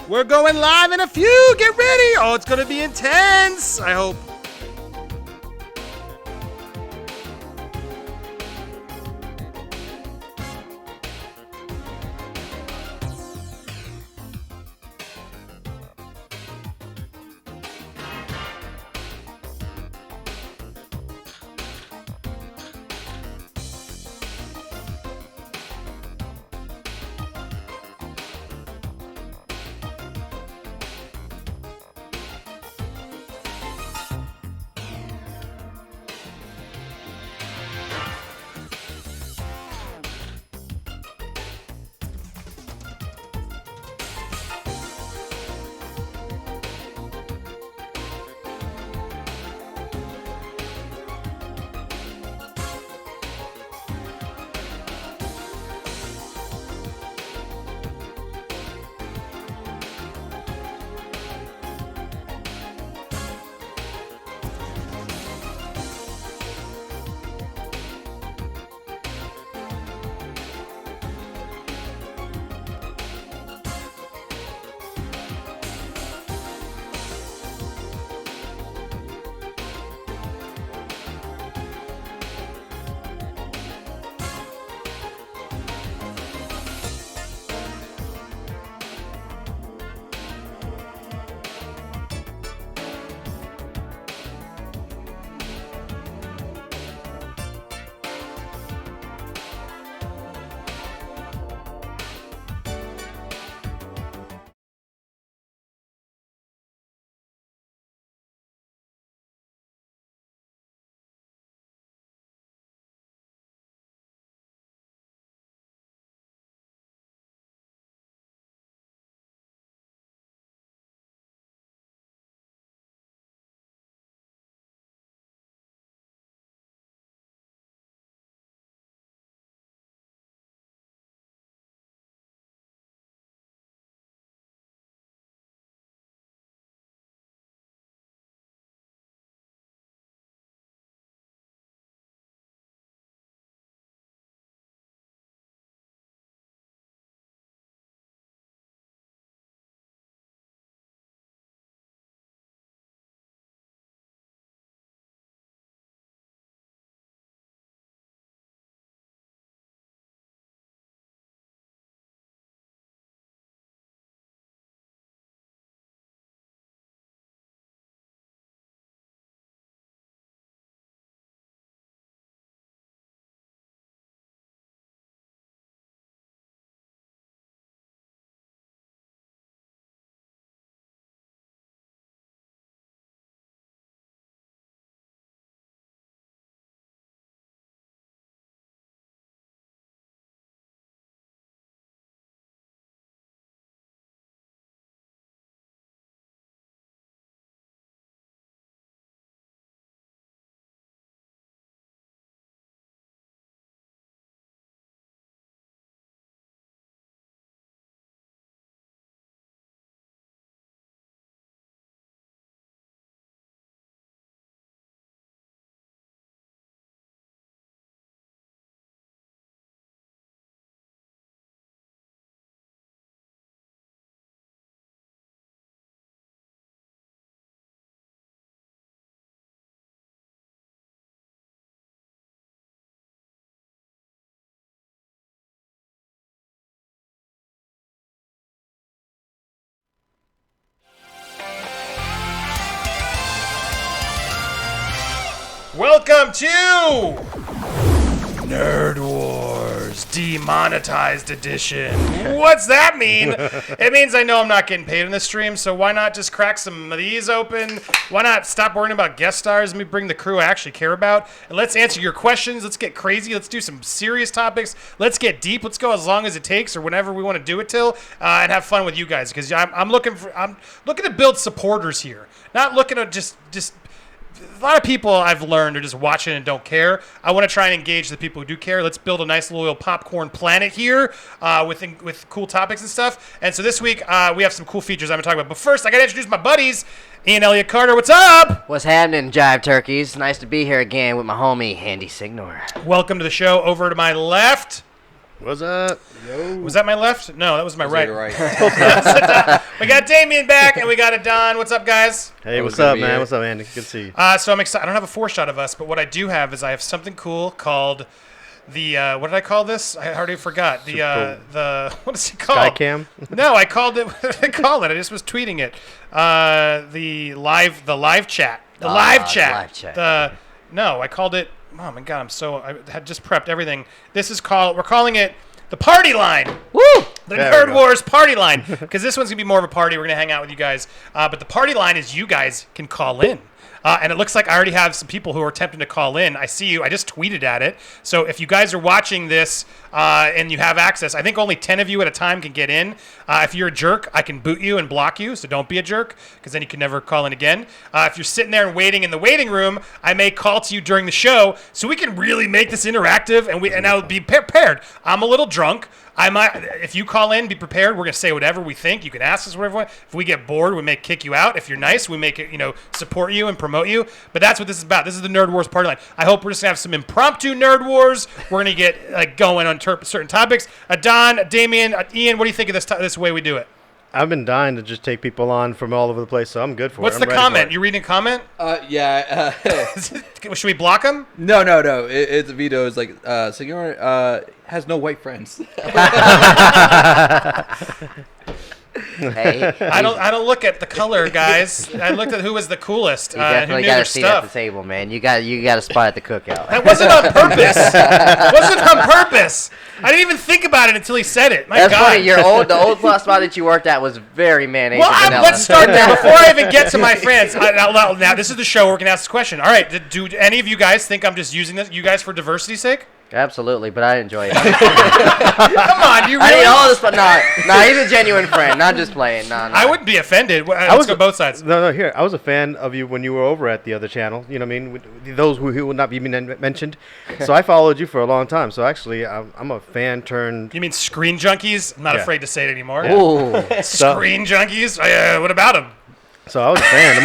We're going live in a few. Get ready. Oh, it's going to be intense. I hope. Welcome to Nerd Wars Demonetized Edition. What's that mean? It means I know I'm not getting paid in this stream, so why not just crack some of these open? Why not stop worrying about guest stars and me bring the crew I actually care about? And let's answer your questions. Let's get crazy. Let's do some serious topics. Let's get deep. Let's go as long as it takes or whenever we want to do it till, and have fun with you guys. Because I'm looking to build supporters here, not looking to just. A lot of people I've learned are just watching and don't care. I want to try and engage the people who do care. Let's build a nice loyal popcorn planet here with cool topics and stuff. And so this week we have some cool features I'm going to talk about. But first, I got to introduce my buddies. Ian, Elliott, Carter, what's up? What's happening, Jive Turkeys? Nice to be here again with my homie, Signore. Welcome to the show. Over to my left. What's up? Yo. Was that my left? No, that was my right. You're right. We got Damien back, and we got Adan. What's up, guys? Hey, That what's was gonna up, be man? it. What's up, Andy? Good to see you. So I'm excited. I don't have a foreshot of us, but what I do have is I have something cool called the what did I call this? I already forgot. The what is it called? Skycam? No, I called it. What did I call it? I just was tweeting it. The live chat. The live chat. No, I called it. Oh my god, I had just prepped everything. We're calling it the party line. Woo! The There we Nerd go. Wars party line. Because this one's going to be more of a party. We're going to hang out with you guys. But the party line is you guys can call in. And it looks like I already have some people who are attempting to call in. I see you. I just tweeted at it. So if you guys are watching this and you have access, I think only 10 of you at a time can get in. If you're a jerk, I can boot you and block you. So don't be a jerk, because then you can never call in again. If you're sitting there and waiting in the waiting room, I may call to you during the show so we can really make this interactive and I'll be prepared. I'm a little drunk. If you call in, be prepared. We're gonna say whatever we think. You can ask us whatever. If we get bored, we may kick you out. If you're nice, we make it, support you and promote you. But that's what this is about. This is the Nerd Wars party line. I hope we're just gonna have some impromptu Nerd Wars. We're gonna get going on certain topics. Adan, Damien, Ian, what do you think of this way we do it? I've been dying to just take people on from all over the place, so I'm good for What's it. the comment? You reading a comment? Yeah. Should we block him? No. It's Vito. It's like, Signore has no white friends. Hey, I don't look at the color, guys. I looked at who was the coolest. you Who definitely knew got their a seat at the stuff. table, man. You got a spot at the cookout. That wasn't on purpose. Wasn't on purpose. I didn't even think about it until he said it. My That's God. funny. The old spot that you worked at was very mayonnaise. Well, and vanilla. let's start there. Before I even get to my friends, now this is the show where we can ask this question. All right, do any of you guys think I'm just using you guys for diversity's sake? Absolutely, but I enjoy it. Come on, you I really? need all this, but nah, he's a genuine friend, not just playing. Nah. I wouldn't be offended. Let's go both sides. No, here. I was a fan of you when you were over at the other channel. You know what I mean? Those who would not be mentioned. So I followed you for a long time. So actually, I'm a fan turned. You mean Screen Junkies? I'm not Yeah. afraid to say it anymore. Ooh. Screen Junkies? What about them? So I was a fan.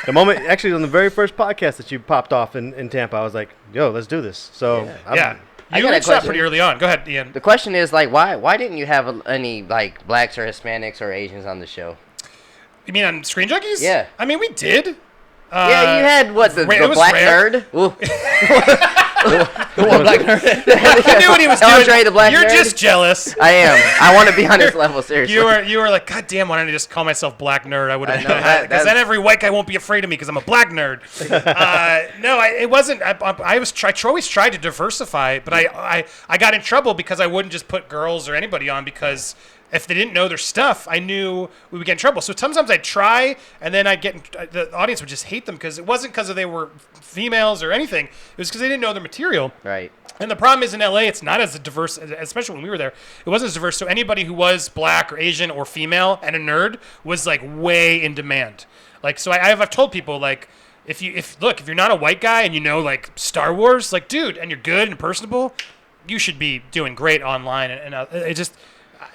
The moment, actually, on the very first podcast that you popped off in Tampa, I was like, "Yo, let's do this." So Yeah. I You got a reached out question. pretty early on. Go ahead, Ian. The question is why didn't you have any blacks or Hispanics or Asians on the show? You mean on Screen Junkies? Yeah. I mean, we did. Yeah, you had the it was black rare. nerd. Ooh. The one black nerd. I knew what he was doing. Andre the black You're nerd? just jealous. I am. I want to be on this level, seriously. You were like, God damn, why don't I just call myself Black Nerd? I would have, I know, that- because then every white guy won't be afraid of me because I'm a Black Nerd. It wasn't. I always tried to diversify, but I got in trouble because I wouldn't just put girls or anybody on because if they didn't know their stuff, I knew we would get in trouble. So sometimes I'd try, and then the audience would just hate them because it wasn't because they were females or anything. It was because they didn't know their material. Right. And the problem is in LA, it's not as diverse, especially when we were there. It wasn't as diverse. So anybody who was black or Asian or female and a nerd was like way in demand. Like, so I've told people like, if you're not a white guy and you know like Star Wars, like dude, and you're good and personable, you should be doing great online. And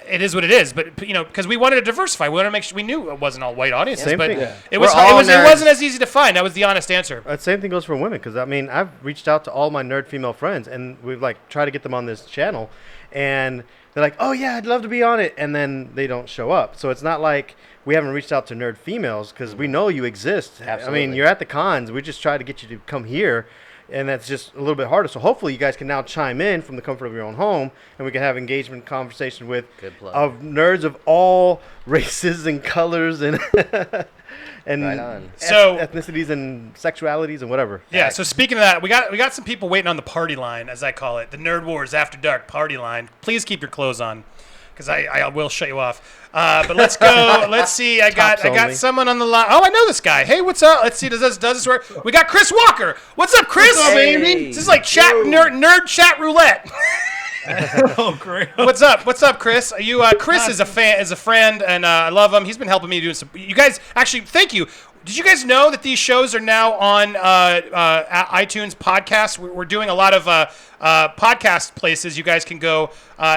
it is what it is. But because we wanted to diversify, we wanted to make sure we knew it wasn't all white audiences. Same but thing. Yeah. it was We're all it nerds. wasn't as easy to find. That was the honest answer. Same thing goes for women, because I mean, I've reached out to all my nerd female friends, and we've tried to get them on this channel, and they're like, "Oh yeah, I'd love to be on it," and then they don't show up. So it's not like we haven't reached out to nerd females, because we know you exist. Absolutely. I mean, you're at the cons. We just try to get you to come here, and that's just a little bit harder. So hopefully you guys can now chime in from the comfort of your own home, and we can have engagement conversation with Good plug. of nerds of all races and colors and and Right on. So- ethnicities and sexualities and whatever. Yeah, so speaking of that, we got some people waiting on the party line, as I call it, the Nerd Wars After Dark party line. Please keep your clothes on, because I will shut you off. But let's go. Let's see. I got only. someone on the line. Oh, I know this guy. Hey, what's up? Let's see. Does this work? We got Chris Walker. What's up, Chris? What's up, baby? This is like nerd chat roulette. Oh, great. What's up, Chris? Chris is a friend, and I love him. He's been helping me doing some. You guys, actually, thank you. Did you guys know that these shows are now on iTunes podcasts? We're doing a lot of podcast places. You guys can go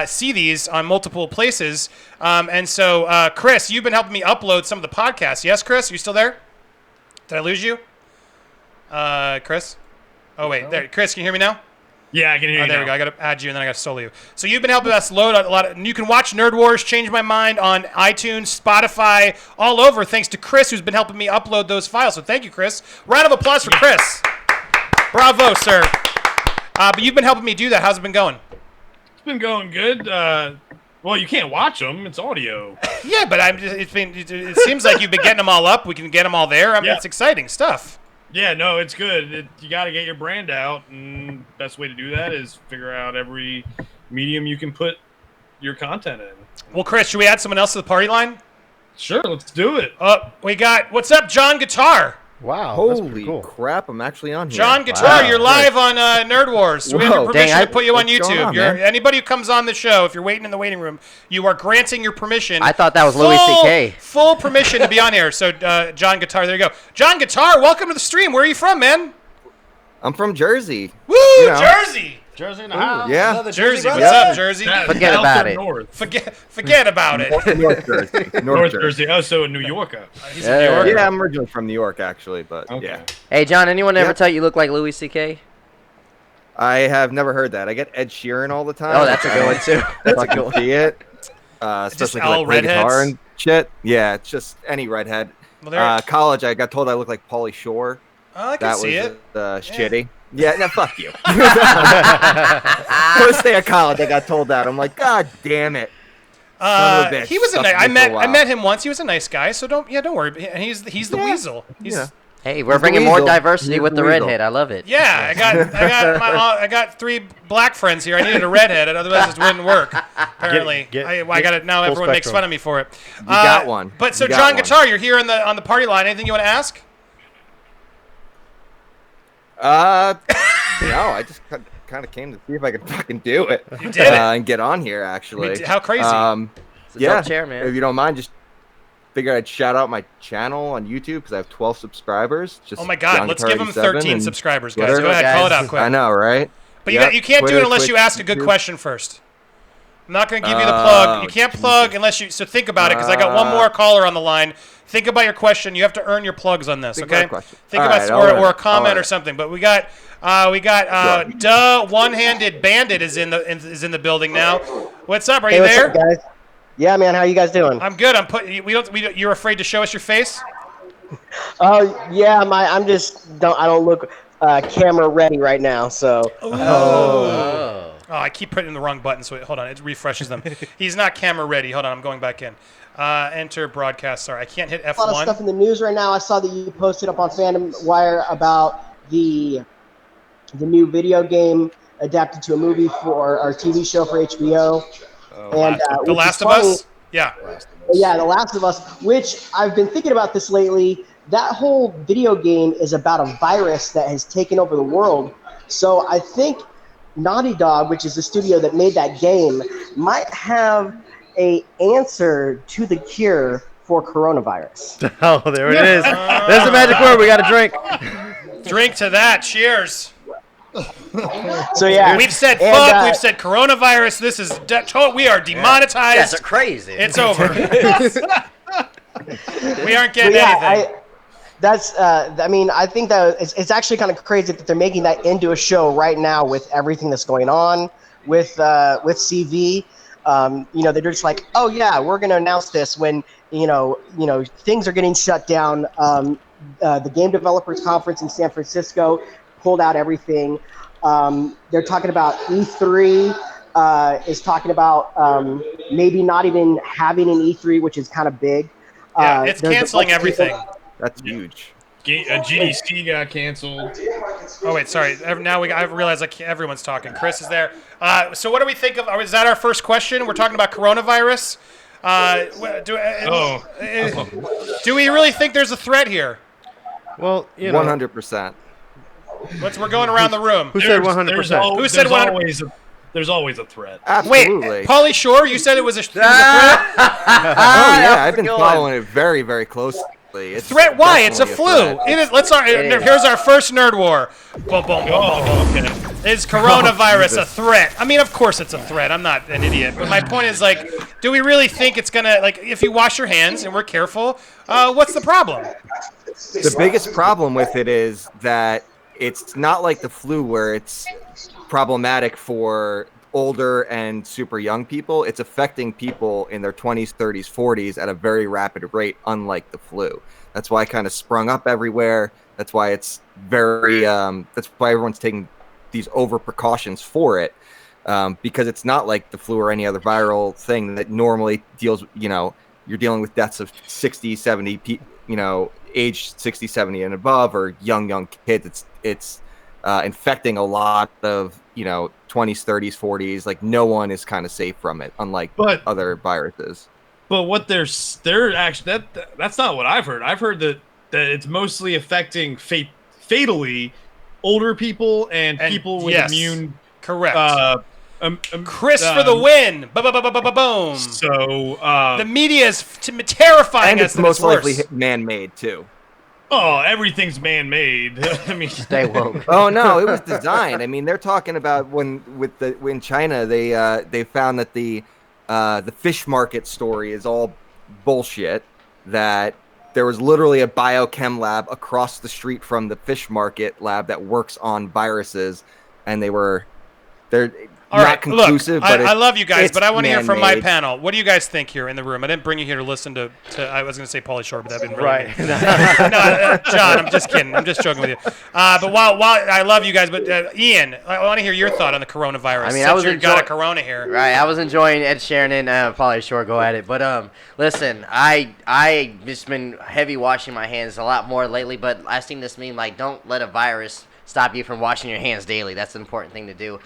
see these on multiple places. And so, Chris, you've been helping me upload some of the podcasts. Yes, Chris? Are you still there? Did I lose you? Chris? Oh, wait. There. Chris, can you hear me now? Yeah, I can hear you. There now. we go. I got to add you, and then I got to solo you. So you've been helping us load a lot. And you can watch Nerd Wars, Change My Mind on iTunes, Spotify, all over. Thanks to Chris, who's been helping me upload those files. So thank you, Chris. Round of applause for Chris. Bravo, sir. But you've been helping me do that. How's it been going? It's been going good. Well, you can't watch them. It's audio. Yeah, but it seems like you've been getting them all up. We can get them all there. I mean, It's exciting stuff. Yeah, no, it's good. You got to get your brand out, and best way to do that is figure out every medium you can put your content in. Well, Chris, should we add someone else to the party line? Sure, let's do it. We got, what's up, John Guitar? Wow, that's pretty Holy cool. crap, I'm actually on here. John Guitar, Wow. you're live on Nerd Wars. So we have your Whoa. permission Dang, to put you on what's going YouTube. on, man? Anybody who comes on the show, if you're waiting in the waiting room, you are granting your permission. I thought that was Louis C.K. Full permission to be on here. So, John Guitar, there you go. John Guitar, welcome to the stream. Where are you from, man? I'm from Jersey. Woo, You know. Jersey. Jersey in the house. Yeah. Another Jersey, what's brother. up, Jersey? Forget about it. North. Forget about it. North Jersey. North Jersey. Oh, so New York. He's in New York. Yeah, I'm originally from New York, actually, but Okay. yeah. Hey, John, anyone ever Yeah. tell you look like Louis C.K.? I have never heard that. I get Ed Sheeran all the time. Oh, that's a good one, too. That's a good one. See it. Especially if I all like play guitar redheads? and shit. Yeah, it's just any redhead. Well, there, College, I got told I look like Pauly Shore. I can That see was it. shitty. Yeah, no, fuck you. First day of college, I got told that. I'm like, God damn it. Son of a bitch. He was a Stuck nice. with me for a I while. met him once. He was a nice guy. So don't worry. And he's the Yeah. weasel. He's Yeah. Hey, we're He's the bringing more weasel. diversity He's with the the weasel. redhead. I love it. Yeah, I got 3 black friends here. I needed a redhead, otherwise it wouldn't work. Apparently, I got it now. full Everyone makes spectrum. fun of me for it. You got one. But so You got John one. Guitar, you're here on the party line. Anything you want to ask? No, I just kind of came to see if I could fucking do it. You did it. And get on here, actually. How crazy. It's a Yeah, dope chair, man. if you don't mind, just figured I'd shout out my channel on YouTube because I have 12 subscribers. Just Oh my God, John let's Guitar give him 87 13 and subscribers, guys. Twitter. Go ahead, call it out I quick. know, right? But Yep, you can't do Twitter, it unless you Twitch, ask a good YouTube. question first. I'm not going to give you the plug. You can't plug unless you. So think about it, because I got one more caller on the line. Think about your question. You have to earn your plugs on this, Think about okay? a question. Think All about right, or I'll a comment earn or it. something. But we got one-handed bandit is in the building now. What's up? Are you What's there? up, guys? Yeah, man. How you guys doing? I'm good. You're afraid to show us your face? Oh, yeah. I don't look camera ready right now. So Oh. Oh, I keep putting the wrong button, so hold on, it refreshes them. He's not camera ready. Hold on, I'm going back in. Enter broadcast. Sorry, I can't hit F1. a lot of stuff in the news right now. I saw that you posted up on Fandom Wire about the new video game adapted to a movie or TV show for HBO. And The which is Last of funny. Us? Yeah. Yeah, The Last of Us, which I've been thinking about this lately. That whole video game is about a virus that has taken over the world. So I think Naughty Dog, which is the studio that made that game, might have a answer to the cure for coronavirus. Oh, there it is. There's the magic word. We got a drink. Drink to that. Cheers. So yeah, We've said and, fuck. We've said coronavirus. This is we are demonetized. That's crazy. It's over. We aren't But getting yeah, anything. I think that it's actually kind of crazy that they're making that into a show right now with everything that's going on with CV. They're just like, oh yeah, we're going to announce this when things are getting shut down. The Game Developers Conference in San Francisco pulled out everything. They're talking about E3 is talking about maybe not even having an E3, which is kind of big. Yeah, it's there's a canceling bunch of people- everything. That's huge. GDC got canceled. Oh wait, sorry. Now I realize everyone's talking. Chris is there. So what do we think of? Is that our first question? We're talking about coronavirus. Do we really think there's a threat here? Well, 100%. We're going around the room. Who said 100%? Who said 100%? There's always a threat. Absolutely. Wait, Pauly Shore, you said it was a threat? Oh yeah, I've been following it very, very closely. It's Threat? Why? It's a definitely flu. threat. It is. Here's our first nerd war. Boom, boom, boom, boom, boom. Is coronavirus a threat? I mean, of course it's a threat. I'm not an idiot. But my point is, do we really think it's gonna if you wash your hands and we're careful, what's the problem? The biggest problem with it is that it's not like the flu where it's problematic for older and super young people. It's affecting people in their 20s, 30s, 40s at a very rapid rate, unlike the flu. That's why it kind of sprung up everywhere. That's why it's very, that's why everyone's taking these over precautions for it, because it's not like the flu or any other viral thing that normally deals, you're dealing with deaths of 60, 70, age 60, 70 and above, or young kids. It's infecting a lot of, 20s, 30s, 40s. Like, no one is kind of safe from it, unlike other viruses. But what they're actually, that's not what I've heard. I've heard that it's mostly affecting fatally older people and people with immune. Correct. Chris for the win. Boom. So the media is terrifying and us. It's most likely man-made too. Oh, everything's man-made. I mean, Stay woke. Oh no, it was designed. I mean, they're talking about when China they found that the fish market story is all bullshit. That there was literally a biochem lab across the street from the fish market lab that works on viruses, and they're all not right, conclusive. Look, but I love you guys, but I want to hear from my man-made. panel. What do you guys think here in the room? I didn't bring you here to listen to I was going to say Pauly Shore, but that'd been really Right. mean. No, John, I'm just kidding. I'm just joking with you. But while I love you guys, but Ian, I want to hear your thought on the coronavirus. I mean, I was you got a corona here. Right, I was enjoying Ed Sheeran and Pauly Shore go at it, but listen, I just been heavy washing my hands a lot more lately. But I seen this meme like, don't let a virus stop you from washing your hands daily. That's an important thing to do.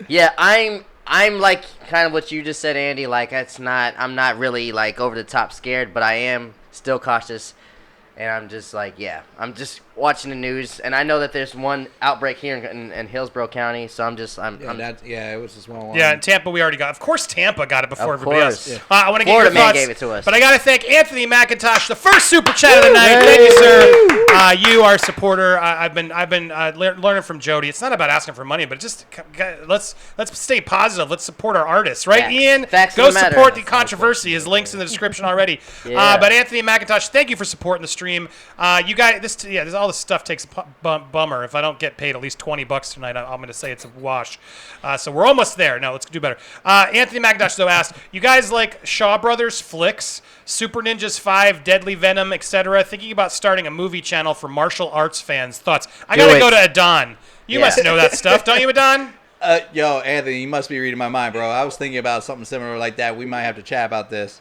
Yeah, I'm like kind of what you just said, Andy. Like, I'm not really like over the top scared, but I am still cautious. And I'm just like, I'm just watching the news, and I know that there's one outbreak here in Hillsborough County, so it was a small one. Yeah, in Tampa we already got. Of course, Tampa got it before Of everybody course. else. I want to get Florida your man thoughts, gave it to us. but I got to thank Anthony McIntosh, the first super chat of the night. Thank you, sir. You are a supporter. I've been learning from Jody. It's not about asking for money, but just let's stay positive. Let's support our artists, right? Facts. Ian, Facts go of the matter. support the Controversy. His links in the description already. Yeah. But Anthony McIntosh, thank you for supporting the stream. You guys, this all this stuff takes a bummer. If I don't get paid at least $20 tonight, I'm going to say it's a wash. So we're almost there. No, let's do better. Anthony McIntosh though asked, you guys like Shaw Brothers flicks, Super Ninjas 5, Deadly Venom, etc.? Thinking about starting a movie channel for martial arts fans. Thoughts? I got to go to Adan. You must know that stuff, don't you, Adan? Yo, Anthony, you must be reading my mind, bro. I was thinking about something similar like that. We might have to chat about this.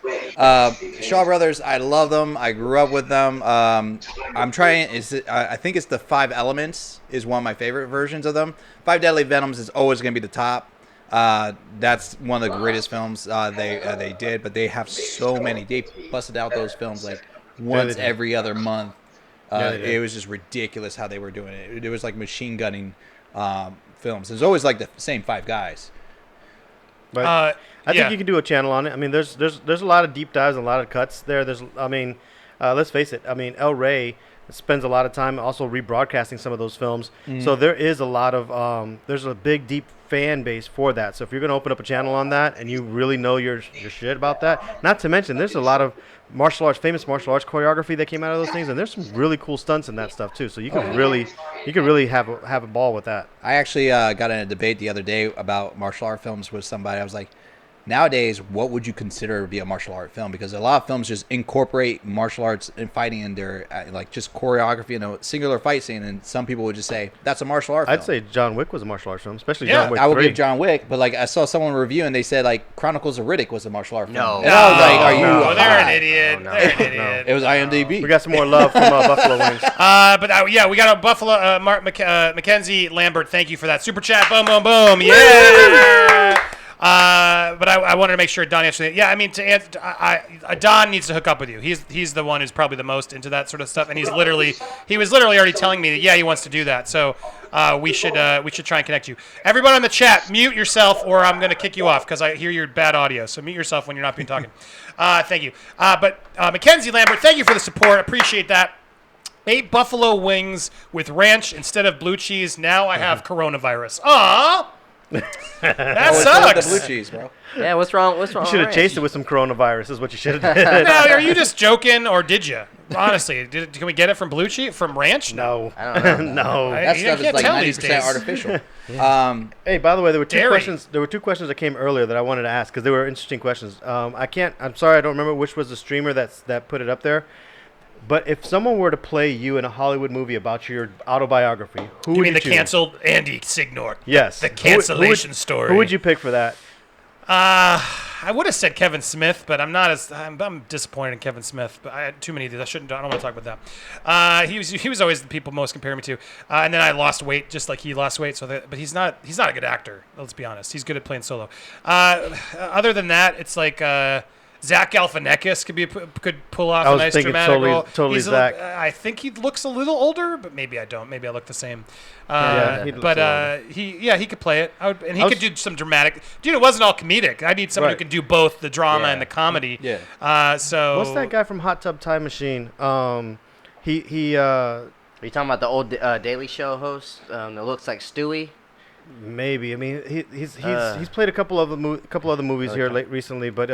Shaw Brothers, I love them. I grew up with them. I'm trying. I think it's the 5 Elements is one of my favorite versions of them. 5 Deadly Venoms is always going to be the top. That's one of the greatest films they did. But they have so many. They busted out those films like once every other month. It was just ridiculous how they were doing it. It was like machine gunning. Films. There's always like the same 5 guys. But I think you can do a channel on it. I mean, there's a lot of deep dives and a lot of cuts there. Let's face it. I mean, El Rey spends a lot of time also rebroadcasting some of those films. Mm-hmm. So there is a lot of there's a big deep fan base for that. So if you're going to open up a channel on that and you really know your shit about that, not to mention there's a lot of famous martial arts choreography that came out of those things, and there's some really cool stunts in that stuff too. So you can really have a ball with that. I actually got in a debate the other day about martial art films with somebody. I was like, nowadays, what would you consider to be a martial art film? Because a lot of films just incorporate martial arts and fighting in their like just choreography in a singular fight scene, and some people would just say that's a martial art film. I'd say John Wick was a martial arts film, especially John Wick 3. I would give John Wick, but like I saw someone review and they said like Chronicles of Riddick was a martial art film. No. And I was like, are you? No, they're an idiot. No. They're an idiot. It was IMDb. We got some more love from Buffalo Wings. We got a Buffalo Mackenzie Lambert. Thank you for that super chat. Boom, boom, boom. Yeah. But I wanted to make sure Don answered it. Yeah, I mean, Don needs to hook up with you. He's the one who's probably the most into that sort of stuff, and he was literally already telling me that he wants to do that. So we should try and connect you. Everyone on the chat, mute yourself, or I'm gonna kick you off because I hear your bad audio. So mute yourself when you're not being talking. Thank you. But Mackenzie Lambert, thank you for the support. Appreciate that. 8 buffalo wings with ranch instead of blue cheese. Now I have coronavirus. Aww. That Oh, sucks. it's the blue cheese, bro. Yeah, what's wrong? What's wrong? You should have with chased ranch? it with some coronavirus. Is what you should have did. Now, are you just joking, or did you? Honestly, can we get it from blue cheese, from ranch? No, I don't know. no. I- That you stuff is can't like tell these 90% days. artificial. Hey, by the way, there were two Dairy. questions. There were two questions that came earlier that I wanted to ask because they were interesting questions. I'm sorry, I don't remember which was the streamer that put it up there. But if someone were to play you in a Hollywood movie about your autobiography, who You would mean the choose? canceled Andy Signore? Yes. The Who would- cancellation story. Who would you pick for that? I would have said Kevin Smith, but I'm disappointed in Kevin Smith. But I had too many of these. I don't want to talk about that. He was always the people most compare me to. And then I lost weight, just like he lost weight. But he's not a good actor. Let's be honest. He's good at playing solo. Other than that, it's like. Zach Galifianakis could pull off I a was nice thinking dramatic role. totally Zach. I think he looks a little older, but maybe I don't. Maybe I look the same. Yeah, he looks but older. he could play it. He I could do some dramatic. Dude, it wasn't all comedic. I need someone who Right. can do both the drama Yeah. and the comedy. Yeah. So What's that guy from Hot Tub Time Machine? He Are you talking about the old Daily Show host that looks like Stewie? maybe. I mean, he's played a couple other movies here recently, but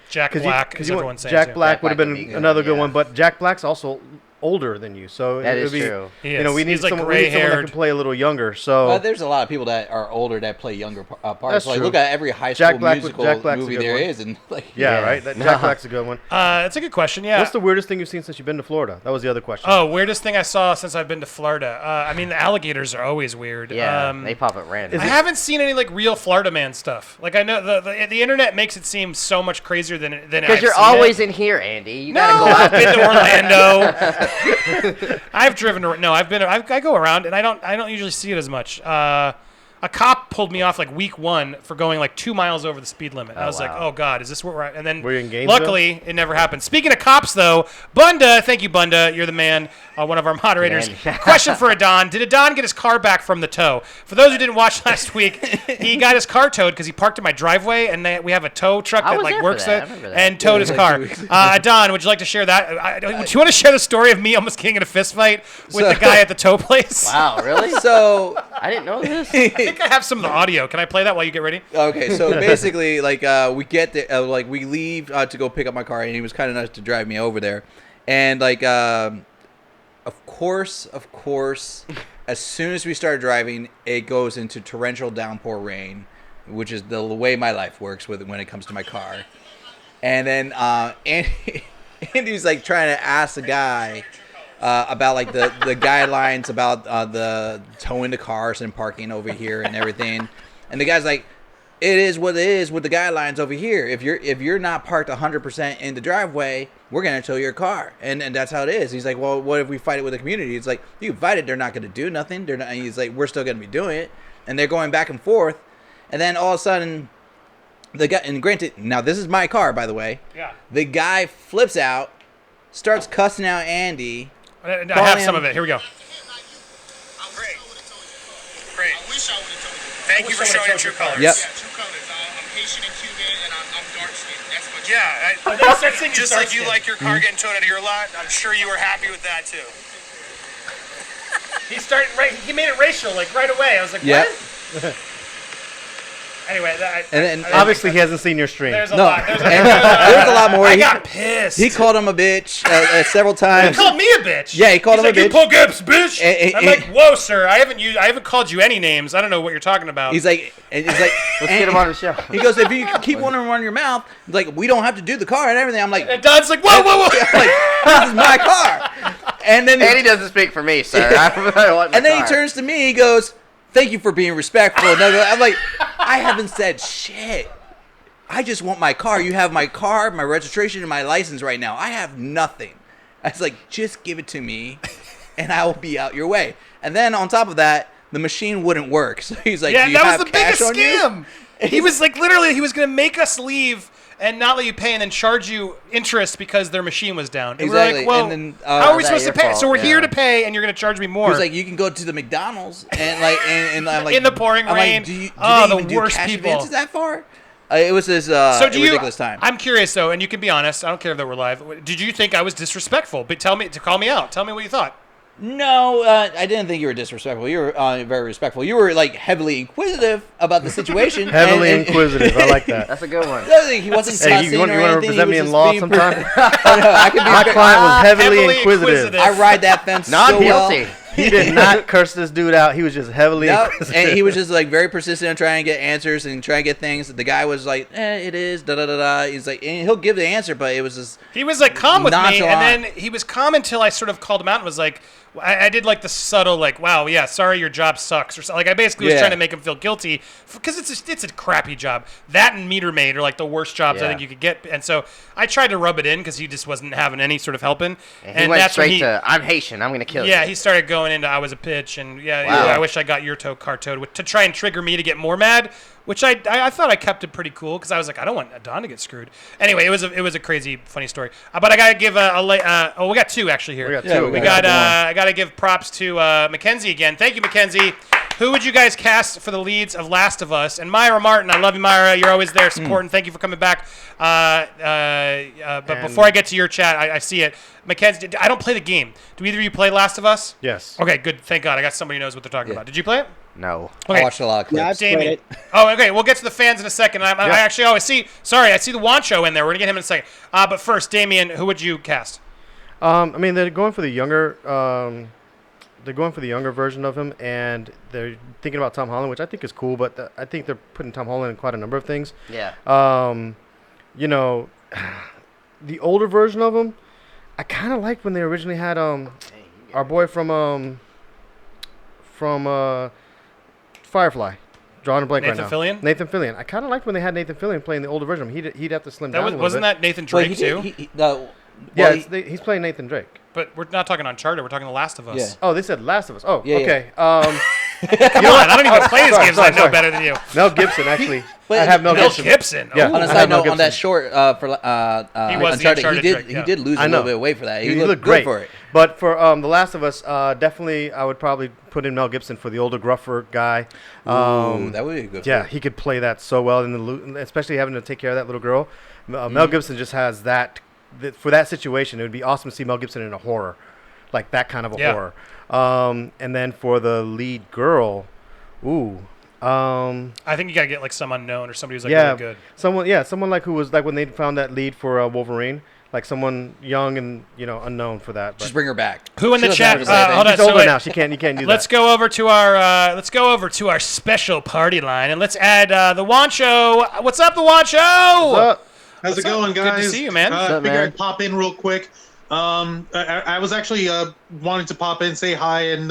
Jack 'cause Black you is everyone saying Jack too. Black Jack would have Black been would be good, another good yeah. one, but Jack Black's also older than you, so That it is would be, true. He You know, is. we need He's like someone that gray-haired. can play a little younger. So But there's a lot of people that are older that play younger parts. That's Like, true. look at every high Jack school Black- musical Jack Black's a movie good there one. is, and like yeah, Yeah. right. Jack No. Black's a good one. It's a good question. Yeah. What's the weirdest thing you've seen since you've been to Florida? That was the other question. Oh, weirdest thing I saw since I've been to Florida. I mean, the alligators are always weird. Yeah, they pop up random. I haven't seen any like real Florida man stuff. Like I know the internet makes it seem so much crazier than Because you're always in here, Andy. You No, gotta go I've out. been to Orlando. I've driven. No, I go around, and I don't usually see it as much. A cop pulled me off like week 1 for going like 2 miles over the speed limit. I was like, wow. oh God, is this where we're at? And then Were you in Gainesville? luckily it never happened. Speaking of cops though, Bunda, thank you Bunda, you're the man, one of our moderators. Man. Question for Adan. Did Adan get his car back from the tow? For those who didn't watch last week, he got his car towed because he parked in my driveway, and we have a tow truck I that was like there works for that. there I remember that. and towed his like car. 2 weeks ago. Adan, would you like to share that? Do you want to share the story of me almost getting in a fist fight with the guy at the tow place? Wow, really? so. I didn't know this. I think I have some of the audio. Can I play that while you get ready? Okay, so basically, like we get there, like we leave to go pick up my car, and he was kind of nice to drive me over there, and like of course, as soon as we start driving, it goes into torrential downpour rain, which is the way my life works when it comes to my car, and then Andy's like trying to ask the guy. About like the guidelines about the towing the cars and parking over here and everything, and the guy's like, it is what it is with the guidelines over here. If you're not parked 100% in the driveway, we're gonna tow your car, and that's how it is. He's like, well, what if we fight it with the community? It's like, you can fight it, they're not gonna do nothing. They're not. And he's like, we're still gonna be doing it, and they're going back and forth, and then all of a sudden, the guy, and granted, now this is my car, by the way. Yeah. The guy flips out, starts cussing out Andy. I have some him. of it. Here we go. Great. Great. I wish I would have told you. Thank you for showing your true colors. Yep. Yeah, two colors. I'm Haitian and Cuban, and I'm dark skinned. That's what. Yeah. Just like you like your car getting towed out of your lot, I'm sure you were happy with that too. He made it racial like right away. I was like, Yeah. what? Anyway, And Obviously, he hasn't seen your stream. there's a No. lot. There's a lot more. I He- got pissed. He called him a bitch several He times. called me a bitch. Yeah, he called He's him a like, bitch. You pogaps, bitch. I'm And- like, whoa, sir. I haven't called you any names. I don't know what you're talking about. He's like, and he's like, Let's get him on the show. He goes, if you keep wanting to run your mouth, like we don't have to do the car and everything. I'm like, and Don's like, whoa, whoa, whoa. like this is my car. And then Andy doesn't speak for me, sir. I want my and then he car. turns to me. He goes, "Thank you for being respectful." And I'm like, I haven't said shit. I just want my car. You have my car, my registration, and my license right now. I have nothing. I was like, just give it to me, and I will be out your way. And then on top of that, the machine wouldn't work. So he's like, Yeah, do you that have was the cash biggest on you? scam. He was like, literally, he was going to make us leave and not let you pay and then charge you interest because their machine was down. And Exactly. we're like, well, And then, how are we Is that supposed to your pay? fault? So we're here Yeah. to pay and you're going to charge me more. He was like, you can go to the McDonald's and like, and I'm like, In the pouring I'm rain. Like, do Oh, they the even worst do cash people. advances that far? It was this so do ridiculous time. I'm curious though, and you can be honest. I don't care that we're live. Did you think I was disrespectful? But call me out. Tell me what you thought. No, I didn't think you were disrespectful. You were very respectful. You were like heavily inquisitive about the situation. Heavily inquisitive. I like that. That's a good one. He wasn't Hey, cussing you want or to anything. represent He me was in just law being sometime? I could be My client was heavily heavily inquisitive. inquisitive. I ride that fence Not so well. guilty. He did not curse this dude out. He was just heavily Nope. inquisitive. And he was just like very persistent in trying to get answers and trying to get things. The guy was like, it is, da da da da. He's like, and he'll give the answer, but it was just. He was like calm with me, Nonchalant. and then he was calm until I sort of called him out and was like, I did like the subtle like, wow, yeah, sorry, your job sucks, or something. Like I basically was Yeah. trying to make him feel guilty because it's a crappy job. That and meter maid are like the worst jobs I Yeah. think you could get, and so I tried to rub it in because he just wasn't having any sort of helping. And he went that's when straight to, I'm Haitian, I'm going to kill you. Yeah, he started going into I was a pitch, and Wow. I wish I got your car towed to try and trigger me to get more mad, which I thought I kept it pretty cool because I was like, I don't want Adan to get screwed. Anyway, it was a crazy funny story. But I gotta give we got two actually here. We got Yeah, two. we We got I gotta give props to Mackenzie again. Thank you, Mackenzie. Who would you guys cast for the leads of Last of Us? And Myra Martin, I love you, Myra. You're always there supporting. Thank you for coming back. But before I get to your chat, I see it. Mackenzie, I don't play the game. Do either of you play Last of Us? Yes. Okay, good. Thank God. I got somebody who knows what they're talking about. Did you play it? No. I watched a lot of Yeah, clips. I've played Damien. it. Oh, okay. We'll get to the fans in a second. I actually, I see the Wancho in there. We're gonna get him in a second. But first, Damien, who would you cast? I mean, they're going for the younger. They're going for the younger version of him, and they're thinking about Tom Holland, which I think is cool. But I think they're putting Tom Holland in quite a number of things. Yeah. You know, the older version of him, I kind of liked when they originally had our boy from Firefly, drawing a blank Nathan right now. Fillion? Nathan Fillion. I kind of liked when they had Nathan Fillion playing the older version. He'd have to slim down a little Wasn't bit. that Nathan But Drake he too? did, Yeah, well, he's playing Nathan Drake. But we're not talking Uncharted. We're talking The Last of Us. Yeah. Oh, they said Last of Us. Oh, Yeah, okay. Come on, I don't even play these Sorry, games. sorry, I know sorry. better than you. Mel Gibson, actually. But I have Mel Mel Gibson. Gibson. Yeah. Ooh. On a I side have Mel note, on that Gibson. short for He was the Uncharted, Uncharted he Drake, yeah. did lose I a little know. bit of weight for that. He looked looked good great for it. But for The Last of Us, definitely I would probably put in Mel Gibson for the older, gruffer guy. Ooh, that would be a good. Yeah, fit. he could play that so well, especially having to take care of that little girl. Mel Gibson just has that. For that situation, it would be awesome to see Mel Gibson in a horror, like that kind of a Yeah. horror. And then for the lead girl, I think you gotta get like some unknown or somebody who's like yeah, really good. someone like who was like when they found that lead for Wolverine, like someone young and unknown for that. Just bring her back. Who in She the doesn't have chat? to say anything. Hold on. She's So older wait, now. You can't do let's that. go over to our special party line and let's add the Wancho. What's up, the Wancho? What's up? How's What's it going, up? Good to guys? see you, man. What's up, Figured man? I'd pop in real quick. I was actually wanting to pop in, say hi, and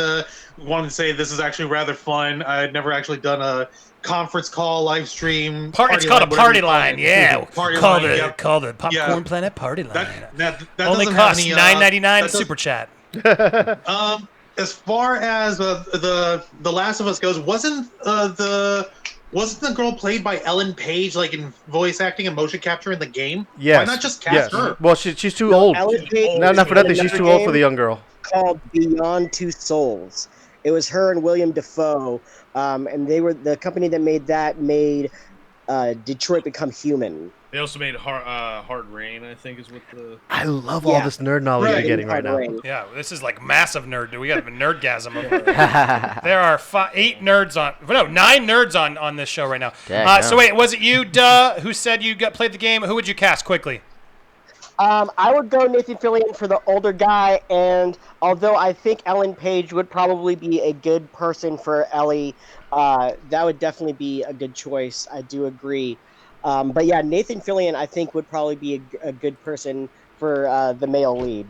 wanted to say this is actually rather fun. I had never actually done a conference call, live stream. It's called a whatever party you call line. it. Yeah, Party called line, the yeah. called the Popcorn Yeah. Planet party line. That Only doesn't have costs any, $9.99 that does- super chat. As far as the Last of Us goes, wasn't the girl played by Ellen Page, like in voice acting and motion capture in the game? Yes. Why not just cast yes. her? Well, she's too old. Ellen Page Not for nothing. in She's another too old for game the young girl. called Beyond Two Souls. It was her and William Dafoe, and they were the company that made Detroit Become Human. They also made Hard Rain, I think, is what the. I love all Yeah. this nerd knowledge Right. you're getting right now. Yeah, this is like massive nerd. We got a nerdgasm over here. There are 9 nerds on this show right now. Dang, So no. wait, was it you, who said you played the game? Who would you cast quickly? I would go Nathan Fillion for the older guy, and although I think Ellen Page would probably be a good person for Ellie, that would definitely be a good choice. I do agree. But yeah, Nathan Fillion I think would probably be a good person for the male lead.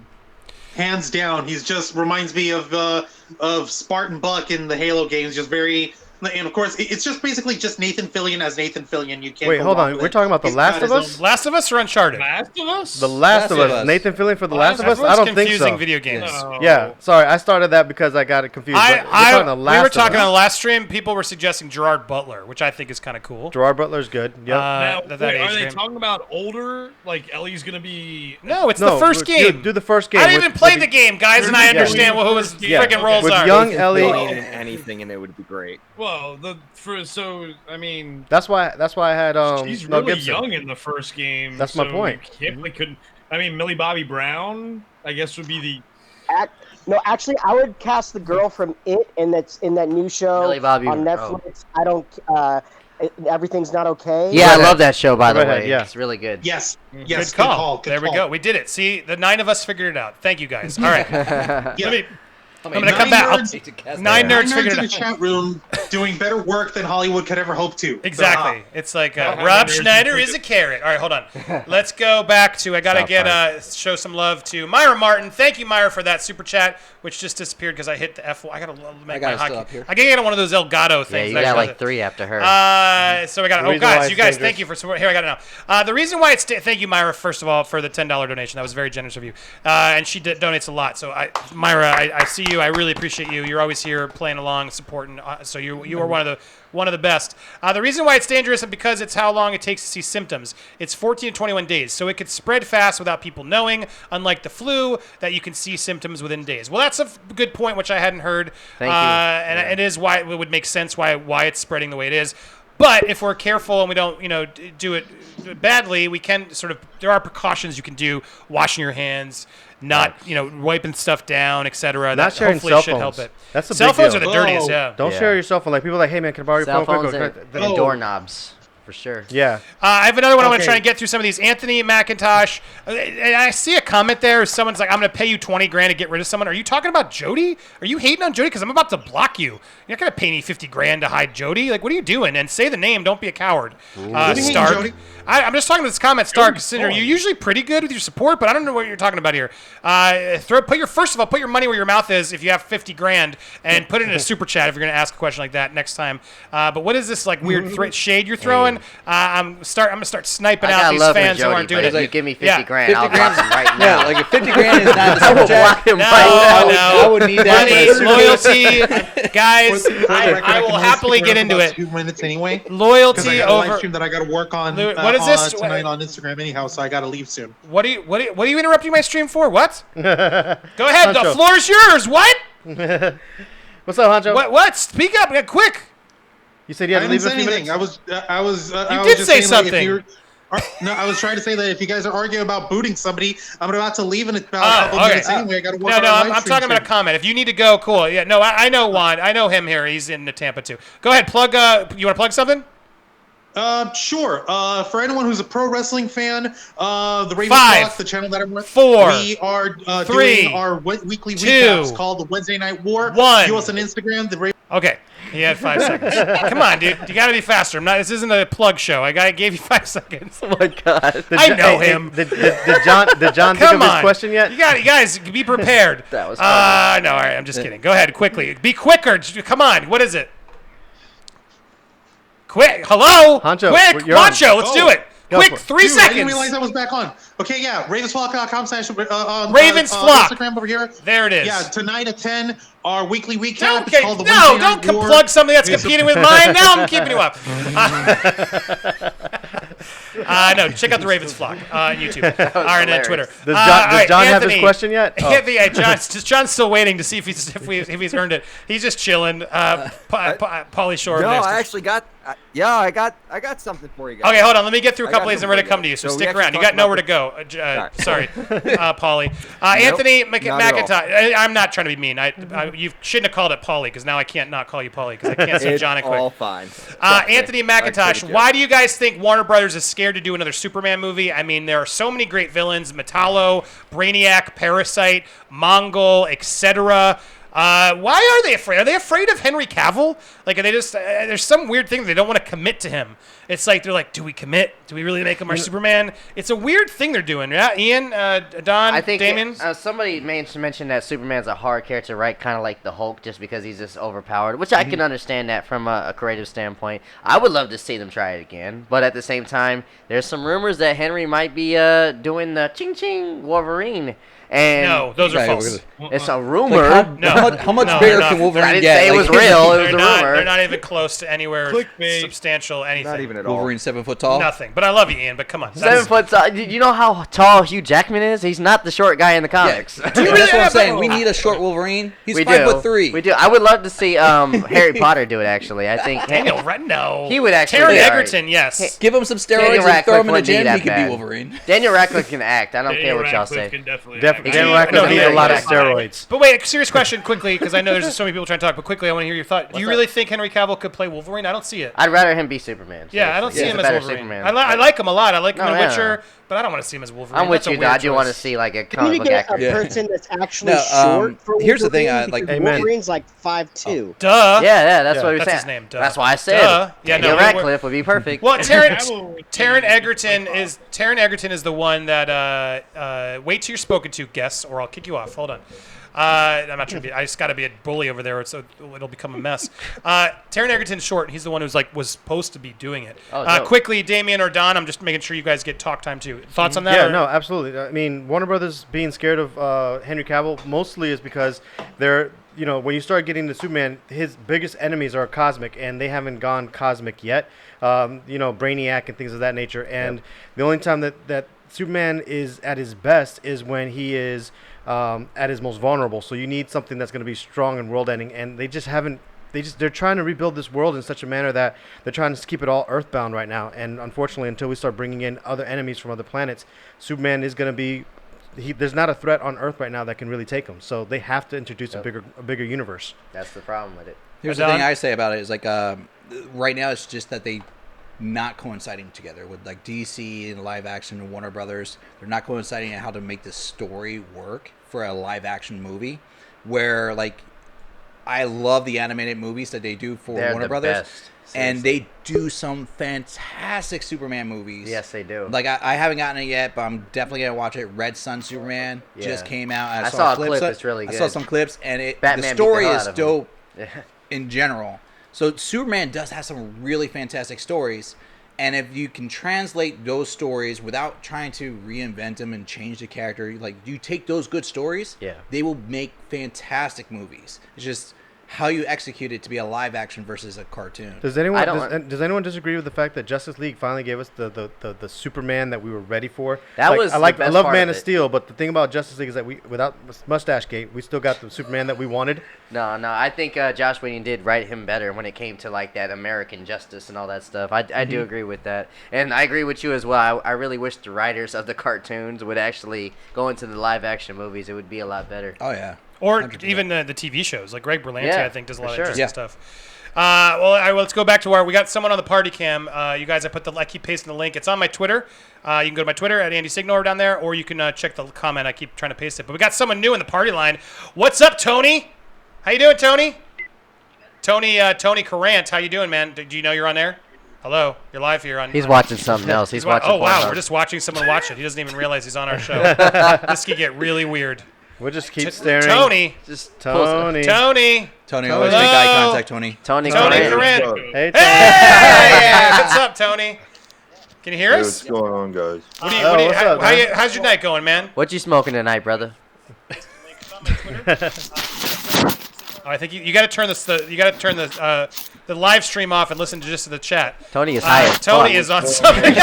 Hands down, he's just reminds me of Spartan Buck in the Halo games. Just very, and of course, it's just basically just Nathan Fillion as Nathan Fillion. You can't. Wait, go hold wrong on. with We're it. talking about The He's Last got of his Us? own- Last of Us or Uncharted? Last of Us? The Last of Last of Us. Us. Nathan Fillion for The Last of Us? Everyone's I don't think confusing so. video games. No. Yeah, sorry. I started that because I got it confused. but we're talking The We Last were of talking Us. on the last stream. People were suggesting Gerard Butler, which I think is kind of cool. Gerard Butler's good. Yep. Now, that wait, age are they game. talking about older? Like Ellie's gonna be? No, it's no, the first game. Do the first game. I didn't even with- play with the game, guys, and I Yeah. understand who his Yeah. friggin' roles With are. young Nathan Ellie. Fillion in anything, and it would be great. Well, I mean, That's why I had she's Mel really Gibson. young in the first game. That's my so point. You can't, really couldn't. I mean, Millie Bobby Brown, I guess, would be the. No, actually, I would cast the girl from It, and that's in that new show Millie Bobby on Brown. Netflix. I don't. Everything's not okay. Yeah, I Redhead. love that show, by the Redhead, way. yeah. It's really good. Yes. Good Yes. call. Good There we call. go. We did it. See, the 9 of us figured it out. Thank you guys. All right. Yeah. I'm gonna come back. Nine Nine nerds nerds figured in it the out. chat room doing better work than Hollywood could ever hope to. Exactly. It's like How Rob nerds Schneider do is it. a carrot. All right, hold on. Let's go back to. I gotta South get show some love to Myra Martin. Thank you, Myra, for that super chat, which just disappeared because I hit the F. I gotta make I got my it still hockey. up here. I gotta get on one of those Elgato Yeah, things. you that got does like it. 3 after her. So we got. The Oh, reason why guys, it's you guys, dangerous. thank you for support. Here, I got it now. The reason why it's thank you, Myra, first of all, for the $10 donation. That was very generous of you. And she donates a lot. So, Myra, I see you. I really appreciate you. You're always here playing along, supporting. So you are one of the best. The reason why it's dangerous is because it's how long it takes to see symptoms. It's 14 to 21 days, so it could spread fast without people knowing. Unlike the flu, that you can see symptoms within days. Well, that's a good point, which I hadn't heard. Thank you. And it is why it would make sense why it's spreading the way it is. But if we're careful and we don't, do it badly, we can there are precautions you can do, washing your hands, not, wiping stuff down, etc. Not That sharing hopefully cell should help phones. it. That's a Cell big phones deal. are the dirtiest, yeah. Don't Yeah. share your cell phone. Like people are like, hey man, can I borrow your Cell phone? Quick, phones quick. and doorknobs, for sure. Yeah. I have another one I want to Okay. try and get through some of these. Anthony McIntosh, and I see a comment there. Someone's like, I'm going to pay you 20 grand to get rid of someone. Are you talking about Jody? Are you hating on Jody? Because I'm about to block you. You're not going to pay me 50 grand to hide Jody. Like, what are you doing? And say the name. Don't be a coward. hating Stark. Jody? I'm just talking to this comment, Stark. Consider you're usually pretty good with your support, but I don't know what you're talking about here. First of all, put your money where your mouth is if you have 50 grand, and put it in a super chat if you're going to ask a question like that next time. But what is this like weird shade you're throwing? I'm gonna start sniping I out got these love for fans who Jody, aren't doing but if it. you give me 50 Yeah, grand, 50 I'll grand. block him right now. Yeah, like if 50 grand is not the I will super block chat, him No, right now. I would need that. Money, loyalty, guys. For the record, I will can only happily stick get around into about it. 2 minutes anyway. Because I Loyalty got a live over. stream that I got to work on. What is this? Tonight on Instagram anyhow, so I got to leave soon. What are you interrupting my stream for? What? Go ahead. The Honcho. floor is yours. What? What's up, Honcho? What? Speak up, quick. You said you I had to didn't leave say in a few anything. minutes? I was. I You was did just say saying, like, if something. you're- no, I was trying to say that if you guys are arguing about booting somebody, I'm about to leave in about a couple okay. minutes anyway. I got to work No, on no, a I'm live stream talking about a soon. comment. If you need to go, cool. Yeah, no, I know Juan. I know him here. He's in Tampa too. Go ahead, plug. You want to plug something? Sure. For anyone who's a pro wrestling fan, the Ravens 5, Flock, the channel that I'm with, 4, we are 3, doing our weekly 2, recaps called the Wednesday Night War. 1. View us on Instagram. The Okay. He had 5 seconds. Come on, dude. You got to be faster. This isn't a plug show. I gave you 5 seconds. Oh my god. I know him. Did John think Come of his on. question yet? You guys, be prepared. That was funny. No, all right. I'm just kidding. Go ahead, quickly. Be quicker. Come on. What is it? Quick. Hello? Honcho, Quick. you're on. Macho, let's do it. Go Quick, for it. 3 Dude, I didn't seconds. realize I was back on. Okay, yeah, ravensflock.com on Ravens Flock. Instagram over here. There it is. Yeah, tonight at 10, our weekly recap. Don't, It's called the no, Wednesday don't Night War. plug something that's It's a- competing with mine. Now I'm keeping you up. No, check out the Ravens Flock on YouTube. All right, and Twitter. Does All right, John have his Anthony. question yet? Oh. Anthony, John's still waiting to see if he's earned it. He's just chilling. Pauly Shore. No, next. I actually got. I got something for you guys. Okay, hold on. Let me get through a I couple got of these and we're going to some come to you. So so we stick actually around. You talked got nowhere to about go. Sorry. Pauly. Anthony not at all. McIntosh. I'm not trying to be mean. You shouldn't have called it Pauly because now I can't not call you Pauly because I can't say It's John and quick. all fine. Anthony I McIntosh, could've why do you guys think Warner Brothers is scared to do another Superman movie? I mean, there are so many great villains: Metallo, Brainiac, Parasite, Mongol, etc. Why are they afraid? Are they afraid of Henry Cavill? Like, are they just? There's some weird thing they don't want to commit to him. It's like they're like, do we commit? Do we really make him our Superman? It's a weird thing they're doing. Yeah, Ian, Adan, I think Damien. somebody mentioned that Superman's a hard character, right? Kind of like the Hulk, just because he's just overpowered, which I can understand that from a creative standpoint. I would love to see them try it again, but at the same time, there's some rumors that Henry might be doing the ching ching Wolverine. And No, those are Okay, false. it's a rumor. How much No, bigger they're not. can Wolverine I didn't get? say it was real. It They're was a not, rumor. they're not even close to anywhere Clickbait. substantial anything. Not even at all. Wolverine's 7 foot tall. Nothing. But I love you, Ian. But come on. 7 foot tall. You know how tall Hugh Jackman is? He's not the short guy in the comics. That's what I'm saying. We need a short Wolverine. He's we 5'3". We do. I would love to see Harry Potter do it. Actually, I think Daniel No. He would actually Taron be all right. Egerton, yes. Give him some Daniel steroids and throw him in the Radcliffe wouldn't be gym. that He could be bad. Wolverine. Daniel Radcliffe can act. I don't care Daniel what y'all Radcliffe say. can definitely Dan Wackler needs a lot of steroids. But wait, a serious question quickly, because I know there's so many people trying to talk. But quickly, I want to hear your thought. Do you really think Henry Cavill could play Wolverine? I don't see it. I'd rather him be Superman. Yeah, I don't see He's him a as better Wolverine. Superman. I like him a lot. I like him No, in yeah. Witcher, but I don't want to see him as Wolverine. I'm with That's a you. weird I do want to choice. see like a You comic need book to get actor. a Yeah. person that's actually No, short for here's the thing, Wolverine, like- because Amen. Wolverine's like 5'2". Duh. Yeah, that's what we That's said. his name, duh. That's why I said. Duh. Yeah, no, Daniel we were- Radcliffe would be perfect. Well, Cavill would Taron be Egerton like is the one that wait till you're spoken to, guests, or I'll kick you off. Hold on. I'm not trying to be. I just got to be a bully over there, so it'll become a mess. Taron Egerton's short. And he's the one who's was supposed to be doing it. Oh, dope. Quickly, Damien or Don, I'm just making sure you guys get talk time too. Thoughts on that? Yeah, or- no, absolutely. I mean, Warner Brothers being scared of Henry Cavill mostly is because they're, when you start getting to Superman, his biggest enemies are cosmic, and they haven't gone cosmic yet. Brainiac and things of that nature. And the only time that Superman is at his best is when he is at his most vulnerable. So you need something that's going to be strong and world-ending, and they just haven't. They're trying to rebuild this world in such a manner that they're trying to keep it all earthbound right now. And unfortunately, until we start bringing in other enemies from other planets, Superman is going to be. There's not a threat on Earth right now that can really take him. So they have to introduce a bigger universe. That's the problem with it. Here's the Adan? thing I say about it is right now it's just that they not coinciding together with like DC and live action and Warner Brothers. They're not coinciding on how to make the story work for a live action movie. Where I love the animated movies that they do for They're Warner the Brothers, best, and seriously. they do some fantastic Superman movies. Yes, they do. I haven't gotten it yet, but I'm definitely gonna watch it. Red Sun Superman just Yeah. came out. I saw a clips clip, of- it's really I saw good. some clips, and the Batman beat the story hell is out of him. dope Yeah. in general. So Superman does have some really fantastic stories, and if you can translate those stories without trying to reinvent them and change the character, you take those good stories, Yeah. they will make fantastic movies. It's just how you execute it to be a live action versus a cartoon. Does anyone I don't- does anyone disagree with the fact that Justice League finally gave us the Superman that we were ready for? That was the I best love part Man of of it. Steel, but the thing about Justice League is that without Mustache Gate, we still got the Superman that we wanted. No, I think Josh Whedon did write him better when it came to that American justice and all that stuff. I do agree with that, and I agree with you as well. I really wish the writers of the cartoons would actually go into the live action movies. It would be a lot better. Oh yeah. Or 100%. even the TV shows, like Greg Berlanti, Yeah, I think does a lot for of sure. interesting Yeah. stuff. Let's go back to where we got someone on the party cam. You guys, I keep pasting the link. It's on my Twitter. You can go to my Twitter at Andy Signore down there, or you can check the comment. I keep trying to paste it. But we got someone new in the party line. What's up, Tony? How you doing, Tony? Tony Carant, how you doing, man? Do you know you're on there? Hello, you're live here on. He's watching something else. He's watching. Oh wow, Pornhub. we're just watching someone watch it. He doesn't even realize he's on our show. This could get really weird. We'll just keep staring. Tony. Just Tony. Tony. Tony, always Hello? make eye contact, Tony. Tony Tony Coran. Coran. Hey, Tony. Hey! What's up, Tony? Can you hear Hey, us? what's going on, guys? What's up, man? How's your night going, man? What you smoking tonight, brother? Oh, I think you got to turn the live stream off and listen to just to the chat. Tony is high as Tony fuck. is on something. He's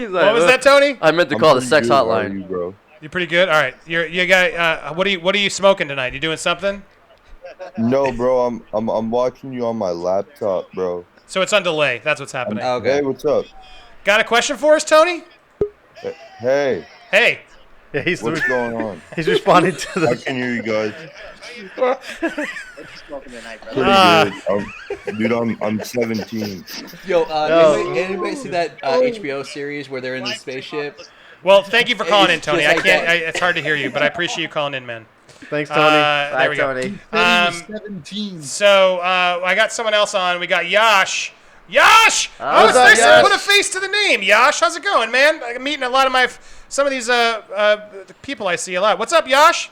like, What was that, Tony? I meant to I'm call the pretty sex good. How are hotline. you, bro? You're pretty good. All right, you got. What are you smoking tonight? You doing something? No, bro. I'm watching you on my laptop, bro. So it's on delay. That's what's happening. Okay. Hey, what's up? Got a question for us, Tony? Hey, Hey. Yeah, he's what's going on? he's responding to I the. can hear you guys. Pretty Ah. good. Dude, I'm 17. Yo, No. anybody see that HBO series where they're in the spaceship? Well, thank you for calling in, It's Tony. just I like can't. that. It's hard to hear you, but I appreciate you calling in, man. Thanks, Tony. There Bye, we go. Tony. So I got someone else on. We got Yash. Yash! Oh, it's What's up, nice to Yash? put a face to the name. Yash, how's it going, man? I'm meeting a lot of some of these people I see a lot. What's up, Yash?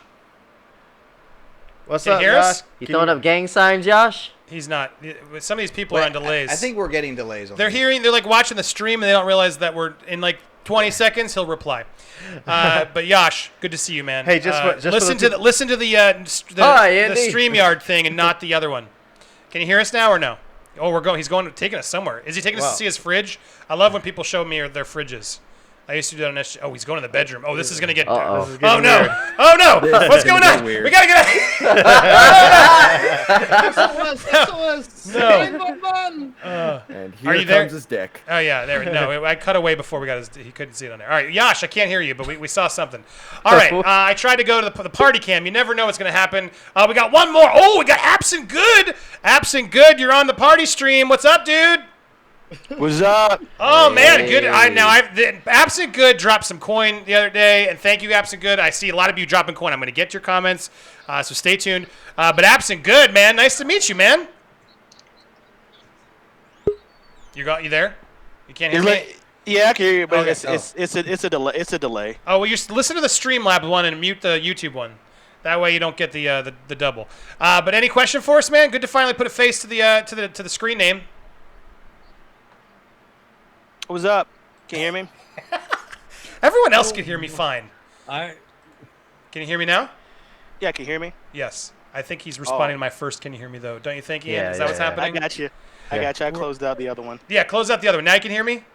What's Can you up, hear us? Josh? You throwing up gang signs, Josh? He's not. Some of these people are on delays. I think we're getting delays on they're this. like watching the stream and they don't realize that we're in like 20 seconds. He'll reply. But Yash, good to see you, man. Hey, just for listen the to listen to the Hi, the Andy. StreamYard thing and not the other one. Can you hear us now or no? Oh, we're going. He's taking us somewhere. Is he taking us Wow. to see his fridge? I love when people show me their fridges. I used to do it on SG. Oh, he's going to the bedroom. Oh, this is going to get... Uh-oh. This is Oh, getting no. weird. Oh, no. What's going on? weird. We got to get SOS. out. And Are here you there? comes his dick. Oh, yeah. There. No, I cut away before we got his... He couldn't see it on there. All right, Yash, I can't hear you, but we saw something. All right. I tried to go to the party cam. You never know what's going to happen. We got one more. Oh, we got Absent Good. Absent Good, you're on the party stream. What's up, dude? What's up? Oh man, good. Absent Good dropped some coin the other day, and thank you, Absent Good. I see a lot of you dropping coin. I'm going to get your comments, so stay tuned. But Absent Good, man, nice to meet you, man. You there? You can't hear me? Yeah, I can hear you, but Okay. it's a delay. It's a delay. Oh well, you listen to the Streamlabs one and mute the YouTube one. That way you don't get the double. But any question for us, man? Good to finally put a face to the screen name. What's up? Can you hear me? Everyone else can hear me fine. I Can you hear me now? Yeah, can you hear me? Yes. I think he's responding to my first "Can you hear me?" though. Don't you think, Ian? Yeah, Is that what's yeah. happening? I got you. I closed out the other one. Yeah, close out the other one. Now you can hear me?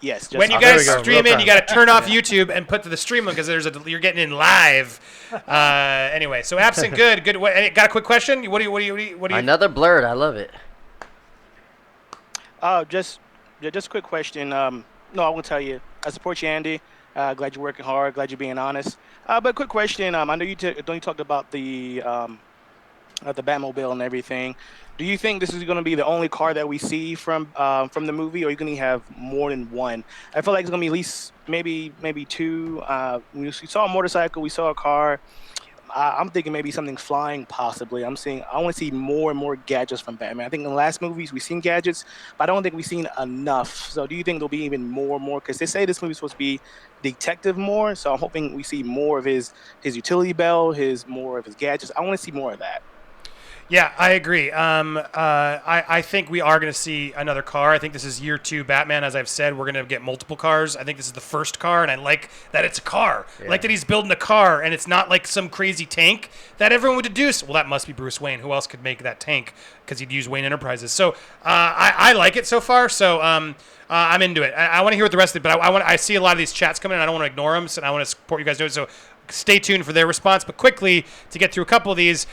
Yes. Just When you there guys we go. stream Real in, you time. got to turn off YouTube and put to the stream because you're getting in live. Anyway, so Absent Good. Got a quick question? What do you? Another blurred. I love it. Just a quick question. No, I will tell you. I support you, Andy. Glad you're working hard. Glad you're being honest. But quick question. I know you talked about the Batmobile and everything. Do you think this is going to be the only car that we see from the movie, or are you going to have more than one? I feel like it's going to be at least maybe two. We saw a motorcycle. We saw a car. I'm thinking maybe something flying, possibly. I want to see more and more gadgets from Batman. I think in the last movies we've seen gadgets, but I don't think we've seen enough. So do you think there'll be even more? Because they say this movie's supposed to be detective more, so I'm hoping we see more of his utility belt, more of his gadgets. I want to see more of that. Yeah, I agree. I think we are going to see another car. I think this is year 2 Batman. As I've said, we're going to get multiple cars. I think this is the first car, and I like that it's a car. I like that he's building a car, and it's not like some crazy tank that everyone would deduce. Well, that must be Bruce Wayne. Who else could make that tank? Because he'd use Wayne Enterprises. So I like it so far. So I'm into it. I want to hear what the rest of it, but I see a lot of these chats coming in. I don't want to ignore them, so I want to support you guys doing it. So stay tuned for their response. But quickly, to get through a couple of these,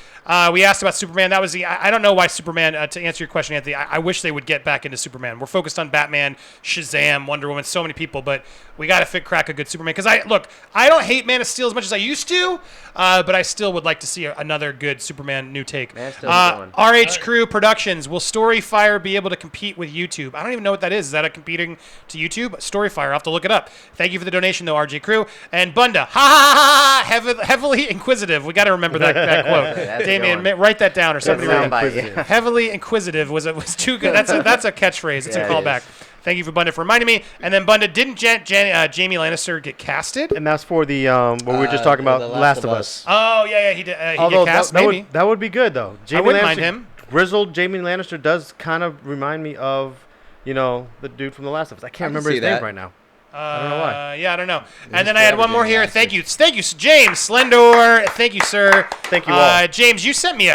we asked about Superman. That was I don't know why Superman, to answer your question, Anthony, I wish they would get back into Superman. We're focused on Batman, Shazam, Wonder Woman, so many people, but we got to crack a good Superman. Because I don't hate Man of Steel as much as I used to, but I still would like to see another good Superman new take. RH Crew Productions, will Storyfire be able to compete with YouTube? I don't even know what that is. Is that a competing to YouTube? Storyfire, I'll have to look it up. Thank you for the donation, though, RJ Crew. And Bunda, heavily inquisitive. We got to remember that quote. Damien, write that down or somebody. Heavily inquisitive was too good. That's a catchphrase. It's a callback. Thank you for Bunda for reminding me. And then Bunda, didn't Jamie Lannister get casted? And that's for the what we were just talking about, Last of Us. Oh yeah, he did. Although get cast, that would be good though. I wouldn't mind him. Grizzled Jamie Lannister does kind of remind me of, the dude from The Last of Us. I can't remember his name right now. I don't know why. Yeah, I don't know. And then I had one more here. Thank you, James Slendor. Thank you, sir. Thank you all. James, you sent me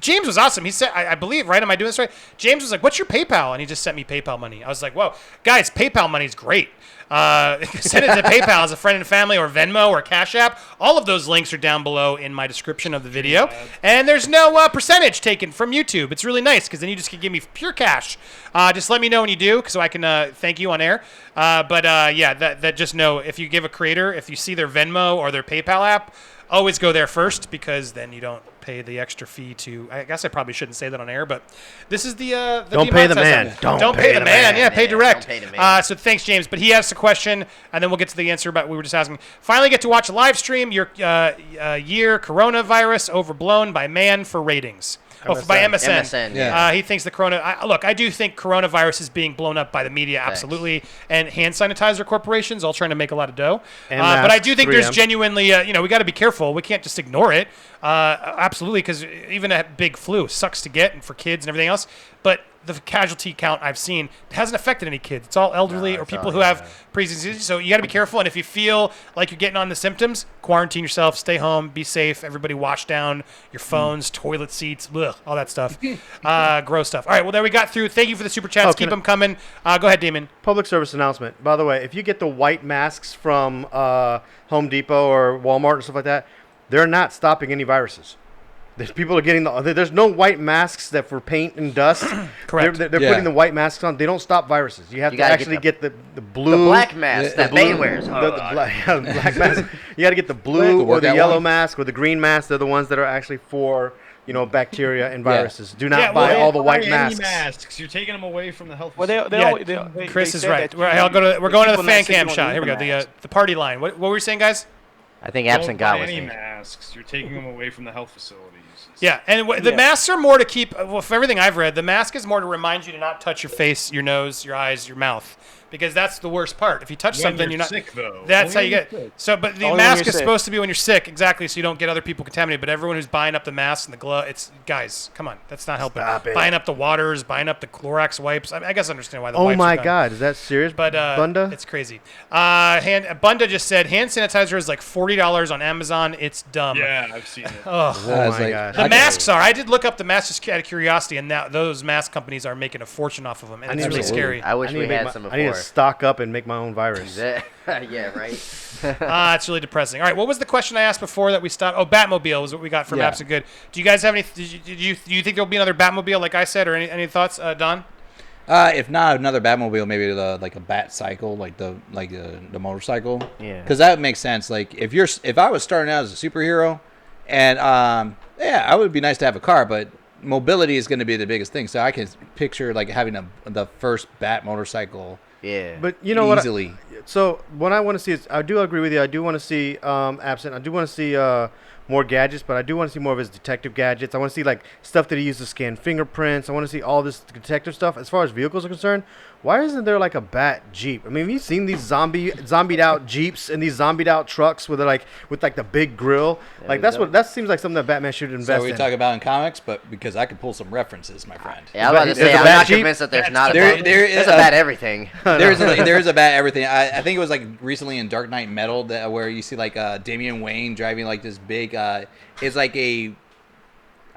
James was awesome. He said, I believe, right? Am I doing this right? James was like, "What's your PayPal?" And he just sent me PayPal money. I was like, "Whoa, guys, PayPal money is great." Send it to PayPal as a friend and family, or Venmo, or Cash App. All of those links are down below in my description of the video. And there's no percentage taken from YouTube. It's really nice because then you just can give me pure cash. Just let me know when you do, so I can thank you on air. Yeah, that just know, if you give a creator, if you see their Venmo or their PayPal app, always go there first, because then you don't pay the extra fee to. I guess I probably shouldn't say that on air, but this is the don't pay the man. Don't pay the man. Yeah, pay direct. Don't pay the man. So thanks, James. But he asked a question, and then we'll get to the answer. But we were just asking. Finally, get to watch a live stream. Your year coronavirus overblown by man for ratings. MSN. By MSN. MSN, yeah. He thinks the I do think coronavirus is being blown up by the media, absolutely, and hand sanitizer corporations all trying to make a lot of dough. And but I do think 3M. there's genuinely, we got to be careful. We can't just ignore it. Absolutely, because even a big flu sucks to get, and for kids and everything else. But the casualty count I've seen hasn't affected any kids. It's all elderly or people who have pre-existing. So you got to be careful. And if you feel like you're getting on the symptoms, quarantine yourself, stay home, be safe. Everybody wash down your phones, toilet seats, all that stuff. Gross stuff. All right, well, there we got through. Thank you for the super chats. Keep them coming. Go ahead, Damon. Public service announcement. By the way, if you get the white masks from Home Depot or Walmart and stuff like that, they're not stopping any viruses. People are getting there's no white masks that for paint and dust. Correct. They're putting the white masks on. They don't stop viruses. You have to actually get the blue, the black mask that Bane wears. The black mask. You got to get the blue or the yellow mask or the green mask. They're the ones that are actually for bacteria and viruses. Do not buy all the white masks. You're taking them away from the health. Well, Chris is right. We're going to the fan cam shot. Here we go. The party line. What were we saying, guys? I think Absent God was any masks. You're taking them away from the health facilities. Yeah, and the masks are more to keep. Well, for everything I've read, the mask is more to remind you to not touch your face, your nose, your eyes, your mouth, because that's the worst part. If you touch something, you're not sick, though. That's how you get. So, but the mask is supposed to be when you're sick, exactly, so you don't get other people contaminated. But everyone who's buying up the masks and the glove, it's guys, come on, that's not helping. Stop it. Buying up the waters, buying up the Clorox wipes. I guess I understand why the Oh wipes my are gone. God, is that serious? But Bunda? it's crazy. Bunda just said hand sanitizer is like $40 on Amazon. It's dumb. Yeah, I've seen it. Oh my gosh. The masks are. I did look up the masks just out of curiosity, and now those mask companies are making a fortune off of them, and it's really scary. I wish we had some before. I need to stock up and make my own virus. Yeah, right. It's really depressing. All right, what was the question I asked before that we stopped? Oh, Batmobile was what we got from Apps and Good. Do you guys have any? Do you think there'll be another Batmobile, like I said, or any thoughts, Don? If not another Batmobile, maybe like a Bat cycle, like the motorcycle. Yeah. Because that makes sense. Like if I was starting out as a superhero, and I would be nice to have a car, but mobility is going to be the biggest thing. So I can picture like having the first Bat motorcycle. Yeah. But you know easily. So what I want to see is, I do agree with you. I do want to see Absent. I do want to see more gadgets, but I do want to see more of his detective gadgets. I want to see like stuff that he uses to scan fingerprints. I want to see all this detective stuff. As far as vehicles are concerned, why isn't there like a Bat Jeep? I mean, have you seen these zombied out Jeeps and these zombied out trucks with the big grill? Like that seems like something that Batman should invest in. So we talk about in comics, but because I could pull some references, my friend. Yeah, I'm about to say, I'm not convinced that there's not a Bat. There's a Bat everything. There is a Bat everything. I think it was like recently in Dark Knight Metal where you see like Damian Wayne driving like this big. It's like I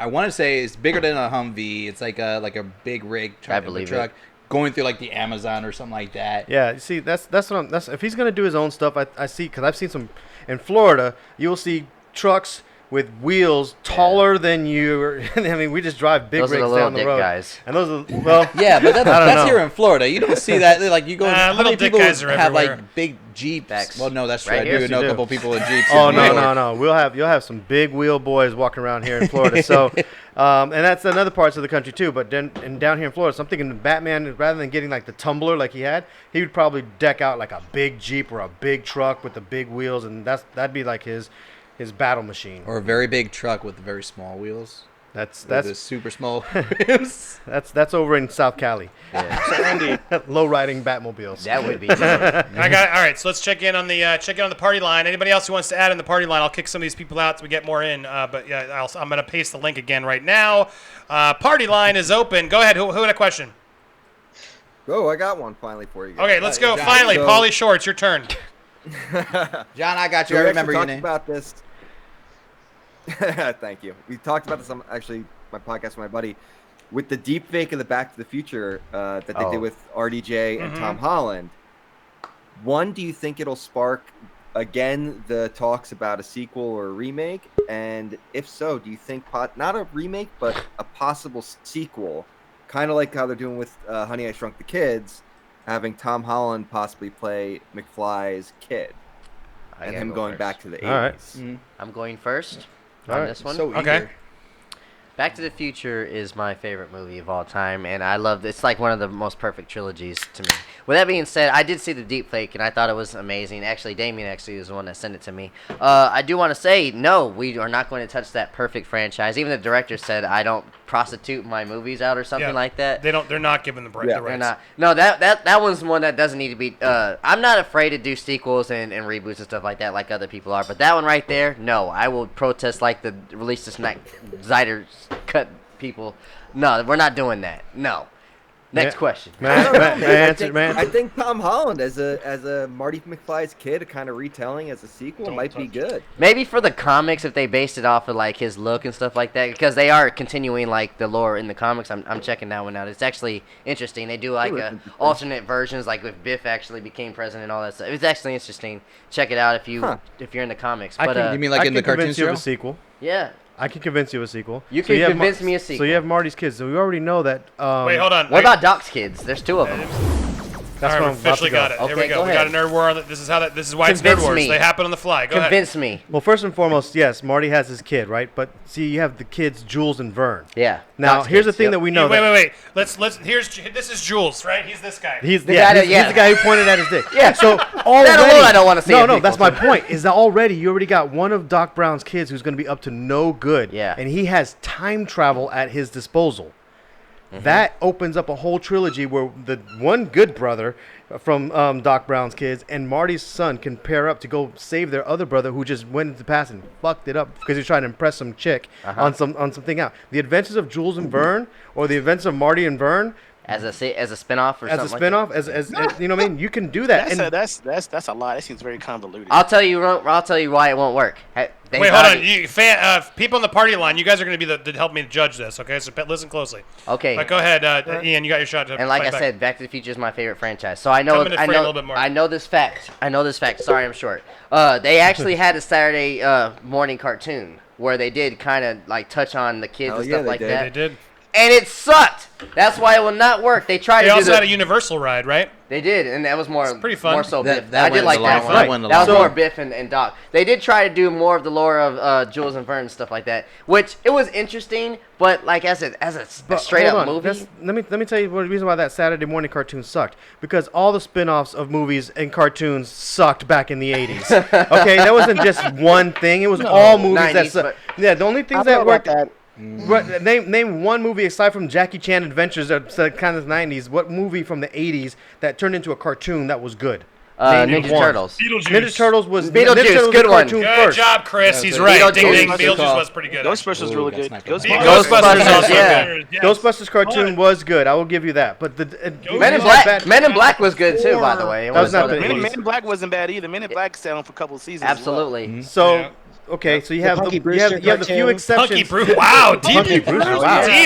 want to say it's bigger than a Humvee. It's like a big rig truck. Going through like the Amazon or something like that. Yeah, see, that's if he's gonna do his own stuff, I see, because I've seen some in Florida. You'll see trucks with wheels taller than you. I mean, we just drive big rigs down the road. Guys. And those are but that's here in Florida. You don't see that. Like you go, how little many dick people guys are have everywhere. like big Jeeps? Facts. Well, no, that's true. Right I do here, know a you couple people with Jeeps. Oh no. You'll have some big wheel boys walking around here in Florida. So, and that's in other parts of the country too. But then down here in Florida, so I'm thinking Batman, rather than getting like the tumbler like he had, he would probably deck out like a big Jeep or a big truck with the big wheels, and that'd be like his battle machine. Or a very big truck with very small wheels. That's super small wheels. That's over in South Cali. Yeah. So Andy, low riding Batmobiles. That would be dope. I got it. All right, so let's check in on the party line. Anybody else who wants to add in the party line, I'll kick some of these people out so we get more in. But yeah, I'm going to paste the link again right now. Party line is open. Go ahead. Who had a question? Oh, I got one finally for you guys. Okay, let's go. John, Finally, Pauly Shore, it's your turn. John, I got you. So I we remember your actually name. talked about this. Thank you. We talked about this on actually my podcast with my buddy with the deep fake of the Back to the Future that they did with RDJ and Tom Holland. One, do you think it'll spark again the talks about a sequel or a remake? And if so, do you think not a remake but a possible sequel, kind of like how they're doing with Honey, I Shrunk the Kids, having Tom Holland possibly play McFly's kid and him going back to the 80s? All right. Mm-hmm. I'm going first All on right. this one. So Okay. eager. Back to the Future is my favorite movie of all time, and I love it's like one of the most perfect trilogies to me. With that being said, I did see the deep fake, and I thought it was amazing. Actually, Damien was the one that sent it to me. I do want to say, no, we are not going to touch that perfect franchise. Even the director said, I don't prostitute my movies out or something like that. They're not giving the rights. They're not. No, that one's one that doesn't need to be. I'm not afraid to do sequels and reboots and stuff like that, like other people are. But that one right there, no, I will protest like the release the Snyder cut people. No, we're not doing that. No, Next question. I think Tom Holland as a Marty McFly's kid, kind of retelling as a sequel, might be good. Maybe for the comics, if they based it off of like his look and stuff like that, because they are continuing like the lore in the comics. I'm checking that one out. It's actually interesting. They do like alternate versions, like if Biff actually became president and all that stuff. It's actually interesting. Check it out if you're in the comics. But you mean like in the cartoon show? A sequel. Yeah. I can convince you of a sequel. You can convince me a sequel. So you have Marty's kids. So we already know that. Wait, hold on. What about Doc's kids? There's two of them. That's all right, what we officially got it. Okay, Here we go. We got a nerd war. This is why it's nerd wars. They happen on the fly. Go ahead. Convince me. Well, first and foremost, yes, Marty has his kid, right? But see, you have the kids, Jules and Vern. Yeah. Now, Doc's here's kids, the thing that we know. Wait. This is Jules, right? He's this guy. He's the guy who pointed at his dick. Yeah. So already, that alone I don't want to see. No, that's my point. Is that you already got one of Doc Brown's kids who's going to be up to no good. Yeah. And he has time travel at his disposal. That opens up a whole trilogy where the one good brother from Doc Brown's kids and Marty's son can pair up to go save their other brother who just went into the past and fucked it up because he's trying to impress some chick on something out. The Adventures of Jules and Vern, or the Adventures of Marty and Vern. As a spinoff or as something. A spinoff, like as you know what I mean, you can do that. That's a lot. That seems very convoluted. I'll tell you why it won't work. Wait, hold on. People on the party line, you guys are going to be to help me judge this, okay? So listen closely. Okay. But go ahead, Ian. You got your shot. And like I said, Back to the Future is my favorite franchise. So I know this fact. Sorry, I'm short. They actually had a Saturday morning cartoon where they did kind of like touch on the kids and stuff like that. They did. And it sucked. That's why it will not work. They tried. They also had a Universal ride, right? They did, and that was pretty fun. More so Biff. That I did like that one. That was more Biff and Doc. They did try to do more of the lore of Jules and Vern and stuff like that, which it was interesting. But like as a straight up movie, let me tell you the reason why that Saturday morning cartoon sucked. Because all the spin-offs of movies and cartoons sucked back in the 80s. Okay, that wasn't just one thing. It was all movies 90s, that sucked. Yeah, the only things that worked. Name one movie aside from Jackie Chan Adventures of kind of the 90s. What movie from the 80s that turned into a cartoon that was good? Ninja Turtles. Ninja Turtles was Beetlejuice. Good one. Good job, Chris. He's right. Ding ding. Beetlejuice was pretty good. Ghostbusters was really good. Ghostbusters also good. Ghostbusters cartoon was good. I will give you that. But the Men in Black was good too, by the way. That was not the Men in Black wasn't bad either. Men in Black sat on for a couple of seasons. Absolutely. So. Okay, so you have the few exceptions. Punky Brewster. Wow, deep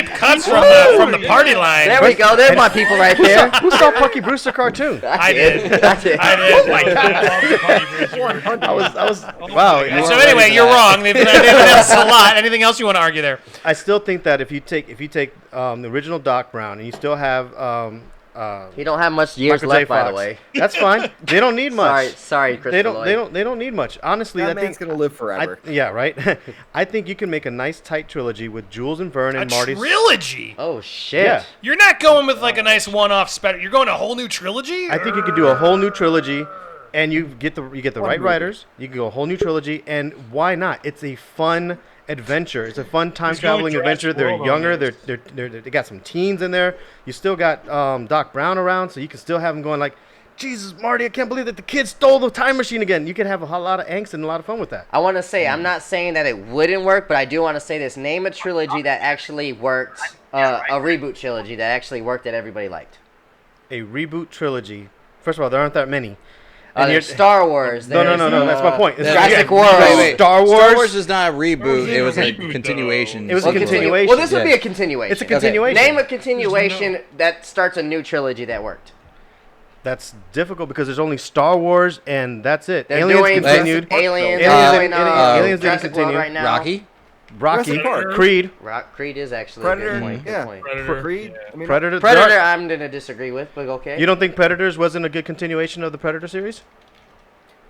cuts from the party line. There we go. There's my people right there. Who saw Punky Brewster cartoon? I did. Oh my god. I was wow. So anyway, you're wrong. They've announced a lot. Anything else you want to argue there? I still think that if you take the original Doc Brown and you still have he don't have much years left, by the way. That's fine. They don't need much. Sorry, Chris. They don't need much. Honestly, that man's gonna live forever. Yeah, right. I think you can make a nice tight trilogy with Jules and Vern and Marty's. Trilogy. Oh shit. Yeah. You're not going with like a nice one-off special. You're going a whole new trilogy. I think you could do a whole new trilogy, and you get the right writers. You can go a whole new trilogy, and why not? It's a fun adventure. It's a fun time traveling adventure. They're younger. They got some teens in there. You still got Doc Brown around, so you can still have them going like, Jesus, Marty, I can't believe that the kid stole the time machine again. You can have a lot of angst and a lot of fun with that. I want to say, I'm not saying that it wouldn't work, but I do want to say this. Name a trilogy that actually worked, a reboot trilogy that actually worked that everybody liked. A reboot trilogy. First of all, there aren't that many. There's Star Wars. No. That's my point. Jurassic World. Wait. Star Wars is not a reboot. It was a continuation. It was a continuation. Well, this would be a continuation. It's a continuation. Name a continuation that starts a new trilogy that worked. That's difficult because there's only Star Wars and that's it. They're Aliens doing continued. Aliens didn't continue. right now. Rocky, Creed. Creed is actually Predator. a good point. Yeah. Creed. Predator. Predator, I'm gonna disagree with, but okay. You don't think Predators wasn't a good continuation of the Predator series?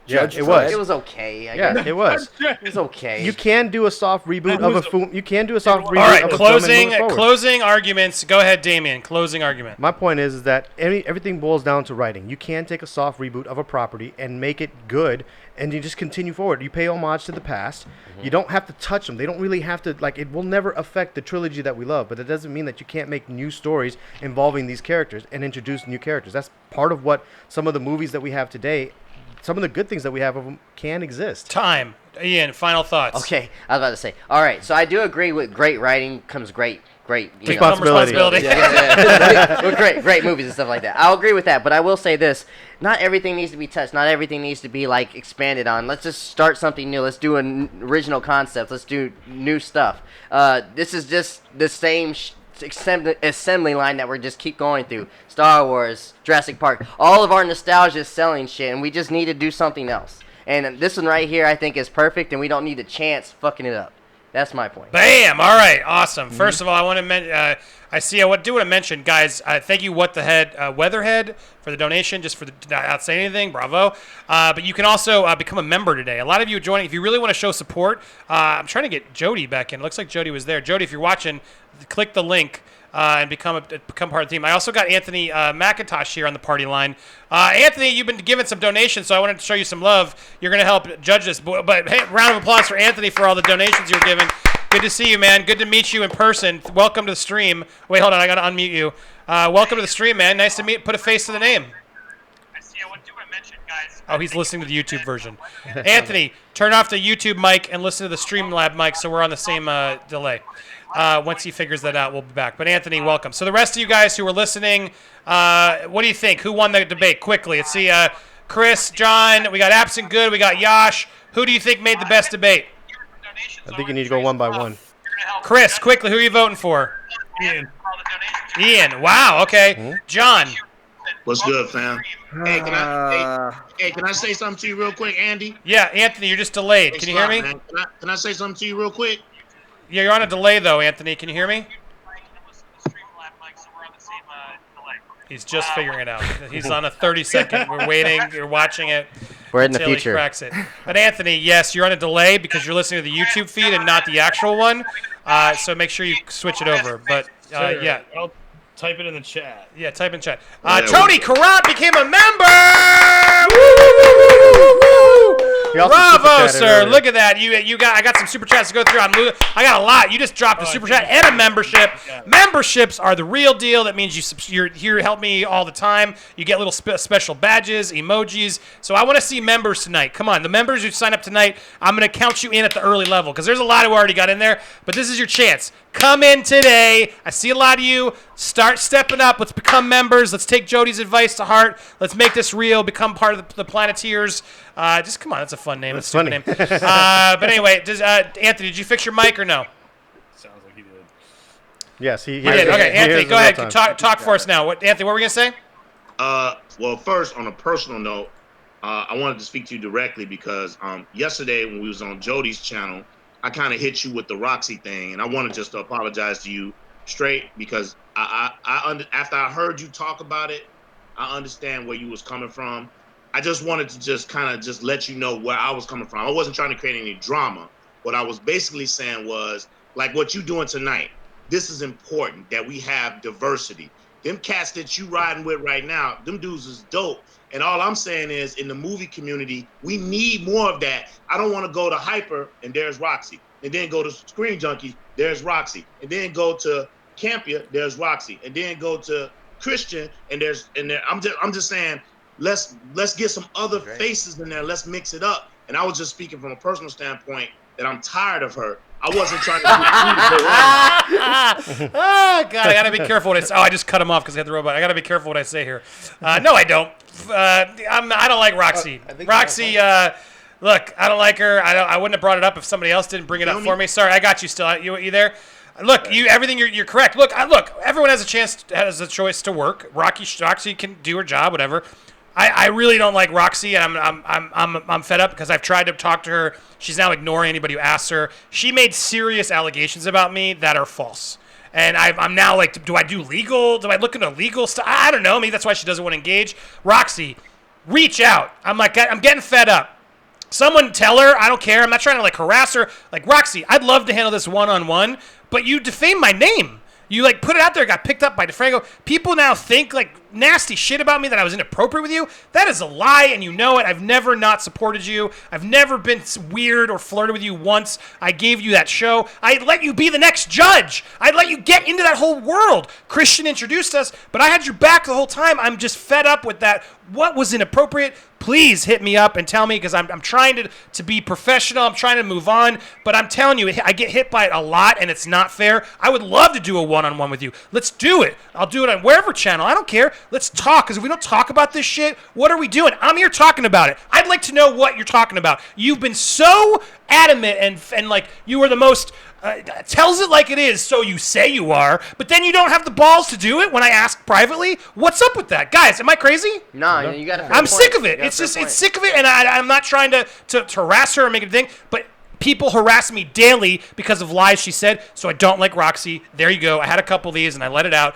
Judge it was. It was okay. I guess. It was. It was okay. You can do a soft reboot of a film. You can do a soft reboot. All right, of a film and move it forward. closing arguments. Go ahead, Damien. Closing argument. My point is that everything boils down to writing. You can take a soft reboot of a property and make it good, and you just continue forward. You pay homage to the past. Mm-hmm. You don't have to touch them. They don't really have to. Like, it will never affect the trilogy that we love, but it doesn't mean that you can't make new stories involving these characters and introduce new characters. That's part of what some of the movies that we have today some of the good things that we have of them can exist. Time. Ian, final thoughts. Okay, I was about to say. All right, so I do agree with great writing comes great Responsibility. With great movies and stuff like that. I'll agree with that, but I will say this: not everything needs to be touched. Not everything needs to be like expanded on. Let's just start something new. Let's do an original concept. Let's do new stuff. This is just the same assembly line that we're just keep going through. Star Wars, Jurassic Park. All of our nostalgia is selling shit, and we just need to do something else. And this one right here, I think, is perfect, and we don't need a chance fucking it up. That's my point. Bam! All right, awesome. First of all, I want to mention. I want to mention, guys. Thank you, Weatherhead, for the donation. Just for not saying anything, bravo. But you can also become a member today. A lot of you are joining. If you really want to show support, I'm trying to get Jody back in. It looks like Jody was there. Jody, if you're watching, click the link. And become part of the team. I also got Anthony McIntosh here on the party line. Anthony, you've been given some donations, so I wanted to show you some love. You're going to help judge this. But hey, round of applause for Anthony for all the donations you were given. Good to see you, man. Good to meet you in person. Welcome to the stream. Wait, hold on. I got to unmute you. Welcome to the stream, man. Nice to meet. Put a face to the name. Oh, he's listening to the YouTube version. Anthony, turn off the YouTube mic and listen to the Streamlab mic so we're on the same delay. Once he figures that out, we'll be back. But Anthony, welcome. So the rest of you guys who are listening, what do you think? Who won the debate? Quickly, let's see. Chris, John, we got Absent Good, we got Yash. Who do you think made the best debate? I think you need to go one by one. Chris, quickly, who are you voting for? Ian. Wow. Okay. Mm-hmm. John. What's good, fam? Hey, can I say something to you real quick, Andy? Yeah, Anthony, you're just delayed. Can you hear me? Can I say something to you real quick? Yeah, you're on a delay, though, Anthony. Can you hear me? He's just figuring it out. He's on a 30-second. We're waiting. You're watching it. We're in the until future. He cracks it. But Anthony, yes, you're on a delay because you're listening to the YouTube feed and not the actual one. So make sure you switch it over. But yeah. I'll type it in the chat. Yeah, type in chat. Tony Karat became a member! Bravo, sir! Look at that. I got some super chats to go through. I got a lot. You just dropped a super chat and a membership. Memberships are the real deal. That means you're here to help me all the time. You get little special badges, emojis. So I want to see members tonight. Come on, the members who sign up tonight, I'm going to count you in at the early level because there's a lot who already got in there. But this is your chance. Come in today. I see a lot of you. Start stepping up. Let's become members. Let's take Jody's advice to heart. Let's make this real. Become part of the Planeteers. Just come on. That's a fun name. That's a funny name. But anyway, Anthony, did you fix your mic or no? Sounds like he did. Yes, he did. Okay, Anthony, go ahead. Talk for us now. Anthony, what were we going to say? Well, first, on a personal note, I wanted to speak to you directly because yesterday when we was on Jody's channel, I kind of hit you with the Roxy thing, and I wanted just to apologize to you straight because after I heard you talk about it, I understand where you was coming from. I just wanted to just let you know where I was coming from. I wasn't trying to create any drama. What I was basically saying was, like what you doing tonight, this is important that we have diversity. Them cats that you riding with right now, them dudes is dope. And all I'm saying is, in the movie community, we need more of that. I don't want to go to Hyper and there's Roxy, and then go to Screen Junkies, there's Roxy, and then go to Campia, there's Roxy, and then go to Christian, and I'm just saying, let's get some other faces in there. Let's mix it up. And I was just speaking from a personal standpoint that I'm tired of her. I wasn't trying to. Oh God, I gotta be careful what I say. Oh, I just cut him off because I had the robot. I gotta be careful what I say here. No, I don't. I don't like Roxy. Roxy, look, I don't like her. I wouldn't have brought it up if somebody else didn't bring it up for me. Sorry, I got you still. You there? Look, everything you're correct. Look, everyone has a choice to work. Roxy can do her job, whatever. I really don't like Roxy, and I'm fed up because I've tried to talk to her. She's now ignoring anybody who asks her. She made serious allegations about me that are false. And I'm now like, do I do legal? Do I look into legal stuff? I don't know. Maybe that's why she doesn't want to engage. Roxy, reach out. I'm getting fed up. Someone tell her. I don't care. I'm not trying to like harass her. Like, Roxy, I'd love to handle this one-on-one, but you defame my name. You like put it out there, got picked up by DeFranco. People now think like nasty shit about me that I was inappropriate with you. That is a lie, and you know it. I've never not supported you. I've never been weird or flirted with you once. I gave you that show. I'd let you be the next judge. I'd let you get into that whole world. Christian introduced us, but I had your back the whole time. I'm just fed up with that. What was inappropriate? please hit me up and tell me, because I'm trying to be professional. I'm trying to move on, but I'm telling you, I get hit by it a lot, and it's not fair. I would love to do a one-on-one with you. Let's do it. I'll do it on wherever channel. I don't care. Let's talk, because if we don't talk about this shit, what are we doing? I'm here talking about it. I'd like to know what you're talking about. You've been so adamant and like you were the most tells it like it is, so you say you are, but then you don't have the balls to do it when I ask privately. What's up with that? Guys, am I crazy? No, you got to. I'm sick of it. It's sick of it, and I'm not trying to harass her or make it a thing, but people harass me daily because of lies she said, so I don't like Roxy. There you go. I had a couple of these, and I let it out.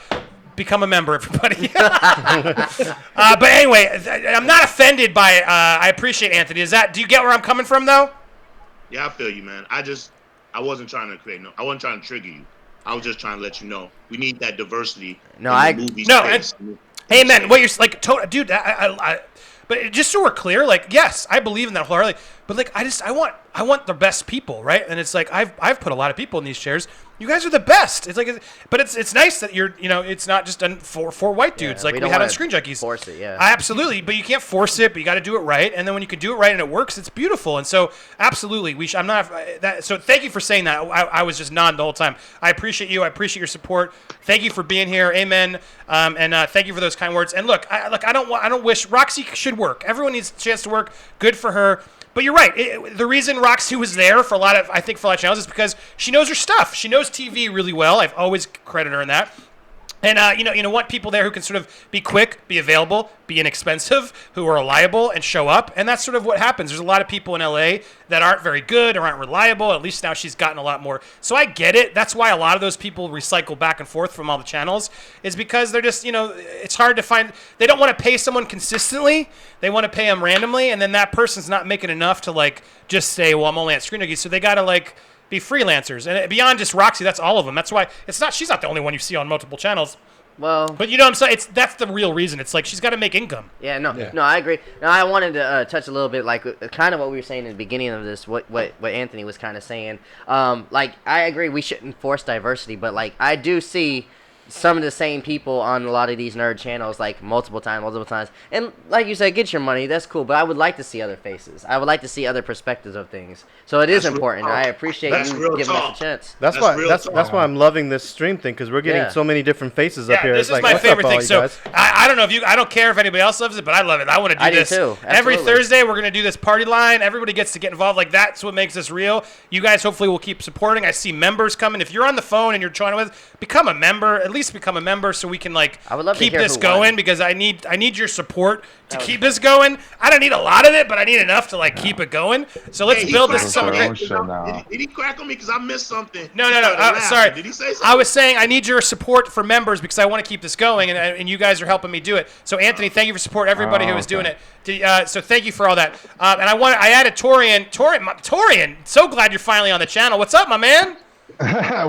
Become a member, everybody. But anyway, I'm not offended by it. I appreciate Anthony. Do you get where I'm coming from, though? Yeah, I feel you, man. I wasn't trying to I wasn't trying to trigger you. I was just trying to let you know we need that diversity. Hey, man, what you're like, dude. But just so we're clear, like, yes, I believe in that wholeheartedly. But like, I want the best people, right? And it's like I've put a lot of people in these chairs. You guys are the best. It's like, but it's nice that it's not just done for white dudes like we had on Screen Junkies. Force it, yeah. Absolutely, but you can't force it. But you got to do it right. And then when you can do it right and it works, it's beautiful. And so, absolutely, I'm not that. So thank you for saying that. I was just nodding the whole time. I appreciate you. I appreciate your support. Thank you for being here. Amen. And thank you for those kind words. And look, I don't wish Roxy should work. Everyone needs a chance to work. Good for her. But you're right. The reason Roxy was there for a lot of channels is because she knows her stuff. She knows TV really well. I've always credited her in that. And, you want people there who can sort of be quick, be available, be inexpensive, who are reliable and show up. And that's sort of what happens. There's a lot of people in LA that aren't very good or aren't reliable. At least now she's gotten a lot more. So I get it. That's why a lot of those people recycle back and forth from all the channels, is because they're just, it's hard to find. They don't want to pay someone consistently. They want to pay them randomly. And then that person's not making enough to like just say, well, I'm only at Screen Junkies. So they got to like be freelancers. And beyond just Roxy, that's all of them. That's why she's not the only one you see on multiple channels. Well, but you know what I'm saying? That's the real reason. It's like she's got to make income. Yeah, no, I agree. Now, I wanted to touch a little bit, like, kind of what we were saying in the beginning of this, what Anthony was kind of saying. Like, I agree we shouldn't force diversity, but, like, I do see some of the same people on a lot of these nerd channels, like, multiple times. And, like you said, get your money. That's cool, but I would like to see other faces. I would like to see other perspectives of things. So it is important. I appreciate you giving us a chance. That's why I'm loving this stream thing, because we're getting so many different faces up here. This is my favorite thing. So I don't know if I don't care if anybody else loves it, but I love it. I want to do this. Too. Every Thursday. We're going to do this party line. Everybody gets to get involved. Like, that's what makes this real. You guys hopefully will keep supporting. I see members coming. If you're on the phone and you're joining with, become a member. At least become a member, so we can keep this going, because I need your support to keep this going. I don't need a lot of it, but I need enough to keep it going. So let's build this summer. Did he crack on me because I missed something? No. Sorry. Did he say something? I was saying I need your support for members because I want to keep this going, and you guys are helping me do it. So Anthony, thank you for support everybody who is doing it. So thank you for all that. And I added Torian. Torian, so glad you're finally on the channel. What's up, my man?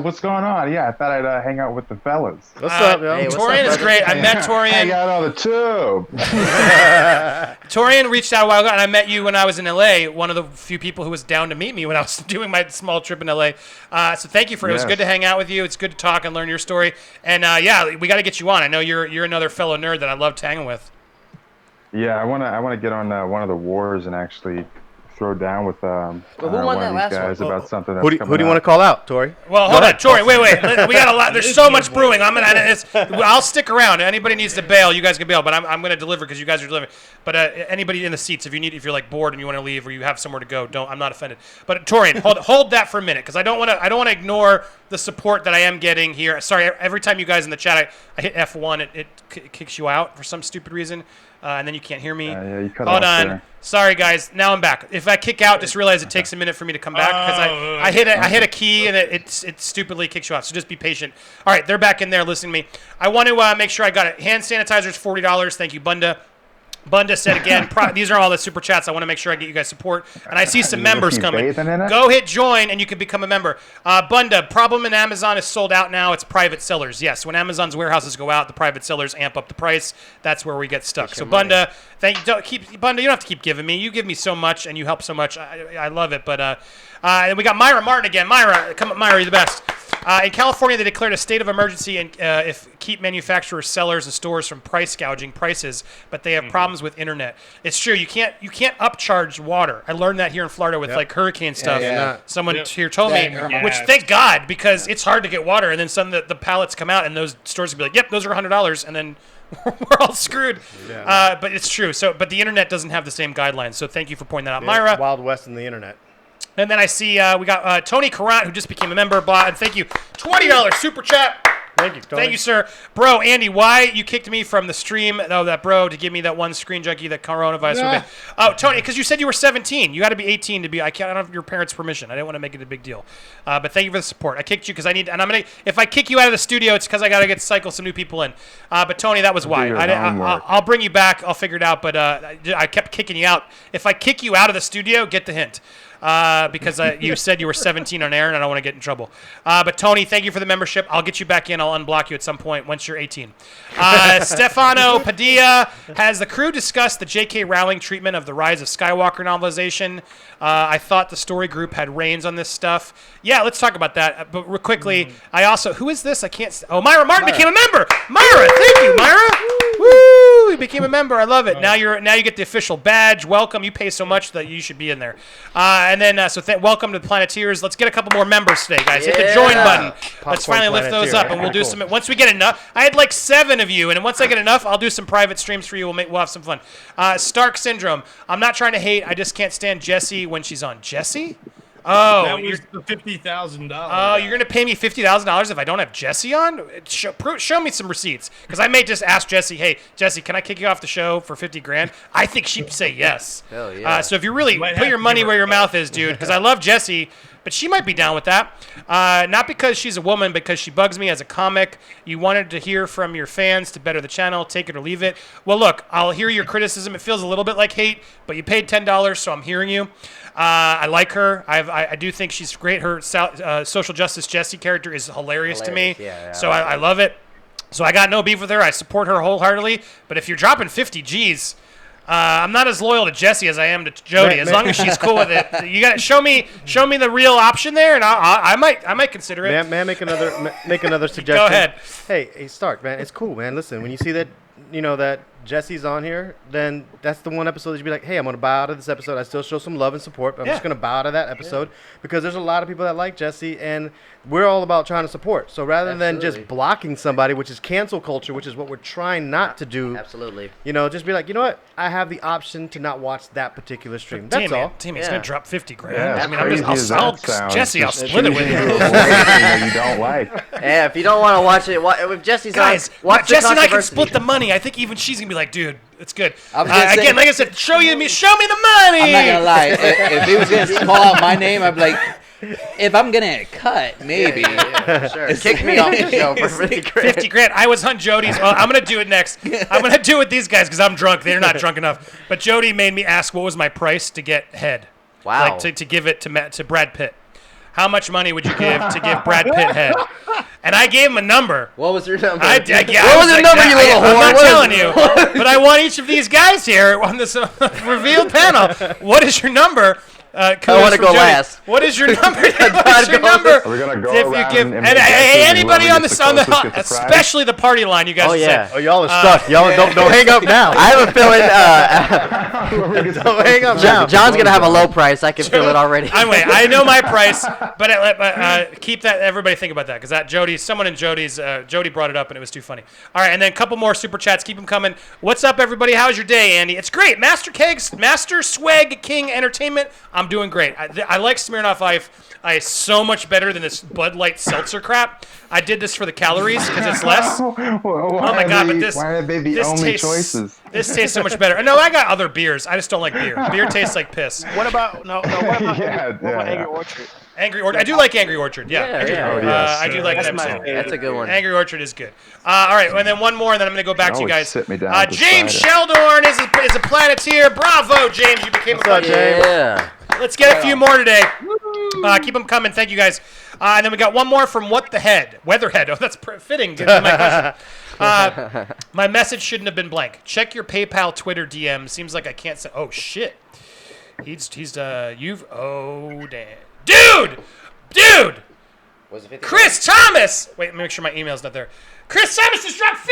What's going on? Yeah, I thought I'd hang out with the fellas. What's up, yo? Hey, Torian is great. I met Torian. I got on the tube. Torian reached out a while ago, and I met you when I was in LA. One of the few people who was down to meet me when I was doing my small trip in LA. So thank you for it. It was good to hang out with you. It's good to talk and learn your story. And we got to get you on. I know you're another fellow nerd that I loved hanging with. Yeah, I want to get on one of the wars and actually throw down with who won that last guys one? about something. Who do you want to call out, Tori? Well, hold on, Tori. Wait. We got a lot. There's so much brewing. I'll stick around. Anybody needs to bail, you guys can bail. But I'm going to deliver because you guys are delivering. But anybody in the seats, if you're bored and you want to leave or you have somewhere to go, I'm not offended. But Torian, hold that for a minute, because I don't want to ignore the support that I am getting here. Sorry, every time you guys in the chat, I hit F1, it kicks you out for some stupid reason. And then you can't hear me. Yeah, you cut Hold off on. there. Sorry, guys. Now I'm back. If I kick out, just realize it takes a minute for me to come back, because I hit a key and it stupidly kicks you off. So just be patient. All right, they're back in there listening to me. I want to make sure I got it. Hand sanitizer is $40. Thank you, Bunda. Bunda said again, these are all the super chats. I want to make sure I get you guys support. And I see some members coming. Go hit join and you can become a member. Bunda, problem in Amazon is sold out now. It's private sellers. Yes, when Amazon's warehouses go out, the private sellers amp up the price. That's where we get stuck. So Bunda, thank you. Bunda, you don't have to keep giving me. You give me so much and you help so much. I love it. But and we got Myra Martin again. Myra, come on, Myra, you're the best. In California, they declared a state of emergency and if keep manufacturers, sellers, and stores from price gouging prices, but they have problems with internet. It's true. You can't upcharge water. I learned that here in Florida with like hurricane stuff. Someone here told me, which thank God, because it's hard to get water, and then the pallets come out, and those stores will be like, "Yep, those are $100," and then we're all screwed. But it's true. But the internet doesn't have the same guidelines. So thank you for pointing that out, Myra. Wild West in the internet. And then I see we got Tony Carrant, who just became a member. And thank you, $20 super chat. Thank you, Tony. Thank you, sir. Bro, Andy, why you kicked me from the stream? Oh, that bro, to give me that one screen junkie that coronavirus. Oh, Tony, because you said you were 17. You got to be 18 to be. I don't have your parents' permission. I didn't want to make it a big deal. But thank you for the support. I kicked you because I need, and I'm gonna. If I kick you out of the studio, it's because I got to cycle some new people in. But Tony, that was why. I'll bring you back. I'll figure it out. But I kept kicking you out. If I kick you out of the studio, get the hint. Because you said you were 17 on air, and I don't want to get in trouble. But Tony, thank you for the membership. I'll get you back in. I'll unblock you at some point once you're 18. Stefano Padilla, has the crew discussed the J.K. Rowling treatment of the Rise of Skywalker novelization? I thought the story group had reins on this stuff. Yeah, let's talk about that. But real quickly, I also, who is this? I can't. Oh, Myra Martin became a member. Myra, thank you, Myra. Woo! You became a member. I love it. Now you get the official badge. Welcome. You pay so much that you should be in there. And then welcome to the Planeteers. Let's get a couple more members today, guys. Hit the join button. Let's finally lift those up, and we'll do some. Once we get enough, I had like 7 of you, and once I get enough, I'll do some private streams for you. We'll have some fun. Stark Syndrome. I'm not trying to hate. I just can't stand Jessie when she's on. Jessie? Oh, that was the $50,000. Oh, you're gonna pay me $50,000 if I don't have Jesse on? Show me some receipts, because I may just ask Jesse, "Hey, Jesse, can I kick you off the show for $50,000?" I think she'd say yes. Hell yeah. So if you really put your money where your mouth is, dude, because I love Jesse, but she might be down with that. Not because she's a woman, because she bugs me as a comic. You wanted to hear from your fans to better the channel. Take it or leave it. Well, look, I'll hear your criticism. It feels a little bit like hate, but you paid $10, so I'm hearing you. I like her. I do think she's great. Her social justice Jessie character is hilarious to me. So I love it. So I got no beef with her. I support her wholeheartedly. But if you're dropping 50 G's, I'm not as loyal to Jessie as I am to Jody. As long as she's cool with it, you got to show me the real option there, and I might consider it. May I make another suggestion? Go ahead. Hey, Stark, man, it's cool, man. Listen, when you see that, that Jesse's on here, then that's the one episode that you'd be like, hey, I'm going to bow out of this episode. I still show some love and support, but I'm just going to bow out of that episode because there's a lot of people that like Jesse, and we're all about trying to support. So rather than just blocking somebody, which is cancel culture, which is what we're trying not to do. Absolutely. Just be like, you know what? I have the option to not watch that particular stream. That's all. Timmy, it's going to drop $50,000. Yeah, I mean, Jesse, I'll split it with you. You don't like. Yeah, if you don't want to watch it, if Jesse's guys, watch Jesse and I can Controversity. split the money. I think even she's going to be like, dude, it's good. Again, like I said, show me the money. I'm not gonna lie. If he was gonna call out my name, I'd be like, if I'm gonna cut, maybe. Yeah, sure. Kick me off the show for $50,000. $50,000. I was on Jody's. Well, I'm gonna do it next. I'm gonna do it with these guys because I'm drunk. They're not drunk enough. But Jody made me ask what was my price to get head. Wow. Like to give it to Brad Pitt. How much money would you give to give Brad Pitt head? And I gave him a number. What was your number? What was your number, you little whore? I'm not telling you. But I want each of these guys here on this revealed panel. What is your number? I want to go last. What is your number? What is your number? We're gonna go if around you give, and anybody on the especially the party line, you guys. Oh yeah. Oh, y'all are stuck. Y'all don't hang up now. I have a feeling. Don't hang up now. John's gonna have a low price. I can feel it already. Anyway, I know my price, but keep that. Everybody think about that because someone in Jody's, Jody brought it up and it was too funny. All right, and then a couple more super chats. Keep them coming. What's up, everybody? How's your day, Andy? It's great. Master Swag King Entertainment. I'm doing great. I like Smirnoff Ice so much better than this Bud Light seltzer crap. I did this for the calories because it's less. Why are they the only choices? This tastes so much better. No, I got other beers. I just don't like beer. Beer tastes like piss. What about Angry Orchard? Angry Orchard. I do like Angry Orchard. Yeah. I do like that. That's a good one. Angry Orchard is good. All right, and then one more, and then I'm going to go back to you guys. Sit me down James Sheldorn is a Planeteer. Bravo, James. You became a Planeteer. Yeah. Let's get a few more today. Keep them coming. Thank you, guys. And then we got one more from What the Head? Weatherhead. Oh, that's fitting. My question. My message shouldn't have been blank. Check your PayPal, Twitter DM. Seems like I can't say. Oh shit. Oh damn. Dude. Was it 50? Chris Thomas! Wait, let me make sure my email's not there. Chris Thomas just dropped $50!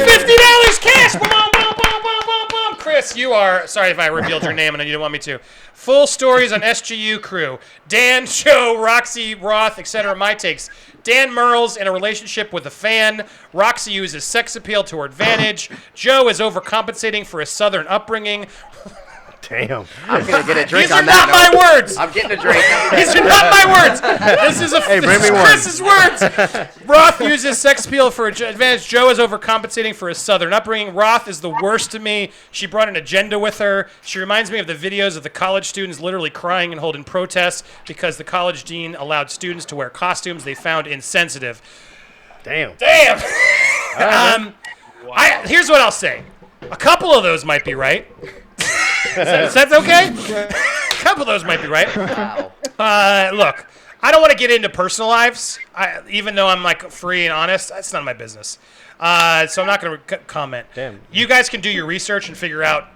$50 cash! Boom, boom, boom, boom, boom, boom, boom. Chris, you are... Sorry if I revealed your name and you didn't want me to. Full stories on SGU crew. Dan, Joe, Roxy, Roth, etc. My takes. Dan Merle's in a relationship with a fan. Roxy uses sex appeal to her advantage. Joe is overcompensating for his southern upbringing. Damn. I'm gonna get a drink These are on not that my note. words. I'm getting a drink. These are not my words. This is Hey, bring this me is one. Chris's words. Roth uses sex appeal for advantage. Joe is overcompensating for his southern upbringing. Roth is the worst to me. She brought an agenda with her. She reminds me of the videos of the college students literally crying and holding protests because the college dean allowed students to wear costumes they found insensitive. Damn. Here's what I'll say. A couple of those might be right. Is that okay? A couple of those might be right. Wow. Look, I don't want to get into personal lives, even though I'm like free and honest. That's none of my business. So I'm not going to comment. Damn. You guys can do your research and figure out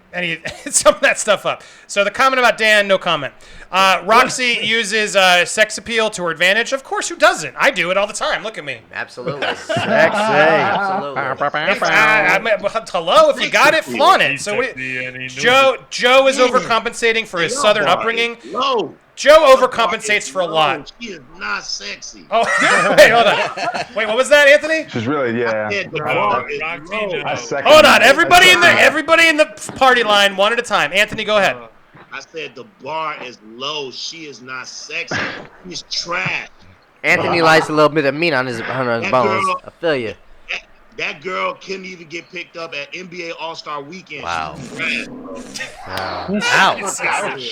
some of that stuff up. So the comment about Dan, no comment. Roxy uses sex appeal to her advantage. Of course, who doesn't? I do it all the time. Look at me. Absolutely. Sexy. Hello, if you got it, flaunt it. So Joe is overcompensating for his southern upbringing. No. Joe overcompensates for a lot. She is not sexy. Oh, wait, hold on. Wait, what was that, Anthony? She's really, yeah. I said the bar is low. I second Hold that. on, everybody in the party line, one at a time. Anthony, go ahead. I said the bar is low. She is not sexy. She's trash. Anthony likes a little bit of meat on his bones. girl- I feel you. That girl couldn't even get picked up at NBA All-Star Weekend. Wow. She's trash,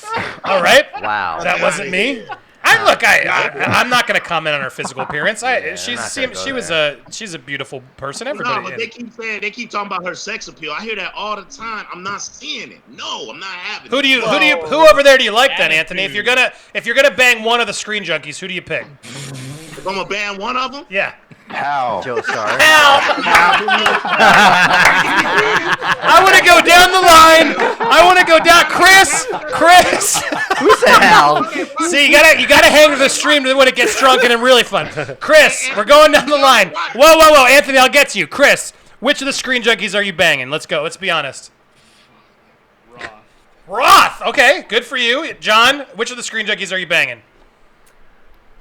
bro. All right. Wow. That wasn't me. I'm not going to comment on her physical appearance. She's a beautiful person. No, Everybody. but they keep talking about her sex appeal. I hear that all the time. I'm not seeing it. No, I'm not having it. Who over there do you like then, Anthony? If you're gonna bang one of the screen junkies, who do you pick? If I'm gonna ban one of them, Yeah. Hal. Joe, sorry. I want to go down the line. I want to go down. Chris. Who said Hal? See, you gotta hang with the stream when it gets drunk and really fun. Chris, we're going down the line. Whoa, Anthony, I'll get to you. Chris, which of the screen junkies are you banging? Let's go. Let's be honest. Roth. Okay, good for you. John, which of the screen junkies are you banging?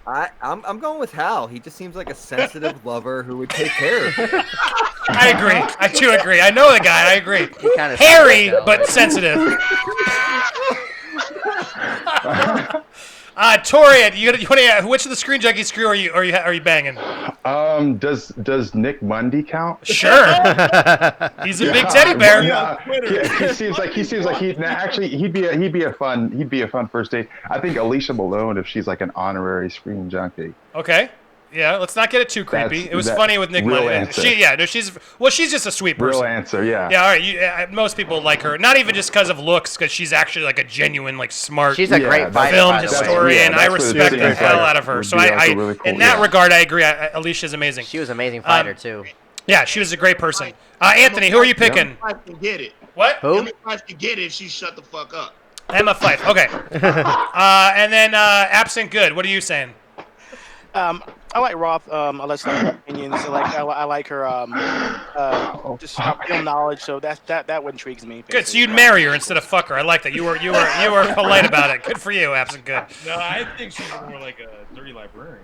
I'm going with Hal. He just seems like a sensitive lover who would take care of you. I agree. I do agree. I know the guy. I agree. kinda Hairy, sounds like but Hal. sensitive. Tori, which of the screen junkies screw are you banging? Does Nick Mundy count? Sure. He's a big teddy bear. Yeah, he seems like he'd be a fun first date. I think Alicia Malone, if she's like an honorary screen junkie. Okay. Yeah, let's not get it too creepy. It was that funny with Nick real Money. answer. She's just a sweet person. Real answer, yeah. Yeah, all right. Most people like her, not even just because of looks, because she's actually like a genuine, like smart. She's a great fighter, film by the way. historian. I respect the hell out of her. Would So be I also really cool, in that yeah. regard, I agree. Alicia's amazing. She was an amazing fighter too. Yeah, she was a great person. Anthony, who are you picking? I can get it. What? Who? Emma Fife can get it if she shut the fuck up. Emma Fife. Okay. And then Absent Good. What are you saying? I like Roth. I like some opinions. I like her just film knowledge. So that what intrigues me. Good. So you'd marry her instead of fuck her. I like that. You were polite about it. Good for you, Absent Good. No, I think she's more like a dirty librarian.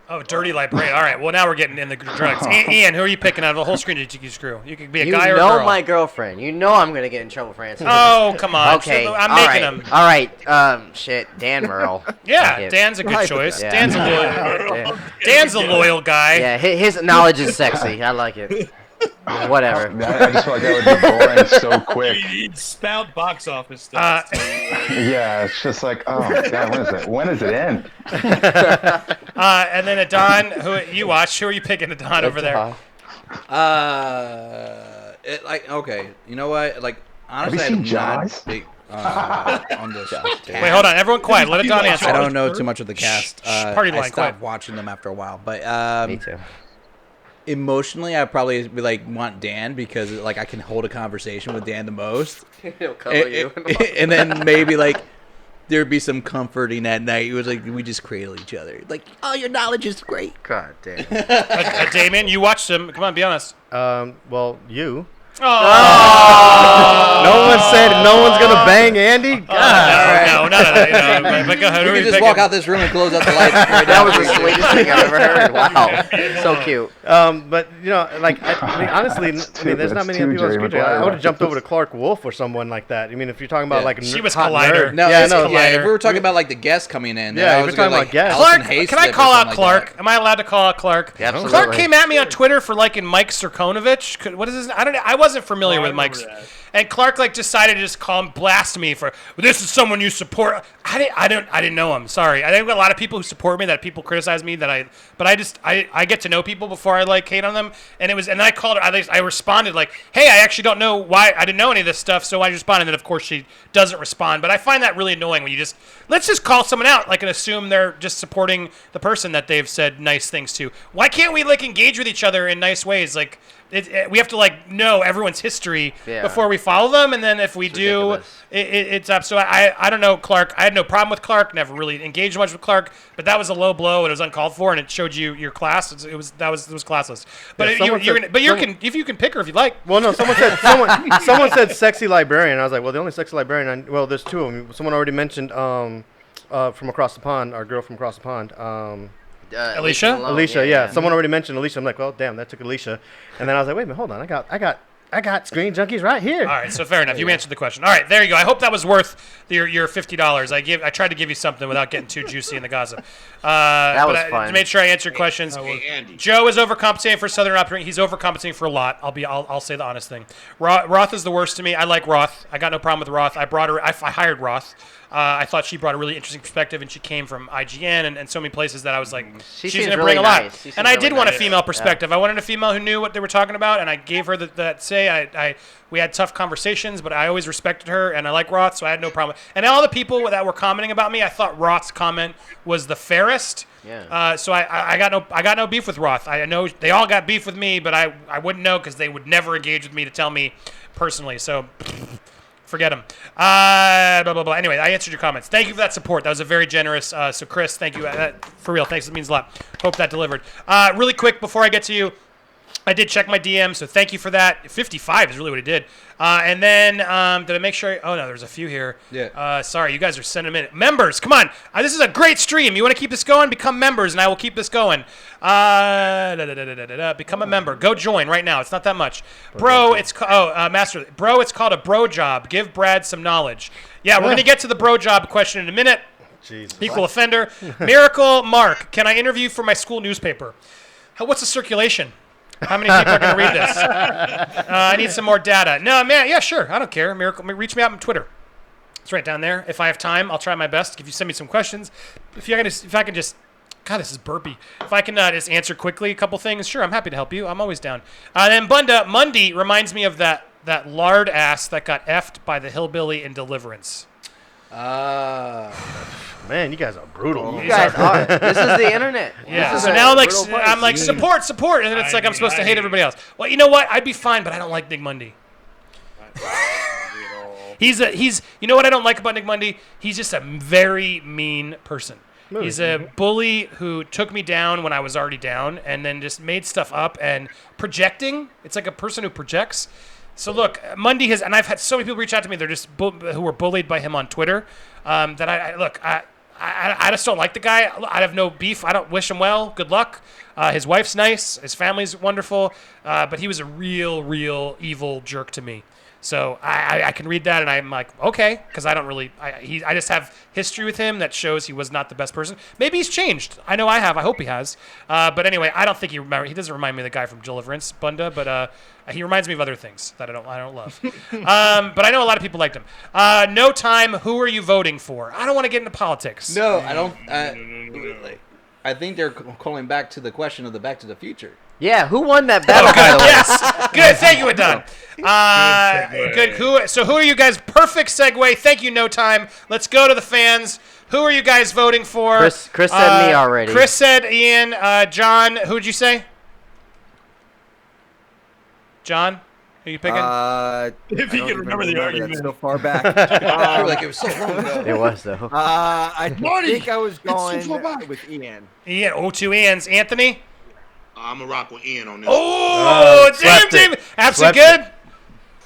Oh, dirty librarian. All right. Well, now we're getting in the drugs. Ian, who are you picking out of the whole screen that you screw? You could be a guy or a girl. You know my girlfriend. You know I'm gonna get in trouble for answering. Oh, come on. Okay. So I'm making them. All right. Shit. Dan Merle. Yeah, Okay. Dan's a good choice. Yeah. Dan's a loyal guy. Yeah, his knowledge is sexy. I like it. Whatever. I just feel like that would be boring so quick. He'd spout box office stuff. Yeah, it's just like, oh, God, when does it end? And then Adan, who you watch, who are you picking, Adan, over there? Okay, you know what? Like, honestly, Have you seen I'm not Jaws? big on this. Wait, hold on. Everyone quiet. Let Adan answer. I don't know too much of the cast. Party line, I stopped quiet. watching them after a while, but Me too. emotionally, I probably be like want Dan because like I can hold a conversation with Dan the most. He'll cover you. And then maybe like there'd be some comforting that night. It was like we just cradle each other. Like, oh, your knowledge is great. God damn. Damien, you watched him. Come on, be honest. Well, you. Oh. No one said no one's gonna bang Andy. No. But go ahead. We can just walk out this room and close out the lights. Right That was the sweetest thing I've ever heard. Wow, so cute. But like I mean, honestly, there's not many people on screen. I would have jumped over to Clark Wolf or someone like that. I mean, if you're talking about like she was hot Collider. nerd. No, Collider. if we were talking about like the guests coming in, Yeah, I if was we're talking like about guests. Clark, Hayslip can I or call out something Clark? like Am I allowed to call out Clark? Yeah, absolutely. Clark came at me on Twitter for liking Mike Sirkonovich. What is his? I wasn't familiar with Mike's. And Clark decided to just call him, blast me for this is someone you support. I didn't know him. Sorry. I think a lot of people who support me that people criticize me but I get to know people before I hate on them. And I called her. I responded like, hey, I actually don't know why I didn't know any of this stuff. So I responded. And then of course she doesn't respond. But I find that really annoying when you let's just call someone out and assume they're just supporting the person that they've said nice things to. Why can't we engage with each other in nice ways? We have to know everyone's history before we follow them, and then if we do, it's up. So I don't know Clark. I had no problem with Clark. Never really engaged much with Clark, but that was a low blow and it was uncalled for, and it showed you your class. It was classless. But if you can pick her if you like. Well, no, someone said sexy librarian. I was like, well, the only sexy librarian. There's two of them. Someone already mentioned from across the pond, our girl from across the pond. Alicia? Alicia, yeah. Someone already mentioned Alicia. I'm like, well, damn, that took Alicia. And then I was like, wait a minute, hold on. I got Screen Junkies right here. All right, so fair enough. You answered the question. All right, there you go. I hope that was worth your $50. I tried to give you something without getting too juicy in the gossip. That was fun. To make sure I answered questions. Andy. Joe is overcompensating for Southern Upbringing. He's overcompensating for a lot. I'll say the honest thing. Roth is the worst to me. I like Roth. I got no problem with Roth. I hired Roth. I thought she brought a really interesting perspective, and she came from IGN and so many places that I was like, she's going to bring a lot. And I did want a female perspective. I wanted a female who knew what they were talking about, and I gave her that say. We had tough conversations, but I always respected her, and I like Roth, so I had no problem. And all the people that were commenting about me, I thought Roth's comment was the fairest. Yeah. So I got no beef with Roth. I know they all got beef with me, but I wouldn't know because they would never engage with me to tell me personally. So. Forget him. Blah, blah, blah. Anyway, I answered your comments. Thank you for that support. That was a very generous. So, Chris, thank you. For real, thanks. It means a lot. Hope that delivered. Really quick, before I get to you, I did check my DM, so thank you for that. 55 is really what he did. And then, did I make sure? Oh, no, there's a few here. Yeah. Sorry, you guys are sending them in. Members, come on. This is a great stream. You want to keep this going? Become members, and I will keep this going. Become a member. Go join right now. It's not that much. Bro, Master. Bro, it's called a bro job. Give Brad some knowledge. Yeah, we're going to get to the bro job question in a minute. Jesus. Equal offender. Miracle Mark, can I interview for my school newspaper? What's the circulation? How many people are going to read this? I need some more data. No, man. Yeah, sure. I don't care. Miracle, reach me out on Twitter. It's right down there. If I have time, I'll try my best. If you send me some questions, if I can just, God, this is burpy. If I can just answer quickly a couple things, sure, I'm happy to help you. I'm always down. Then Mundy reminds me of that lard ass that got effed by the hillbilly in Deliverance. Man, you guys are brutal. You guys are. This is the internet. Yeah. So now I'm like support, and then it's like I'm supposed to hate everybody else. Well, you know what? I'd be fine, but I don't like Nick Mundy. He's you know what I don't like about Nick Mundy? He's just a very mean person. Really? He's a bully who took me down when I was already down, and then just made stuff up and projecting. It's like a person who projects. So look, Mundy has, and I've had so many people reach out to me. They're just who were bullied by him on Twitter. That I just don't like the guy. I have no beef. I don't wish him well. Good luck. His wife's nice. His family's wonderful. But he was a real evil jerk to me. So I can read that and I'm like, okay, because I don't really, I just have history with him that shows he was not the best person. Maybe he's changed. I know I have. I hope he has. But anyway, I don't think he doesn't remind me of the guy from Deliverance, Bunda, but he reminds me of other things that I don't love. But I know a lot of people liked him. No Time, who are you voting for? I don't want to get into politics. No, I don't. I think they're calling back to the question of the Back to the Future. Yeah, who won that battle? By the way? Yes, good. Thank you, Adan. Good. Who are you guys? Perfect segue. Thank you. No Time. Let's go to the fans. Who are you guys voting for? Chris said me already. Chris said Ian. John. Who'd you say? John. Who you picking? If you can remember the argument. That's so far back. Like it was so long ago. It was though. I Marty, think I was going so far back. with Ian. Ian. Oh, two Ians. Anthony. I'm gonna rock with Ian on this. Oh, damn, swept it. David. Absolutely Swept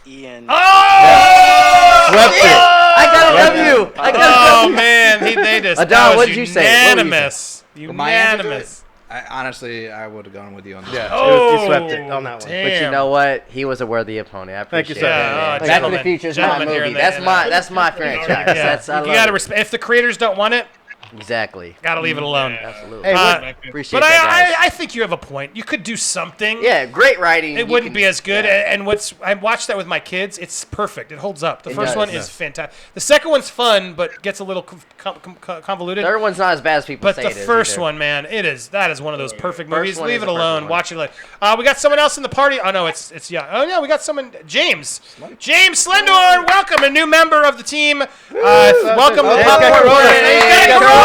good. Ian. Oh! Swept it. I got a W. I got a Oh W. man, they just Adan, that was what did you say? What were you unanimous. My answer to Unanimous. honestly, I would have gone with you on this. Yeah, Oh, you swept it on that one. damn. But you know what? He was a worthy opponent. I Thank you, appreciate sir. it. Yeah, man. oh, Back to gentlemen. the Future's my Gentlemen here movie. in the- That's in my the- that's my franchise. Yeah. That's I You love gotta it. respect. If the creators don't want it, Exactly. gotta leave it alone. Absolutely. Hey, Appreciate But that, guys. I think you have a point. You could do something. Yeah, great writing. It You wouldn't can- be as good. yeah. And I watched that with my kids. It's perfect. It holds up. The It first does. one is fantastic. The second one's fun, but gets a little convoluted. Third one's not as bad as people But say the it is first either. one, man, that is one of those perfect First movies. one Leave is it a perfect alone. one. Watch it later. We got someone else in the party. Oh no, it's yeah. Oh yeah, we got someone. James Slendorn, welcome, a new member of the team. Welcome to Hey, Popcorn. Hey.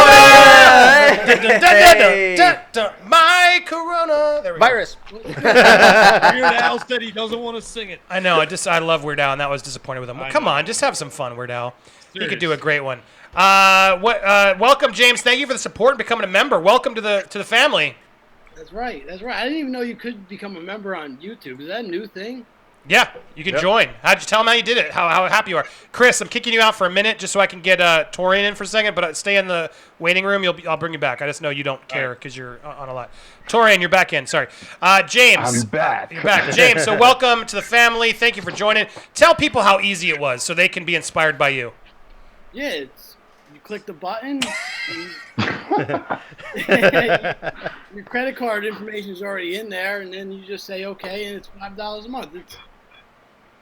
My Corona. There we go. Virus. Weird Al said he doesn't want to sing it. I know. I love Weird Al, and that was disappointed with him. Well, come on, just have some fun, Weird Al. You could do a great one. Welcome, James. Thank you for the support and becoming a member. Welcome to the family. That's right. That's right. I didn't even know you could become a member on YouTube. Is that a new thing? Yeah, you can join. How'd you tell him how you did it? How happy you are, Chris? I'm kicking you out for a minute just so I can get Torian in for a second, but stay in the waiting room. I'll bring you back. I just know you don't care because you're on a lot. Torian, you're back in. Sorry, James. I'm back. You're back, James. So welcome to the family. Thank you for joining. Tell people how easy it was so they can be inspired by you. Yeah, you click the button. Your credit card information is already in there, and then you just say okay, and it's $5 a month.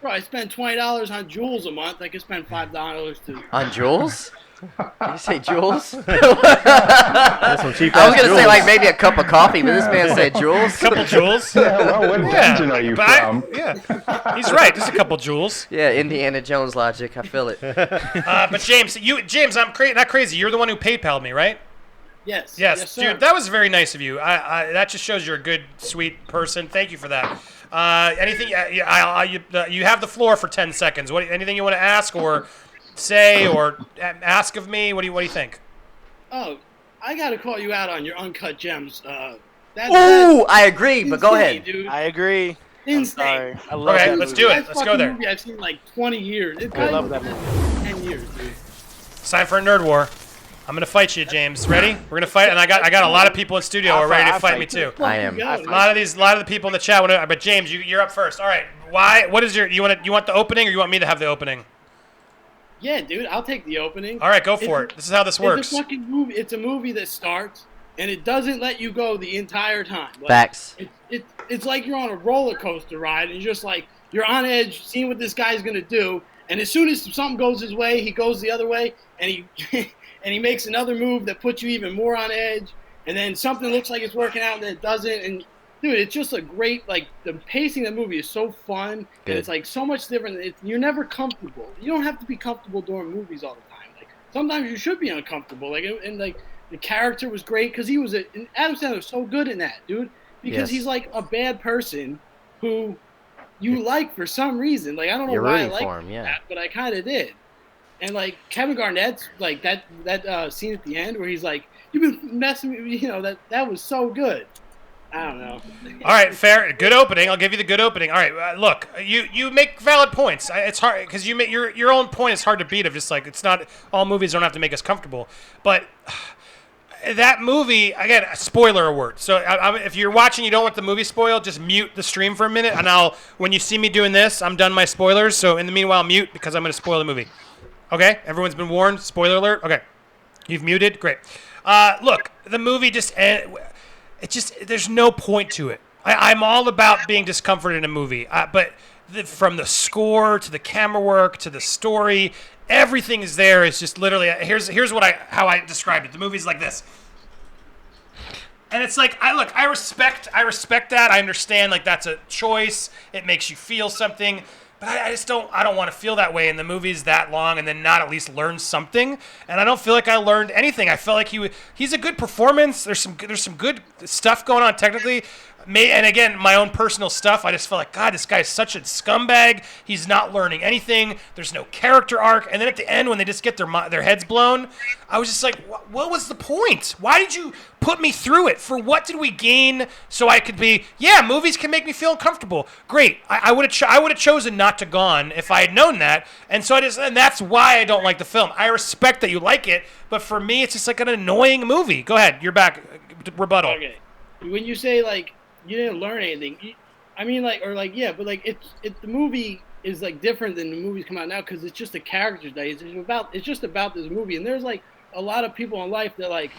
Bro, I spend $20 on Jules a month. I can spend $5 to On Jules? Did you say Jules? That's some cheap I was ass gonna say Jules. like maybe a cup of coffee, but this man said Jules. Couple jewels. Yeah, well, what dungeon are you from? Yeah, he's right. Just a couple jewels. Yeah, Indiana Jones logic. I feel it. But James, I'm not crazy. You're the one who PayPal'd me, right? Yes, Yes, sir. dude, that was very nice of you. That just shows you're a good, sweet person. Thank you for that. Anything? You have the floor for 10 seconds. Anything you want to ask or say or ask of me? What do you think? Oh, I gotta call you out on your Uncut Gems. Ooh, I agree, but go ahead. Dude. I agree. Insane. I'm sorry. I love Okay, that let's movie. do it. That Let's go fucking there. Movie I've seen like 20 years. It's I love probably that 10 years, dude. It's time for a nerd war. I'm gonna fight you, James. Ready? We're gonna fight, and I got a lot of people in studio who are ready to fight me too. I am. A lot of the people in the chat want to, but James, you're up first. All right. Why? What is you want the opening, or you want me to have the opening? Yeah, dude, I'll take the opening. All right, go for it. This is how this works. It's a fucking movie. It's a movie that starts and it doesn't let you go the entire time. Like, Facts. It's like you're on a roller coaster ride and you're just like you're on edge, seeing what this guy's gonna do. And as soon as something goes his way, he goes the other way, and he and he makes another move that puts you even more on edge. And then something looks like it's working out, and then it doesn't. And dude, it's just a great, like, the pacing of the movie is so fun, Good. and it's like so much different. You're never comfortable. You don't have to be comfortable during movies all the time. Like sometimes you should be uncomfortable. Like and like the character was great because he was and Adam Sandler was so good in that, dude. Because Yes. he's like a bad person who you like for some reason. Like I don't know You're why I rooting like for him, yeah. that, but I kind of did. And like Kevin Garnett's like that scene at the end where he's like, "You've been messing with me," you know, that was so good. I don't know. All right, fair. Good opening. I'll give you the good opening. All right, look, you make valid points. It's hard because your own point is hard to beat. Of just like it's not all movies don't have to make us comfortable, but that movie again. Spoiler alert. So if you're watching, you don't want the movie spoiled. Just mute the stream for a minute, and when you see me doing this, I'm done my spoilers. So in the meanwhile, mute because I'm going to spoil the movie. Okay, everyone's been warned. Spoiler alert. Okay, you've muted. Great. Look, the movie there's no point to it. I'm all about being discomforted in a movie, but from the score to the camera work to the story, everything is there. It's just literally here's how I described it. The movie's like this, and it's like I respect that. I understand like that's a choice. It makes you feel something. But I just don't want to feel that way in the movies that long and then not at least learn something. And I don't feel like I learned anything. I felt like he's a good performance. There's some good stuff going on technically. and again, my own personal stuff, I just felt like, God, this guy's such a scumbag. He's not learning anything. There's no character arc. And then at the end, when they just get their heads blown, I was just like, what was the point? Why did you put me through it? For what did we gain so I could be, movies can make me feel uncomfortable. Great. I would have chosen not to gone if I had known that. And so and that's why I don't like the film. I respect that you like it, but for me, it's just like an annoying movie. Go ahead. You're back. Rebuttal. Okay. When you say like you didn't learn anything, but like the movie is like different than the movies come out now because it's just the characters that it's just about this movie, and there's like a lot of people in life that like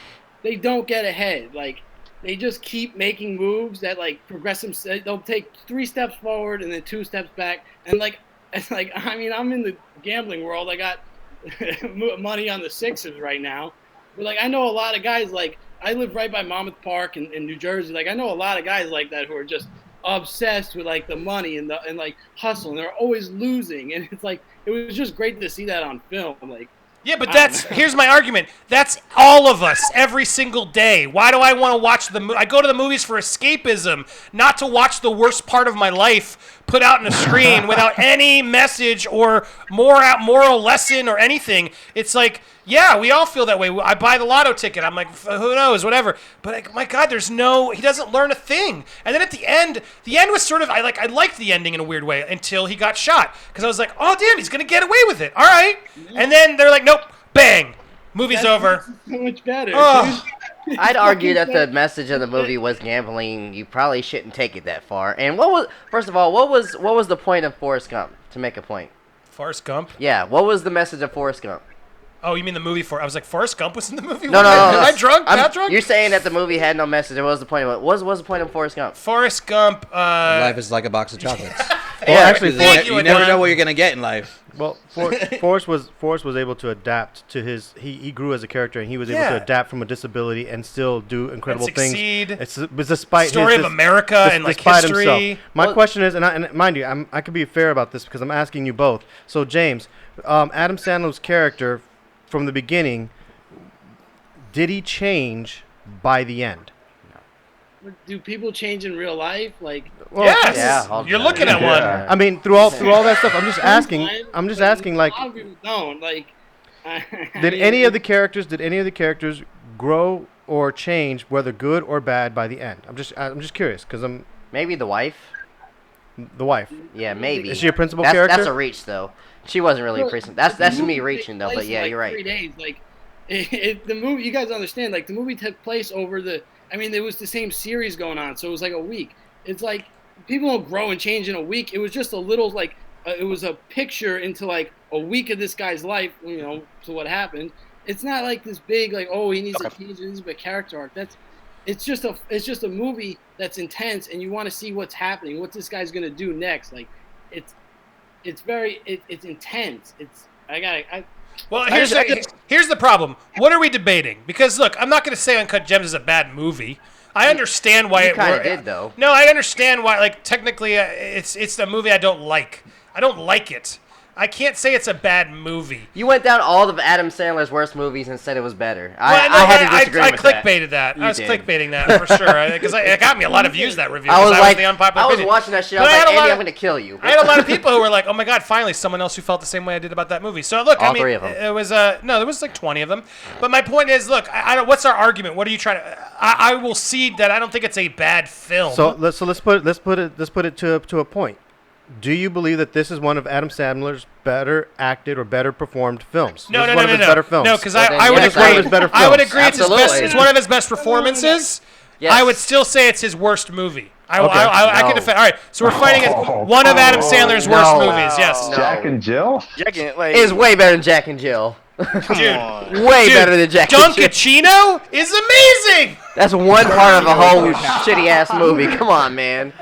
they don't get ahead, like they just keep making moves that like progress them. They'll take 3 steps forward and then 2 steps back, and like it's like I'm in the gambling world. I got money on the Sixers right now, but like I know a lot of guys like. I live right by Monmouth Park in New Jersey. Like I know a lot of guys like that who are just obsessed with like the money and like hustle, and they're always losing. And it's like it was just great to see that on film. Like but here's my argument. That's all of us every single day. Why do I want to watch I go to the movies for escapism, not to watch the worst part of my life put out on a screen without any message or moral lesson or anything. It's like, we all feel that way. I buy the lotto ticket. I'm like, who knows, whatever. But my God, he doesn't learn a thing. And then at the end was sort of, I liked the ending in a weird way until he got shot. Because I was like, oh, damn, he's going to get away with it. All right. And then they're like, nope, bang, movie's over. So much better. Oh. I'd argue that the message of the movie was gambling. You probably shouldn't take it that far. And first of all, what was the point of Forrest Gump to make a point? Forrest Gump? Yeah, what was the message of Forrest Gump? Oh, you mean the movie I was like, Forrest Gump was in the movie? No. Am I drunk? Not drunk? You're saying that the movie had no message. What was the point of it? What was the point of Forrest Gump? Forrest Gump, life is like a box of chocolates. you never know what you're gonna get in life. Well, Forrest was able to adapt to his. He grew as a character, and he was able to adapt from a disability and still do incredible succeed. things. It's despite story of America and like history. Himself. My question is, and mind you, I could be fair about this because I'm asking you both. So James, Adam Sandler's character from the beginning, did he change by the end? Do people change in real life? Like, yes, you're looking at one. I mean, through all that stuff, I'm just asking. Like, a lot of people don't. Like, did any of the characters grow or change, whether good or bad, by the end? I'm just curious because maybe the wife. The wife. Yeah, maybe. Is she a principal character? That's a reach, though. She wasn't really a principal. That's me reaching, though. But yeah, you're right. 3 days, like, the movie. You guys understand? Like, the movie took place over the. I mean, there was the same series going on, so it was like a week. It's like people don't grow and change in a week. It was just a little like it was a picture into like a week of this guy's life, to what happened. It's not like this big like he needs to change. He needs a character arc. It's just a movie that's intense, and you want to see what's happening, what this guy's gonna do next. Like it's intense. Well, here's the problem. What are we debating? Because look, I'm not going to say Uncut Gems is a bad movie. I understand why it kind of did, though. No, I understand why. Like technically, it's a movie I don't like. I don't like it. I can't say it's a bad movie. You went down all of Adam Sandler's worst movies and said it was better. I had to disagree with that. I clickbaited that. I was clickbaiting that for sure because it got me a lot of views, that review. I was like, watching that shit. I was like, Andy, I'm going to kill you. I had a lot of people who were like, oh my God, finally someone else who felt the same way I did about that movie. So look, all three of them. It was there was like 20 of them. But my point is, look, what's our argument? What are you trying to? I will cede that I don't think it's a bad film. So let's put it to a point. Do you believe that this is one of Adam Sandler's better acted or better performed films? No. Better films. No, because I would agree. I would agree it's one of his best performances. Yes. I would still say it's his worst movie. I can defend. All right, so we're fighting one of Adam Sandler's worst movies. Yes. Jack and Jill is way better than Jack and Jill. Dude, way better than Jack and Jill. Dunkachino is amazing. That's one part of a whole shitty ass movie. Come on, man.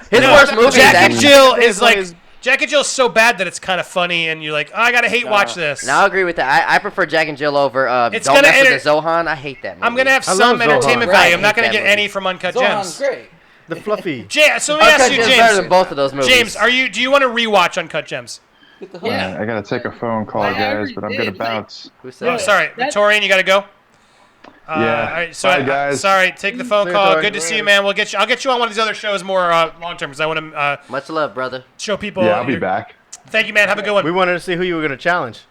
His worst movie. Jack and Jill is like Jack and Jill is so bad that it's kind of funny, and you're like, I gotta watch this. No, I agree with that. I prefer Jack and Jill over Don't Mess with the Zohan. I hate that movie. I'm gonna have some entertainment value. I'm not gonna get any from Uncut Gems. Zohan's great. The fluffy. So let me ask you, James. Better than both of those movies. James, do you want to rewatch Uncut Gems? I gotta take a phone call, guys, but I'm gonna bounce. Oh, sorry, Victorian, you gotta go. Yeah. All right, so Bye, guys. sorry, take the phone See you, call. Tori. Good to see you, man. I'll get you on one of these other shows more long term because I want to Much love, brother. show people. Yeah, I'll be back. Thank you, man. Have a good one. We wanted to see who you were going to challenge.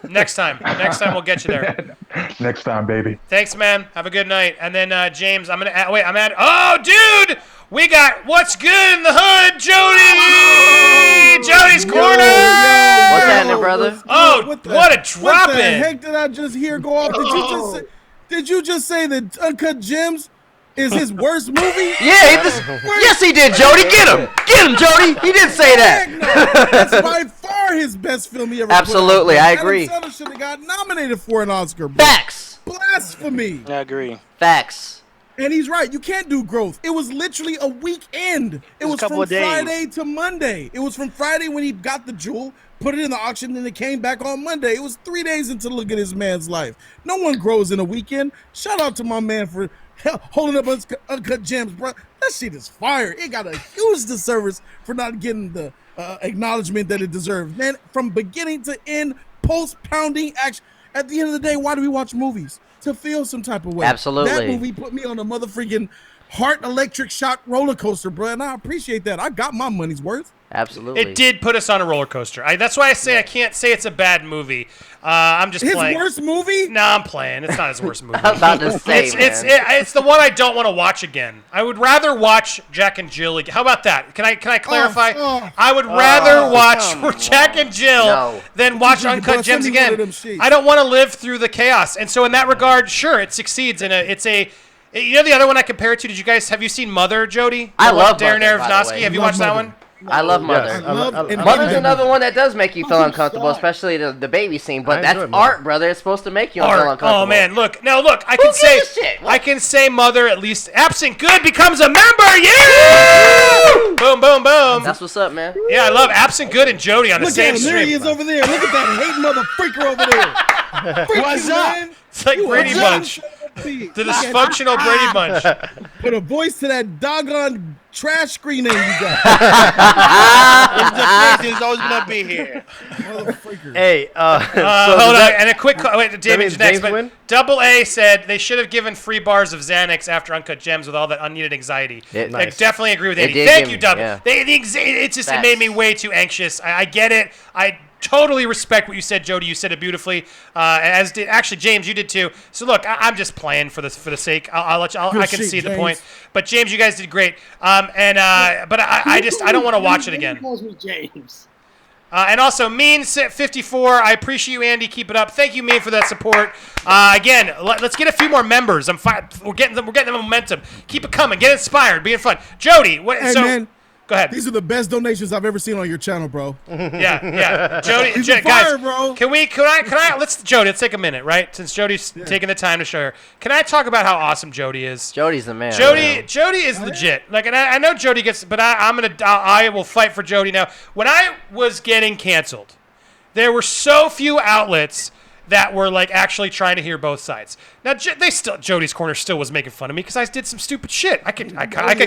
Next time we'll get you there. Next time, baby. Thanks, man. Have a good night. And then James, I'm gonna wait. Oh, dude, we got what's good in the hood, Jody. Jody's corner. What's happening, brother? Oh, what a drop What the in. heck did I just hear go off? Did you just say that Uncut Gems is his worst movie? Yeah, yes, he did, Jody. Get him, Jody. He did say that. Heck no. That's by far his best film he ever Absolutely, put out. I agree. Adam Sandler should have got nominated for an Oscar. Bro. Facts. Blasphemy. I agree. Facts. And he's right. You can't do growth. It was literally a weekend. It was couple from of days. Friday to Monday. It was from Friday when he got the jewel, put it in the auction, and it came back on Monday. It was 3 days into look at this man's life. No one grows in a weekend. Shout out to my man for holding up Uncut Gems, bro. That shit is fire. It got a huge disservice for not getting the acknowledgement that it deserves. Man, from beginning to end, post-pounding action. At the end of the day, why do we watch movies? To feel some type of way. Absolutely. That movie put me on a motherfucking heart electric shock roller coaster, bro, and I appreciate that. I got my money's worth. Absolutely. It did put us on a roller coaster. That's why I say I can't say it's a bad movie. I'm just His playing. worst movie? No, I'm playing. It's not his worst movie. I was about to say, it's the one I don't want to watch again. I would rather watch Jack and Jill again. How about that? Can I clarify? I would rather watch Jack and Jill than watch Uncut Gems again. I don't want to live through the chaos. And so in that regard, sure, it succeeds. And you know the other one I compare it to? Have you seen Mother, Jody? I love Darren Mother, by the Aronofsky. way. Have you watched that one? I love Mother. Yes, Mother's another one that does make you feel uncomfortable, especially the baby scene. But that's art, brother. It's supposed to make you feel uncomfortable. Oh man, look. I can say Mother at least. Absent Good becomes a member. Yeah! Boom, boom, boom. That's what's up, man. Yeah, I love Absent Good and Jody on the Look same at him. There he stream. is over there. Look at that hating mother freaker over there. What's up? It's like Brady Bunch. The dysfunctional Brady Bunch. Put a voice to that doggone trash screen name you got. It's always gonna be here. Hey, hold on. And a quick wait, David's next. James But win? Double A said they should have given free bars of Xanax after Uncut Gems with all that unneeded anxiety. I definitely agree with Andy. Thank you, Double. Yeah. It made me way too anxious. I get it. I totally respect what you said, Jody. You said it beautifully. As did actually James. You did too. So look, I'm just playing for the sake. I'll let you. I can see the point. But James, you guys did great. But I don't want to watch it again. Calls me James. And also, Mean54, I appreciate you, Andy. Keep it up. Thank you, Mean, for that support. Again, let's get a few more members. We're getting the momentum. Keep it coming. Get inspired. Being fun. Jody, Man, go ahead. These are the best donations I've ever seen on your channel, bro. Yeah. Jody, He's guys, fire, bro. Can I, Jody, let's take a minute, right? Since Jody's taking the time to show her. Can I talk about how awesome Jody is? Jody's the man. Jody is legit. Like, and I know Jody gets, but I will fight for Jody now. When I was getting canceled, there were so few outlets that were like actually trying to hear both sides. Now Jody's Corner still was making fun of me because I did some stupid shit. I could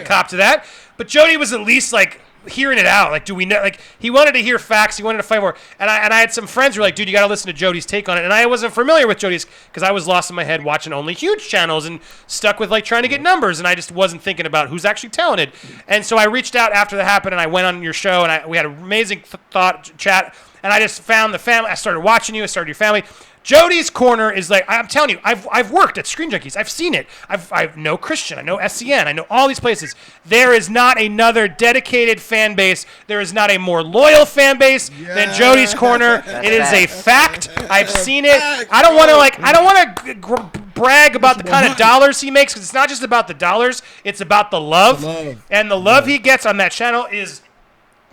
cop to that. But Jody was at least like hearing it out. Like, do we know? Like, he wanted to hear facts. He wanted to fight more. And I had some friends who were like, dude, you got to listen to Jody's take on it. And I wasn't familiar with Jody's because I was lost in my head watching only huge channels and stuck with like trying to get numbers. And I just wasn't thinking about who's actually talented. And so I reached out after that happened and I went on your show and we had an amazing thought chat. And I just found the family. I started watching you. I started your family. Jody's Corner is like, I'm telling you, I've worked at Screen Junkies. I've seen it. I know Christian. I know SCN. I know all these places. There is not another dedicated fan base. There is not a more loyal fan base than Jody's Corner. It is a fact. I've seen it. I don't want to brag about the kind of dollars he makes because it's not just about the dollars. It's about the love. And the love he gets on that channel is...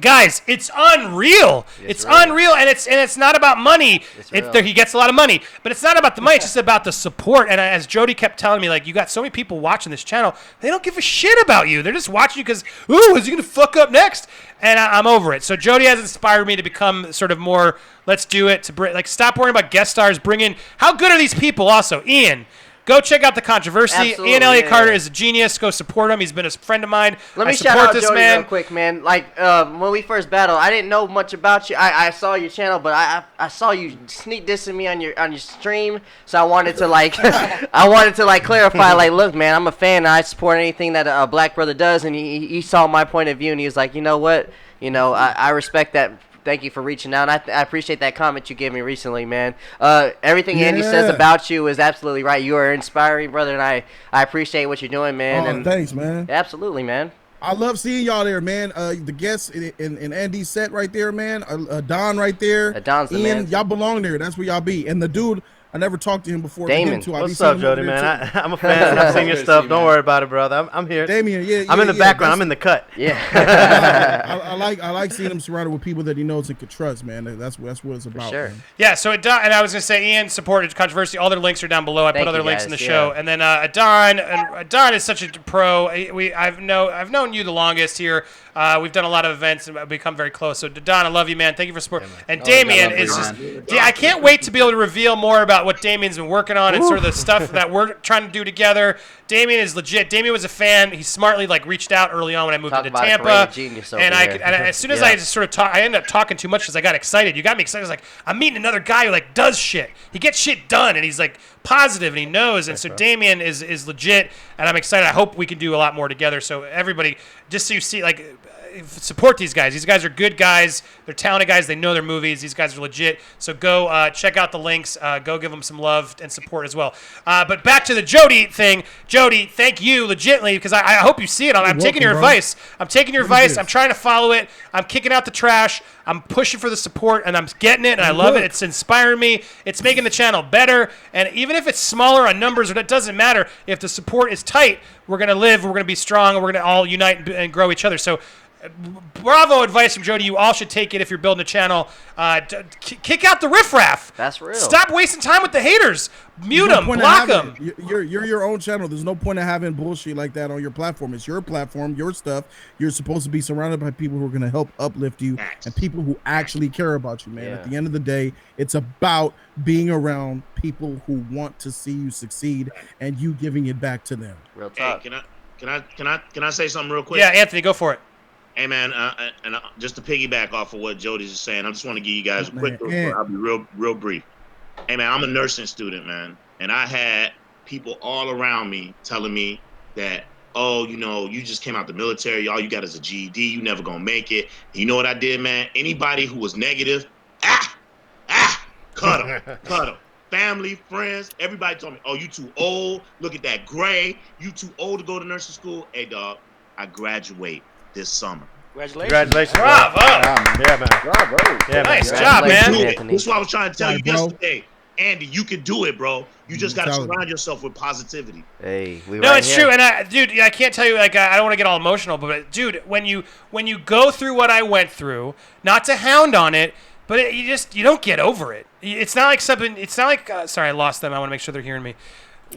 Guys, it's unreal. It's unreal, and it's not about money. He gets a lot of money, but it's not about the money. It's just about the support. And as Jody kept telling me, like, you got so many people watching this channel, they don't give a shit about you. They're just watching you because, ooh, is he gonna fuck up next? And I'm over it. So Jody has inspired me to become sort of more. Let's do it. Stop worrying about guest stars. Bring in. How good are these people? Also, Ian. Go check out the Controversy. Absolutely, Ian Elliott Carter yeah. is a genius. Go support him. He's been a friend of mine. Let me I shout support out this Jody man. real quick, man. Like when we first battled, I didn't know much about you. I saw your channel, but I saw you sneak dissing me on your stream. So I wanted to like clarify. Like, look, man, I'm a fan. And I support anything that a black brother does. And he saw my point of view, and he was like, you know what? I respect that. Thank you for reaching out. And I appreciate that comment you gave me recently, man. Everything Andy says about you is absolutely right. You are inspiring, brother, and I appreciate what you're doing, man. Oh, thanks, man. Absolutely, man. I love seeing y'all there, man. The guests in Andy's set right there, man. Adan right there. Adan's the Ian, man. y'all belong there. That's where y'all be. And the dude, I never talked to him before. Damon. What's up, Jody, man? I'm a fan. I've seen your stuff. Don't worry about it, brother. I'm here. Damien, yeah. I'm in the background. I'm in the cut. Yeah. I like seeing him surrounded with people that he knows and can trust, man. That's what it's about. Sure. Man. Yeah, so and I was going to say, Ian supported Controversy. All their links are down below. I put other links in the show. And then Adan is such a pro. I've known you the longest here. We've done a lot of events and become very close. So, Adan, I love you, man. Thank you for support. And Damien is just... I can't wait to be able to reveal more about what Damien's been working on and sort of the stuff that we're trying to do together. Damien is legit. Damien was a fan. He smartly reached out early on when I moved into Tampa. And as soon as I just sort of I ended up talking too much because I got excited. You got me excited. I was like, I'm meeting another guy who does shit. He gets shit done, and he's positive, and he knows. And so Damien is legit, and I'm excited. I hope we can do a lot more together. So everybody, just so you see, support these guys. These guys are good guys. They're talented guys. They know their movies. These guys are legit. So go check out the links. Go give them some love and support as well. But back to the Jody thing. Jody, thank you legitimately because I hope you see it. I'm taking your advice. I'm taking your advice. I'm trying to follow it. I'm kicking out the trash. I'm pushing for the support, and I'm getting it, and I love it. It's inspiring me. It's making the channel better. And even if it's smaller on numbers, it doesn't matter. If the support is tight, we're going to live, we're going to be strong, and we're going to all unite and grow each other. So bravo advice from Jody. You all should take it if you're building a channel. Kick out the riffraff. That's real. Stop wasting time with the haters. Mute them. Block them. You're your own channel. There's no point of having bullshit like that on your platform. It's your platform, your stuff. You're supposed to be surrounded by people who are going to help uplift you and people who actually care about you, man. At the end of the day, it's about being around people who want to see you succeed and you giving it back to them. Real talk. Hey, can I say something real quick? Yeah, Anthony, go for it. Hey man, just to piggyback off of what Jody's just saying, I just want to give you guys a quick. I'll be real brief. Hey man, I'm a nursing student, man, and I had people all around me telling me that, oh, you just came out the military, all you got is a GED, you never gonna make it. You know what I did, man? Anybody who was negative, cut them. Family, friends, everybody told me, oh, you too old. Look at that gray. You too old to go to nursing school. Hey, dog, I graduate this summer. Congratulations. Bravo. Yeah, man. Bravo. Yeah, nice job, man. That's what I was trying to tell you yesterday. Andy, you can do it, bro. You just got to surround yourself with positivity. Hey, it's true. And I can't tell you, I don't want to get all emotional, but dude, when you go through what I went through, not to hound on it, but you don't get over it. It's not like something. It's not like. Sorry, I lost them. I want to make sure they're hearing me.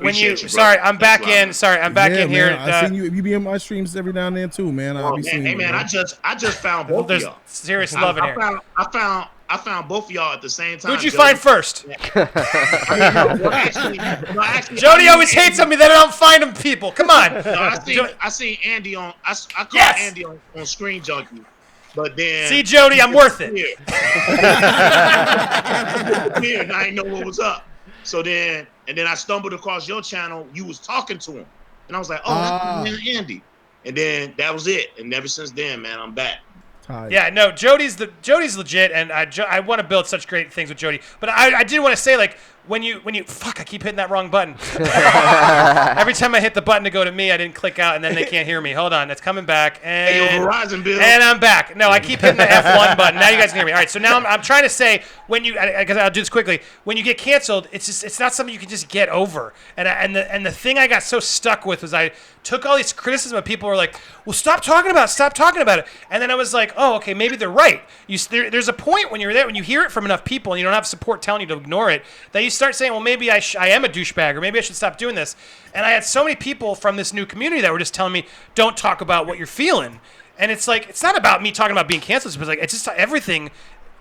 I'm back in. Sorry, I'm back in here. I seen you be in my streams every now and then too, man. Hey man, I just found both of y'all. Serious love in here. I found both of y'all at the same time. Who'd you find first? Actually, Jody always hates on me that I don't find him people. Come on. No, I seen Andy on. I caught Andy on Screen Junkie. But then see, Jody, I'm worth it. Here, and I didn't know what was up. So then I stumbled across your channel. You was talking to him, and I was like, "Oh, that's Andy." And then that was it. And ever since then, man, I'm back. Yeah, no, Jody's legit, and I want to build such great things with Jody. But I did want to say, when you fuck, I keep hitting that wrong button. Every time I hit the button to go to me, I didn't click out, and then they can't hear me. Hold on, it's coming back, and hey, Verizon bill. And I'm back. No, I keep hitting the F1 button. Now you guys can hear me. All right, so now I'm trying to say because I'll do this quickly. When you get canceled, it's not something you can just get over. And the thing I got so stuck with was I took all these criticism of people who were like, well, stop talking about it. And then I was like, oh, okay, maybe they're right. There's a point when you're there, when you hear it from enough people and you don't have support telling you to ignore it, that you start saying, well, maybe I am a douchebag, or maybe I should stop doing this. And I had so many people from this new community that were just telling me, don't talk about what you're feeling. And it's like, it's not about me talking about being canceled. It's just everything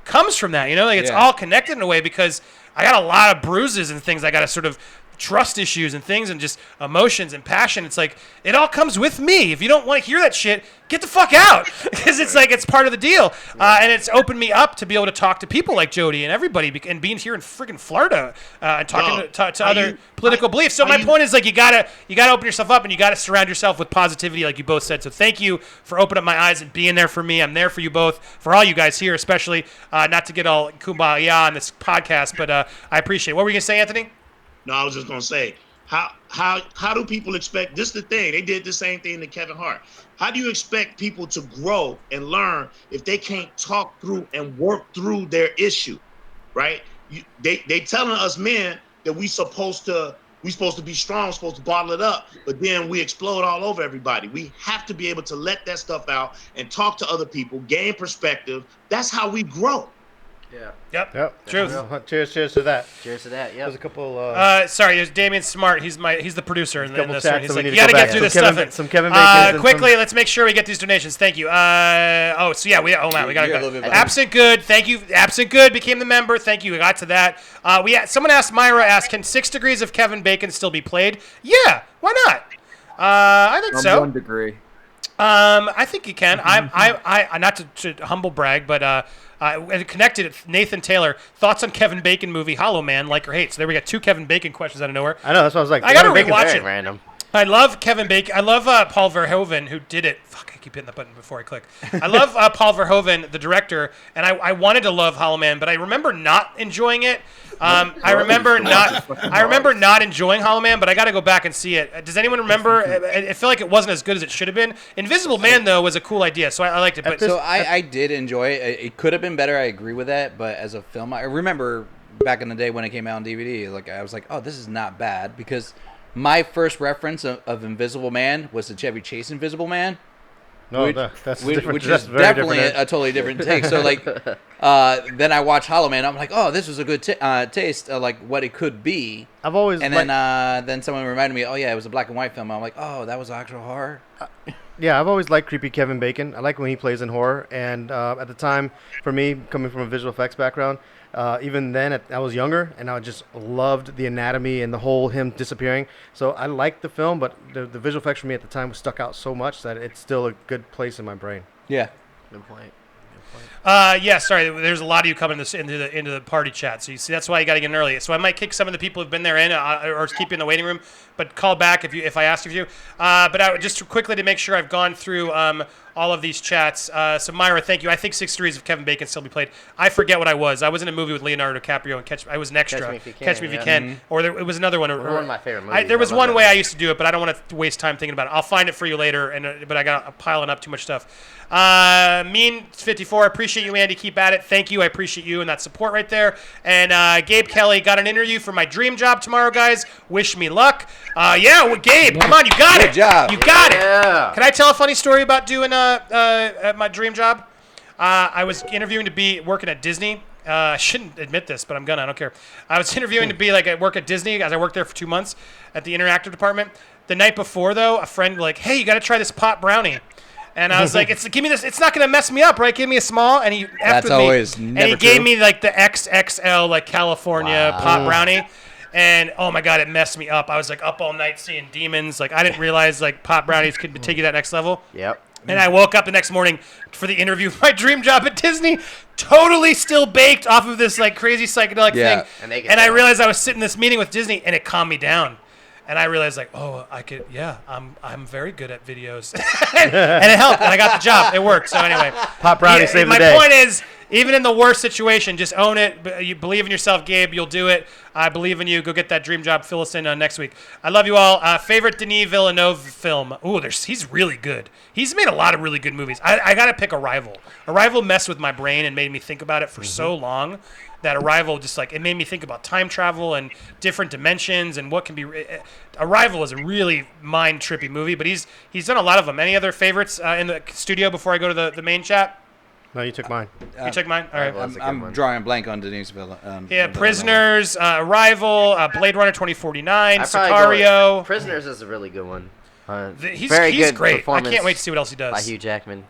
comes from that, it's all connected in a way, because I got a lot of bruises and things I got to sort of trust issues and things and just emotions and passion. It's like, it all comes with me. If you don't want to hear that shit, get the fuck out. Because it's like, it's part of the deal. And it's opened me up to be able to talk to people like Jody and everybody, and being here in friggin' Florida and talking to other political beliefs. So my point is, like, you gotta open yourself up, and you gotta surround yourself with positivity, like you both said. So thank you for opening up my eyes and being there for me. I'm there for you both, for all you guys here, especially. Not to get all kumbaya on this podcast, but I appreciate it. What were you gonna say, Anthony? No, I was just gonna say, how do people expect? This is the thing. They did the same thing to Kevin Hart. How do you expect people to grow and learn if they can't talk through and work through their issue, right? They telling us men that we supposed to be strong, supposed to bottle it up, but then we explode all over everybody. We have to be able to let that stuff out and talk to other people, gain perspective. That's how we grow. Yeah. Yep. Truth. Cheers to that. Cheers to that. Yeah. There's a couple. Sorry, there's Damien Smart. He's the producer in this one. He's like, you to gotta go get back. through this Some stuff. some Kevin Bacon. Quickly, let's make sure we get these donations. Thank you. We gotta go. Absent Good. Thank you. Absent Good became the member. Thank you. We got to that. Someone asked, Myra asked, can 6 Degrees of Kevin Bacon still be played? Yeah. Why not? I think so. 1 degree. I think you can. I not to humble brag, but connected Nathan Taylor. Thoughts on Kevin Bacon movie Hollow Man, like or hate? So there we got 2 Kevin Bacon questions out of nowhere. I know, that's what I was like. I gotta rewatch it. Random. I love Kevin Bacon. I love Paul Verhoeven, who did it. Fuck, I keep hitting the button before I click. I love Paul Verhoeven, the director, and I wanted to love Hollow Man, but I remember not enjoying it. I remember not enjoying Hollow Man, but I got to go back and see it. Does anyone remember? I feel like it wasn't as good as it should have been. Invisible Man, though, was a cool idea, so I liked it. But so I did enjoy it. It could have been better. I agree with that. But as a film, I remember back in the day when it came out on DVD, like I was like, oh, this is not bad, because my first reference of Invisible Man was the Chevy Chase Invisible Man. No, that's different. Which that's is very definitely different. a totally different take. So like, then I watched Hollow Man. I'm like, oh, this was a good taste of like what it could be. I've always then someone reminded me, oh yeah, it was a black and white film. I'm like, oh, that was actual horror. Yeah, I've always liked creepy Kevin Bacon. I like when he plays in horror. And at the time, for me, coming from a visual effects background, even then, I was younger, and I just loved the anatomy and the whole him disappearing. So I liked the film, but the visual effects for me at the time was stuck out so much that it's still a good place in my brain. Yeah. Good point. Yeah, sorry. There's a lot of you coming into the party chat, so you see that's why you got to get in early. So I might kick some of the people who've been there in, or keep you in the waiting room. But call back if I ask you. But just quickly to make sure I've gone through all of these chats. So Myra, thank you. I think 6 Degrees of Kevin Bacon still be played. I forget what I was. I was in a movie with Leonardo DiCaprio and I was an extra. Catch Me If You Can. Or it was another one. One of my favorite movies. There was one way I used to do it, but I don't want to waste time thinking about it. I'll find it for you later. But I got piling up too much stuff. Mean54, appreciate you, Andy. Keep at it. Thank you. I appreciate you and that support right there. And Gabe Kelly, got an interview for my dream job tomorrow, guys. Wish me luck. Gabe, come on, you got it. Good job. You got it. Can I tell a funny story about doing my dream job? I was interviewing to working at Disney. I shouldn't admit this, but I'm gonna. I don't care. I was interviewing to be at work at Disney, as I worked there for 2 months at the interactive department. The night before, though, a friend hey, you got to try this pot brownie. And I was like, give me this. It's not gonna mess me up, right? Give me a small. And he gave me the XXL California pot brownie. And oh my god, it messed me up. I was up all night seeing demons. I didn't realize pot brownies could take you that next level. Yep. And I woke up the next morning for the interview for my dream job at Disney, totally still baked off of this crazy psychedelic thing. And I realized I was sitting in this meeting with Disney, and it calmed me down. And I realized I'm very good at videos. and it helped, and I got the job. It worked. So anyway. Pop brownie saved the day. My point is, even in the worst situation, just own it. You believe in yourself, Gabe. You'll do it. I believe in you. Go get that dream job. Fill us in next week. I love you all. Favorite Denis Villeneuve film? Ooh, he's really good. He's made a lot of really good movies. I got to pick Arrival. Arrival messed with my brain and made me think about it for so long. That Arrival just it made me think about time travel and different dimensions and what can be. Arrival is a really mind trippy movie, but he's done a lot of them. Any other favorites in the studio before I go to the main chat? No, you took mine. You took mine? All right. I'm drawing a blank on Denis Villeneuve. Prisoners, Arrival, Blade Runner 2049, Sicario. Prisoners is a really good one. He's very good great. I performance can't wait to see what else he does. By Hugh Jackman.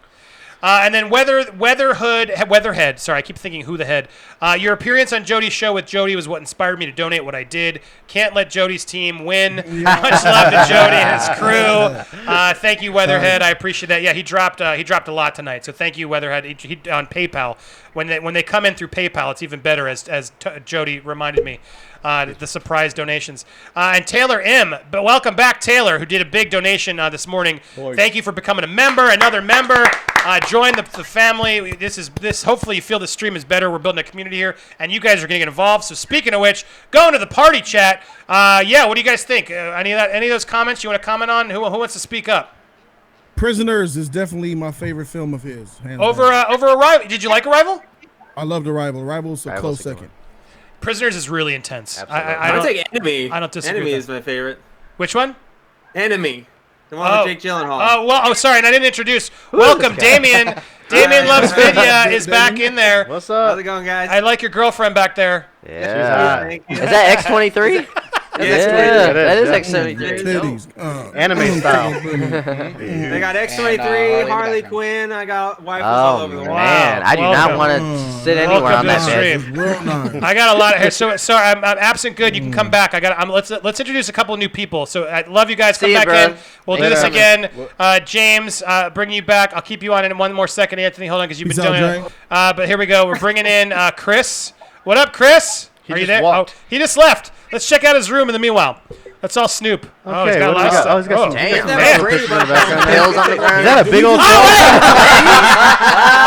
And then Weatherhead. Sorry, I keep thinking who the head. Your appearance on Jody's show with Jody was what inspired me to donate what I did. Can't let Jody's team win. Much love to Jody and his crew. Thank you, Weatherhead. I appreciate that. Yeah, he dropped a lot tonight. So thank you, Weatherhead. He on PayPal. When they come in through PayPal, it's even better. As Jody reminded me. The surprise donations. And Taylor M. But welcome back, Taylor, who did a big donation this morning. Thank you for becoming a member, another member. Join the family. This. Hopefully you feel the stream is better. We're building a community here, and you guys are getting involved. So speaking of which, go into the party chat. Yeah, what do you guys think? Any of those comments you want to comment on? Who wants to speak up? Prisoners is definitely my favorite film of his. Over Arrival. Did you like Arrival? I loved Arrival. Arrival is a close second. Prisoners is really intense. I'll take Enemy. I don't disagree. Enemy with is my favorite. Which one? Enemy. The one with Jake Gyllenhaal. Oh, sorry, and I didn't introduce. Welcome, Damien. Damien Loves Vidya is back in there. What's up? How's it going, guys? I like your girlfriend back there. Yeah. Is that X23? Yeah, that is X23. Anime style. They got X23, Harley Quinn. I got wifers all over the world. Man, I do not want to sit anywhere on that bed. I got a lot of so I'm absent. Good, you can come back. Let's introduce a couple of new people. So I love you guys. Come back in. We'll do this again. James, bring you back. I'll keep you on in one more second, Anthony. Hold on, because you've been doing it. But here we go. We're bringing in Chris. What up, Chris? Are you there? Oh, he just left. Let's check out his room in the meanwhile. Let's all snoop. Okay, he's got a lot of stuff. He's got some damn. pills on the ground. Is that a big old pill?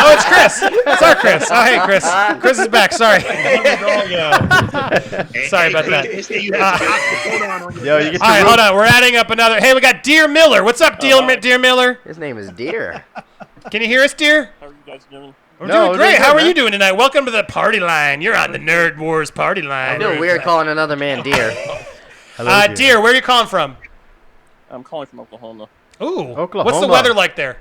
Oh, it's Chris. It's our Chris. Oh, hey, Chris. Chris is back. Sorry. Sorry about that. Yo, you get all right, hold on. We're adding up another. Hey, we got Dear Miller. What's up, Dear Miller? His name is Deer. Can you hear us, Dear? How are you guys doing? We're doing great. How are you doing tonight? Welcome to the party line. You're on the Nerd Wars party line. I feel weird calling another man Deer. Dear, where are you calling from? I'm calling from Oklahoma. Ooh. Oklahoma. What's the weather like there?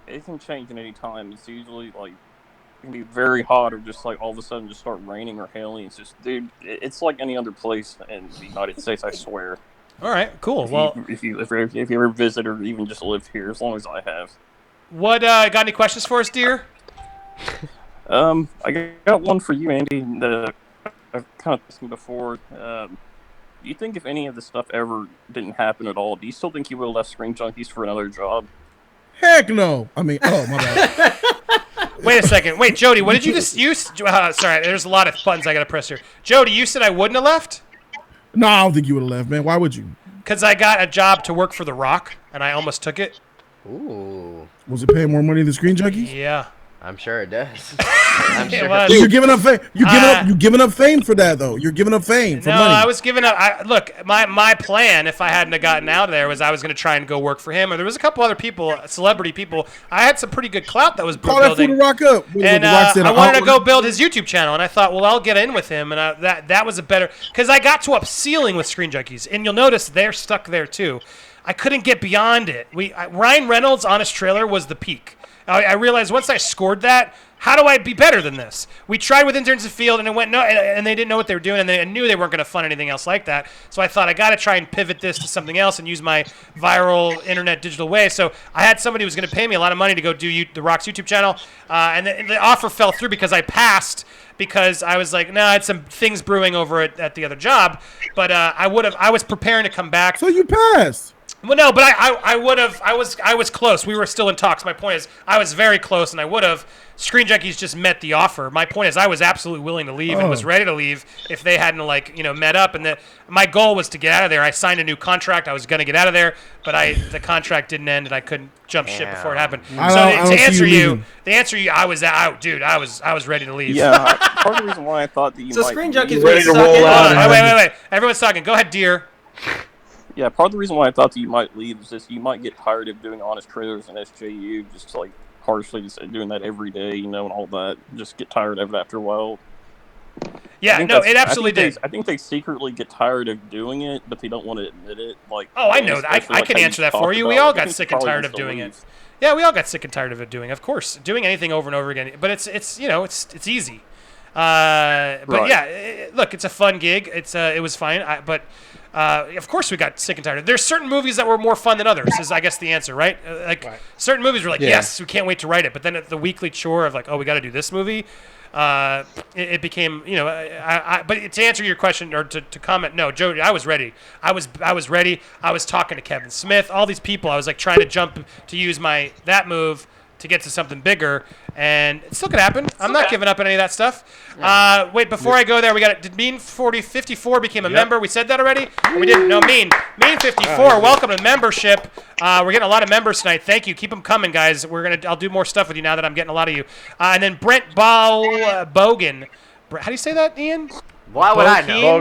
It can change at any time. It's usually like it can be very hot or just like all of a sudden just start raining or hailing. It's just, dude, it's like any other place in the United States, I swear. All right, cool. If you ever visit or even just live here, as long as I have. What got any questions for us, Dear? I got one for you, Andy. I've kind of asked you before. Do you think if any of this stuff ever didn't happen at all, do you still think you would have left Screen Junkies for another job? Heck no. I mean, oh, my bad. Wait a second. Wait, Jody, what did you just use? Sorry, there's a lot of buttons I got to press here. Jody, you said I wouldn't have left? No, I don't think you would have left, man. Why would you? Because I got a job to work for The Rock, and I almost took it. Ooh. Was it paying more money than Screen Junkies? Yeah. I'm sure it does. I'm sure. You're giving up fame. You're giving up fame for that, though. You're giving up fame for money. No, I was giving up. Look, my plan, if I hadn't have gotten out of there, was I was going to try and go work for him. Or there was a couple other people, celebrity people. I had some pretty good clout that was Call building. that fool to rock up. And I wanted to go build his YouTube channel, and I thought, well, I'll get in with him, and that was a better because I got to up ceiling with Screen Junkies, and you'll notice they're stuck there too. I couldn't get beyond it. Ryan Reynolds' Honest Trailer was the peak. I realized once I scored that, how do I be better than this? We tried with Interns of Field, and it went no, and they didn't know what they were doing, and they knew they weren't going to fund anything else like that. So I thought I got to try and pivot this to something else and use my viral internet digital way. So I had somebody who was going to pay me a lot of money to go do The Rock's YouTube channel, and the offer fell through because I passed. Because I was like, no, I had some things brewing over at the other job, but I was preparing to come back. So you passed. Well, no, but I would have. I was close. We were still in talks. My point is, I was very close, and I would have. Screen Junkies just met the offer. My point is, I was absolutely willing to leave and was ready to leave if they hadn't met up. And my goal was to get out of there. I signed a new contract. I was going to get out of there, but the contract didn't end, and I couldn't jump ship before it happened. So to answer you, I was out, dude. I was ready to leave. Yeah, part of the reason why I thought that you might. Screen Junkies ready to roll out. Wait. Everyone's talking. Go ahead, Dear. Yeah, part of the reason why I thought that you might leave is just you might get tired of doing honest trailers and SJU, just like harshly just doing that every day, and all that. Just get tired of it after a while. Yeah, no, it absolutely did. I think they secretly get tired of doing it, but they don't want to admit it. I know that. I can answer that for you. We all got sick and tired of doing it. Yeah, we all got sick and tired of it doing. Of course, doing anything over and over again. But it's easy. But yeah, look, it's a fun gig. It was fine. But Of course, we got sick and tired. There's certain movies that were more fun than others. Is I guess the answer, right? Certain movies were like, yes, we can't wait to write it. But then the weekly chore of like, oh, we got to do this movie. It became, but to answer your question or to comment, no, Jody, I was ready. I was ready. I was talking to Kevin Smith, all these people. I was like trying to jump to use that move to get to something bigger, and it still could happen. I'm not giving up on any of that stuff. Wait, before I go there, we got it. Did Mean 54 became a member? We said that already? Or we didn't? No, Mean 54. Welcome to membership. We're getting a lot of members tonight. Thank you. Keep them coming, guys. I'll do more stuff with you now that I'm getting a lot of you. And then Brent Bogan. How do you say that, Ian? Why would I know?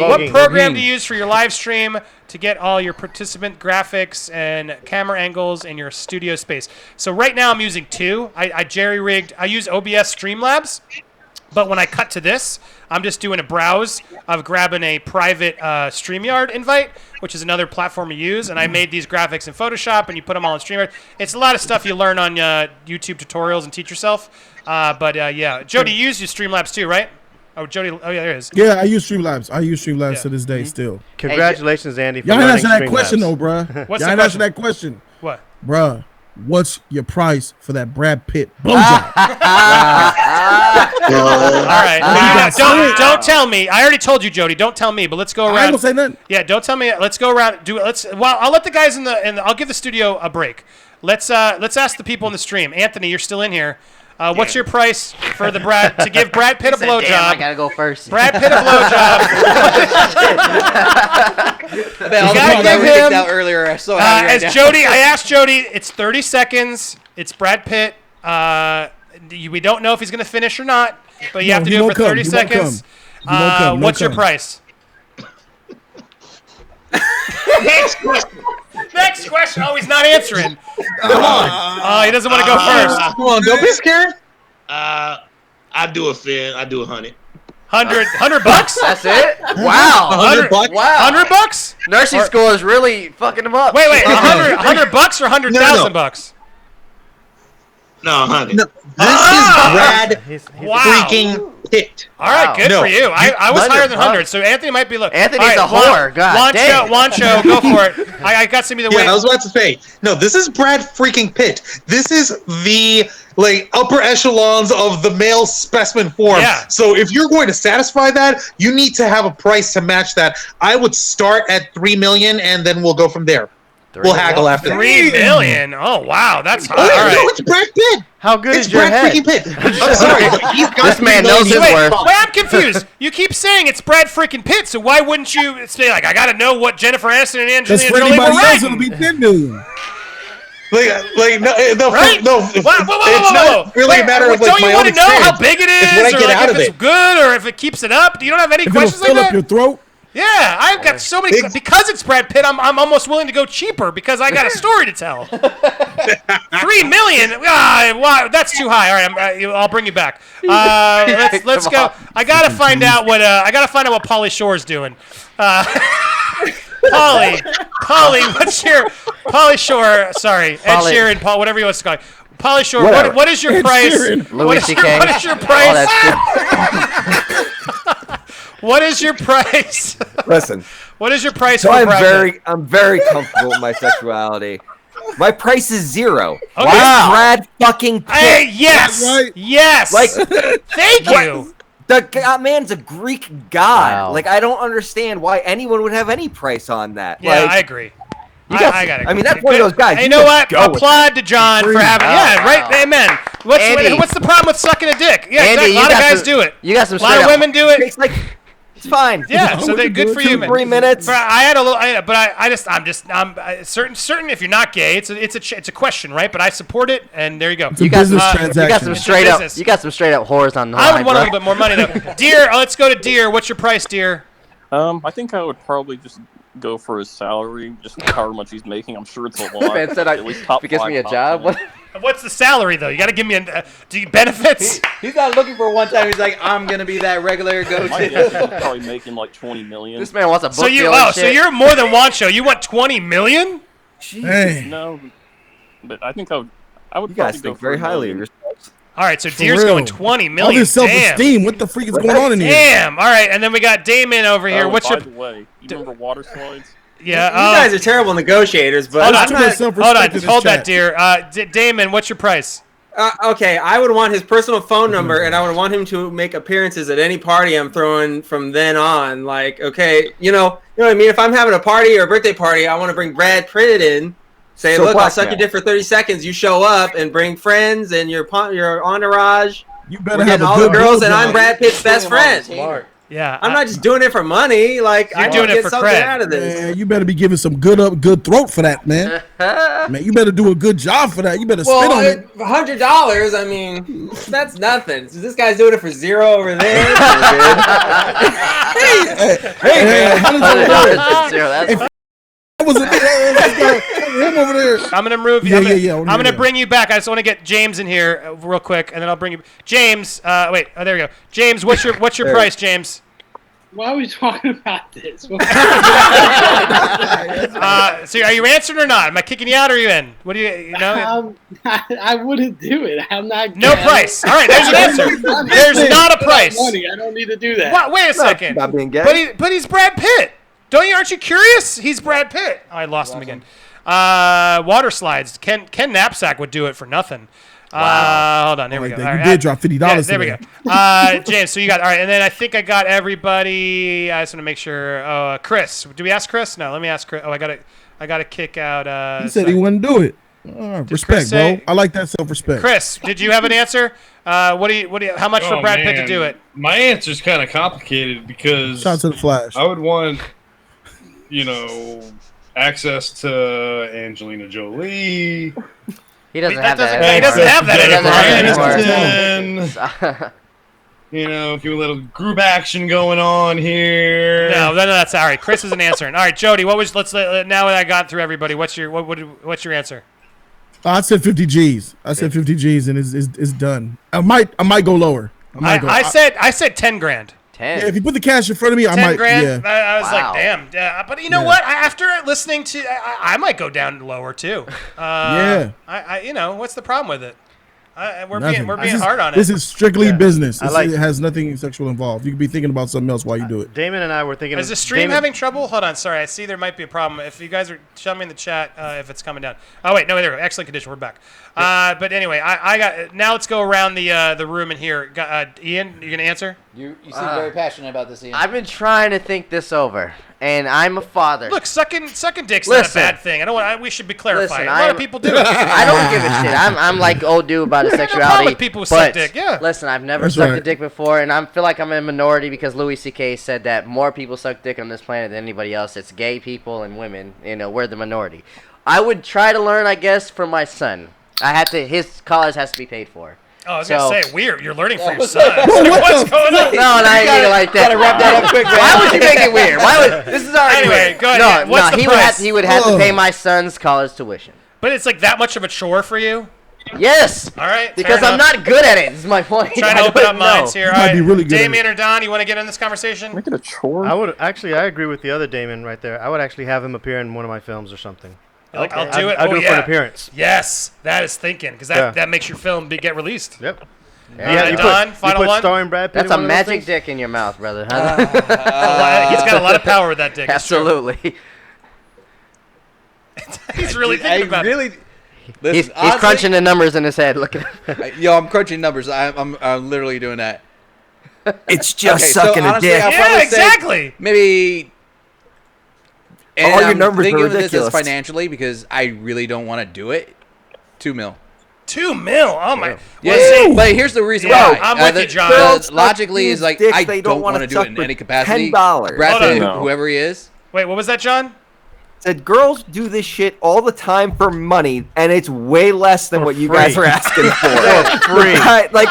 What program to use for your live stream to get all your participant graphics and camera angles in your studio space? So right now I'm using 2. I jerry-rigged. I use OBS Streamlabs, but when I cut to this, I'm just doing a browse of grabbing a private StreamYard invite, which is another platform to use, and I made these graphics in Photoshop, and you put them all in StreamYard. It's a lot of stuff you learn on YouTube tutorials and teach yourself. Yeah. Jody, you use your Streamlabs too, right? Oh, Jody. Oh, yeah, there it is. Yeah, I use Streamlabs to this day still. Congratulations, Andy. For y'all ain't answer that Streamlabs. question, though, bruh. What's y'all the ain't answer question? that question. What? Bruh, what's your price for that Brad Pitt blowjob? All right. Don't tell me. I already told you, Jody. Don't tell me. But let's go around. I ain't gonna say nothing. Yeah, don't tell me. Let's go around. Well, I'll let the guys I'll give the studio a break. Let's ask the people in the stream. Anthony, you're still in here. What's your price for to give Brad Pitt a blowjob? I gotta go first. Brad Pitt a blowjob. You gotta give him out earlier. I saw Jody. I asked Jody. It's 30 seconds. It's Brad Pitt. We don't know if he's gonna finish or not, but you have to do it for 30 seconds. What's your price? Next question. Oh, he's not answering. Come on. He doesn't want to go first. Come on, don't be scared. I do a fin. I do 100. $100 bucks? That's it? Wow. 100 bucks? Wow. $100? Nursing school is really fucking them up. Wait. $100 bucks or 100,000 bucks? No, 100. No, this is Brad freaking Pitt. All right, good for you. I was higher than 100, so Anthony might be low. Anthony's a whore. God damn. Wancho, go for it. I got some of the way. I was about to say. No, this is Brad freaking Pitt. This is the upper echelons of the male specimen form. Yeah. So if you're going to satisfy that, you need to have a price to match that. I would start at $3 million, and then we'll go from there. We'll haggle after that. $3 million. Oh wow, that's high. Oh, All right. no, it's Brad Pitt. How good It's is your Brad head? freaking Pitt. I'm sorry, but he's got This man knows his Wait, worth. I'm confused. You keep saying it's Brad freaking Pitt, so why wouldn't you say like I gotta know what Jennifer Aniston and Because Angelina for Jolie were anybody else, writing? it'll be $10 million. No, it's not really a matter of don't you my want own to know how experience. big it It's is, what I or get out if of it's it. good, or if it keeps it up? You don't have any If it'll questions like fill up that? your throat. Yeah, I've got so many because it's Brad Pitt. I'm almost willing to go cheaper because I got a story to tell. $3 million? Wow, that's too high. All right, I'll bring you back. Let's go. I gotta find out what Pauly Shore's doing. Pauly, what's your Pauly Shore? Sorry, Ed Pauly. Sheeran, Paul, whatever you want to call it. Pauly Shore. Whatever. What is your Ed price? Sheeran. Louis C.K. What is your Oh, price? that's good. What is your price? Listen. What is your price So for I'm Brad Pitt? very comfortable with my sexuality. My price is $0. Okay. It's Brad fucking Pitt. Hey, yes, Right. yes. Like, thank you. The man's a Greek god. Wow. Like, I don't understand why anyone would have any price on that. Yeah, like, I agree. I got it. I mean, that's one of those guys. You know what? go with Applaud to John for having. Yeah, right. Amen. Andy. What's the problem with sucking a dick? Yeah, Andy, exactly. A lot you of got guys some- do it. You got some A lot of straight up- women do it. It's like, it's fine. Yeah, so they're good for you, man. 3 minutes. But I had a little, I'm certain. If you're not gay, it's a question, right? But I support it, and there you go. It's a business transaction. You got some straight up. You got some straight up whores on the I line, would want a bro. little bit more money though. Deer, let's go to Deer. What's your price, Deer? I think I would probably just go for his salary, just however much he's making. I'm sure it's a lot. Man said, At least top if he gets five, me a top job. 10. What's the salary though? You got to give me do you benefits? He's not looking for one time. He's like, I'm gonna be that regular My guess is go-to. probably making like 20 million. This man wants a book So deal and so shit. you're more than Wancho. You want 20 million? Hey. No, but I think I would You guys probably go think for very $1 highly of million. yourselves. All right, so For Deer's real. going 20 All million. this self-esteem. What the freak is going on in here? Damn. All right, and then we got Damon over here. What's by your? the way, you remember water slides? Yeah. You guys are terrible negotiators, but Hold on, I'm not- hold that, Deer. Damon, what's your price? Okay, I would want his personal phone number, and I would want him to make appearances at any party I'm throwing from then on. Like, okay, you know what I mean? If I'm having a party or a birthday party, I want to bring Brad Pitt in. Say, So look, I'll suck blackmail. your dick for 30 seconds. You show up and bring friends and your entourage. You better We're have getting a all the good girls, and blowjob. I'm Brad Pitt's best friend. Smart. Yeah. I'm not just doing it for money. Like, You're I doing want to it get for something cred. out of this. Man, you better be giving some good throat for that, man. Man, you better do a good job for that. You better spit on it. $100. I mean, that's nothing. So this guy's doing it for $0 over there. Hey, man, $100 if that was him over there. I'm gonna move. Yeah, I'm gonna, yeah. I'm gonna bring you back. I just want to get James in here real quick, and then I'll bring you. James, wait. Oh, there we go. James, what's your price, James? Why are we talking about this? So are you answering or not? Am I kicking you out or are you in? What do you know? I wouldn't do it. I'm not. No price. All right, there's an answer. There's not a price. Money. I don't need to do that. What? Wait a second. Not being gay. But he's Brad Pitt. Aren't you curious? He's Brad Pitt. Oh, I lost him again. Water slides. Ken Knapsack would do it for nothing. Hold on. There we go. You All right, did drop $50. there we go. James, so you got all right, and then I think I got everybody. I just want to make sure. Chris, do we ask Chris? No, let me ask Chris. Oh, I got to kick out. He said he wouldn't do it. Respect, Chris say- bro. I like that self-respect. Chris, did you have an answer? What do you? How much for Brad Pitt to do it? My answer's kind of complicated because Shout out to the Flash. I would want, access to Angelina Jolie. He doesn't have that. He doesn't have that anymore. If you a little group action going on here. No, that's all right. Chris isn't answering. All right, Jody, what was? Now that I got through everybody, what's your answer? I said 50 G's. I said 50 G's, and it's done. I might go lower. I said 10 grand. 10. Yeah, if you put the cash in front of me, I 10 might. grand. Yeah. I was like, damn. Yeah, but you know what? After listening to, I might go down lower too. Yeah. What's the problem with it? We're Nothing. being hard on it. This is strictly business. I It has nothing sexual involved. You could be thinking about something else while you do it. Damon and I were thinking. Is the stream having trouble? Hold on, sorry. I see there might be a problem. If you guys are showing me in the chat, if it's coming down. Oh wait, no, there we go. Excellent condition. We're back. But anyway, I got. Now let's go around the room in here. Ian, you gonna answer? You seem very passionate about this, Ian. I've been trying to think this over, and I'm a father. Look, sucking dick's not a bad thing. I don't want. We should be clarifying. A lot of people do it. I don't give a shit. I'm like old dude about his sexuality. With people who suck dick, yeah. Listen, I've never That's sucked a right. dick before, and I feel like I'm in a minority because Louis C.K. said that more people suck dick on this planet than anybody else. It's gay people and women. We're the minority. I would try to learn, I guess, from my son. His college has to be paid for. Oh, I was gonna say weird. You're learning for your son. What's going on? No, and I ain't mean it like that. Gotta wrap that up quick, man. Why would you make it weird? This is already Anyway, weird. go ahead. What's the price? He would have to pay my son's college tuition. But it's like that much of a chore for you? Yes. All right. Because fair I'm enough. not good at it. This is my point. Trying to open up minds here. You All might right. be really good at Damien or Don, you want to get in this conversation? Make it a chore. I agree with the other Damon right there. I would actually have him appear in one of my films or something. Like, I'll do it. I'll do it for an appearance. Yes, that is thinking because that makes your film get released. Yep. Yeah, Don, final one. Starring Brad Pitt That's in a one of those magic things? dick in your mouth, brother. He's got a lot of power with that dick. it's true. Absolutely. He's really thinking about it. He's crunching the numbers in his head. Look at him. Yo, I'm crunching numbers. I'm literally doing that. It's just Okay, sucking so a honestly, dick. I'll Yeah, probably say exactly. Maybe. And All your I'm numbers thinking are of this as ridiculous. financially because I really don't want to do it. $2 million. $2 million. Oh my. Yeah, Well, see, but here's the reason Yeah, why. I'm with you, John. Girls Logically, suck is like dicks I they don't don't want wanna to do it suck in for any capacity. $10. Brad Hold Pitt, on. whoever he is. Wait, what was that, John? Said girls do this shit all the time for money, and it's way less than what you guys are asking for. Free. Right, like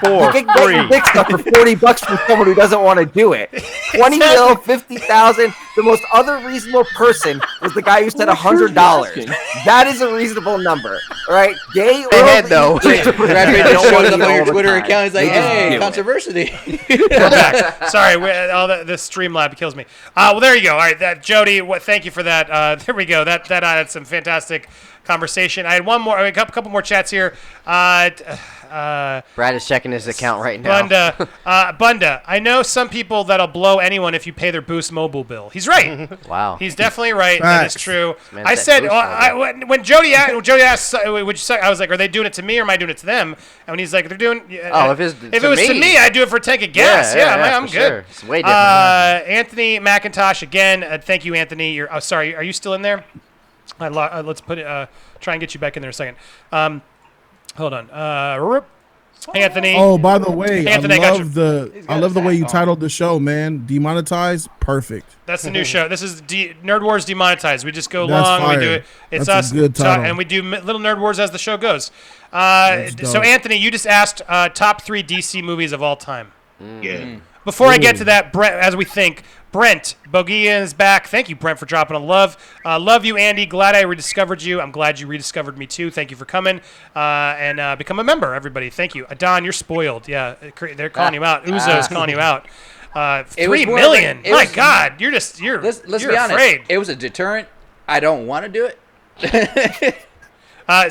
For you can get your free. dick stuff for $40 from someone who doesn't want to do it. 20 mil, 50,000. The most other reasonable person was the guy who said $100. That is a reasonable number. All right, gay or Ahead, though. Brad Pitt just shows up on your Twitter account. He's like, "Hey, Controversity." We're back. Sorry, all the Streamlab kills me. Well, there you go. All right, Jody. Thank you for that. There we go. That added some fantastic conversation. I had a couple more chats here. Brad is checking his account right now. Bunda, I know some people that'll blow anyone if you pay their Boost mobile bill. He's right. Wow. He's definitely right. That is true. I said when Jody asked, would you say, I was like, are they doing it to me or am I doing it to them? And when he's like, they're doing. If it was to me, I'd do it for a tank of gas. I'm good. Sure. It's way different. Anthony McIntosh again. Thank you, Anthony. Sorry. Are you still in there? Let's put it. Try and get you back in there a second. Hold on. Anthony. Oh, by the way, Anthony, I love the way you titled the show, man. Demonetized, perfect. That's the new show. This is Nerd Wars Demonetized. We just go That's long. fire. We do it. It's That's us, a good title. and we do little Nerd Wars as the show goes. So Anthony, you just asked top 3 DC movies of all time. Yeah. Before I get to that, Brent, as we think, Brent Bogia is back. Thank you, Brent, for dropping a love. Love you, Andy. Glad I rediscovered you. I'm glad you rediscovered me too. Thank you for coming and become a member, everybody. Thank you, Adan. You're spoiled. Yeah, they're calling you out. Uzo's calling you out. 3 million. My God, you're let's you're be honest. afraid. It was a deterrent. I don't want to do it.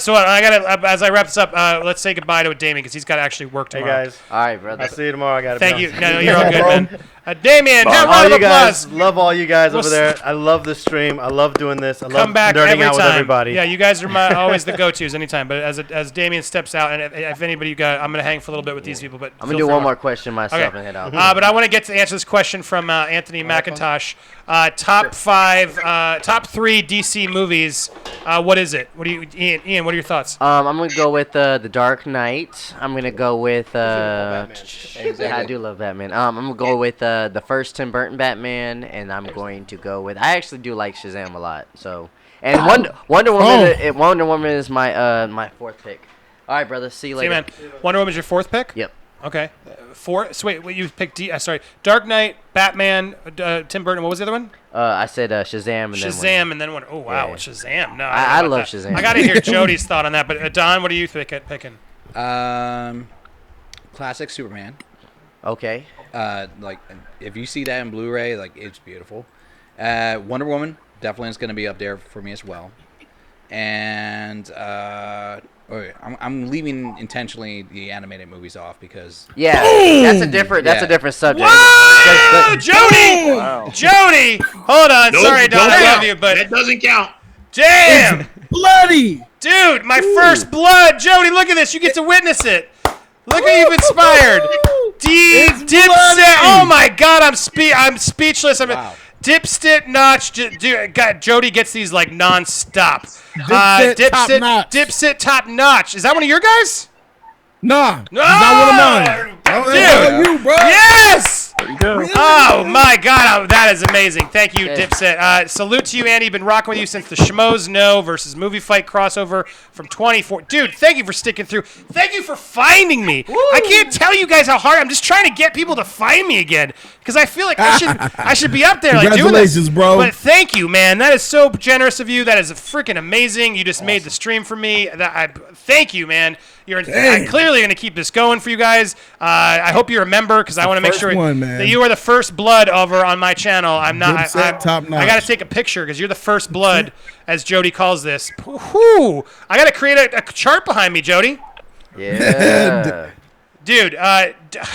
So I gotta as I wrap this up, let's say goodbye to Damien because he's got to actually work tomorrow. Hey guys. All right, brother. I'll see you tomorrow. I got to. Thank you. No, you're all good, man. Damien, have a round of applause. Love all you guys over there. I love the stream. I love doing this. I love back nerding every out with time. everybody. Yeah, you guys are always the go-tos anytime. But as Damien steps out, and if anybody you got, I'm gonna hang for a little bit with these people. But I'm gonna do one more question myself and head out. But I want to get to answer this question from Anthony McIntosh. Top 3 DC movies. What is it? What do you, Ian? What are your thoughts? I'm gonna go with The Dark Knight. I'm gonna go with I do love Batman. I'm gonna go with the first Tim Burton Batman, and I'm going to go with. I actually do like Shazam a lot. So, and Wonder Woman. Wonder Woman is my my 4th pick. All right, brother. See you later. Man. Wonder Woman's your 4th pick? Yep. Okay. 4. So wait, you picked sorry. Dark Knight, Batman, Tim Burton. What was the other one? I said Shazam and then Wonder. Oh wow, Shazam. No, I love Shazam. I gotta hear Jody's thought on that. But Don, what are you picking? Classic Superman. Okay. Like if you see that in Blu-ray, like it's beautiful. Wonder Woman definitely is going to be up there for me as well. And I'm leaving intentionally the animated movies off because that's a different subject. Whoa! Jody! Wow. Jody! Hold on, sorry, Don, I love you, but that doesn't count. Damn! It's bloody, dude! My first blood, Jody. Look at this. You get to witness it. Look how you've inspired. Dipset. Oh my God, I'm speechless. Wow. Dipset notch. Dude, God, Jody gets these like non-stop. Dipset top notch. Is that one of your guys? Nah. No. It's not one of mine. Dude. You, bro. Yes. There you go. Oh my God, that is amazing. Thank you, Dipset. Salute to you, Andy. Been rocking with you since the Schmoes Know versus Movie Fight crossover from 2014. Dude, thank you for sticking through. Thank you for finding me. Woo. I can't tell you guys how hard I'm just trying to get people to find me again because I feel like I should be up there like doing this. Congratulations, bro. But thank you, man. That is so generous of you. That is freaking amazing. You just made the stream for me. Thank you, man. I'm clearly going to keep this going for you guys. I hope you remember because I want to make sure that you are the first blood over on my channel. I'm not. top notch. I got to take a picture because you're the first blood, as Jody calls this. Woo! I got to create a chart behind me, Jody. Yeah. Dude,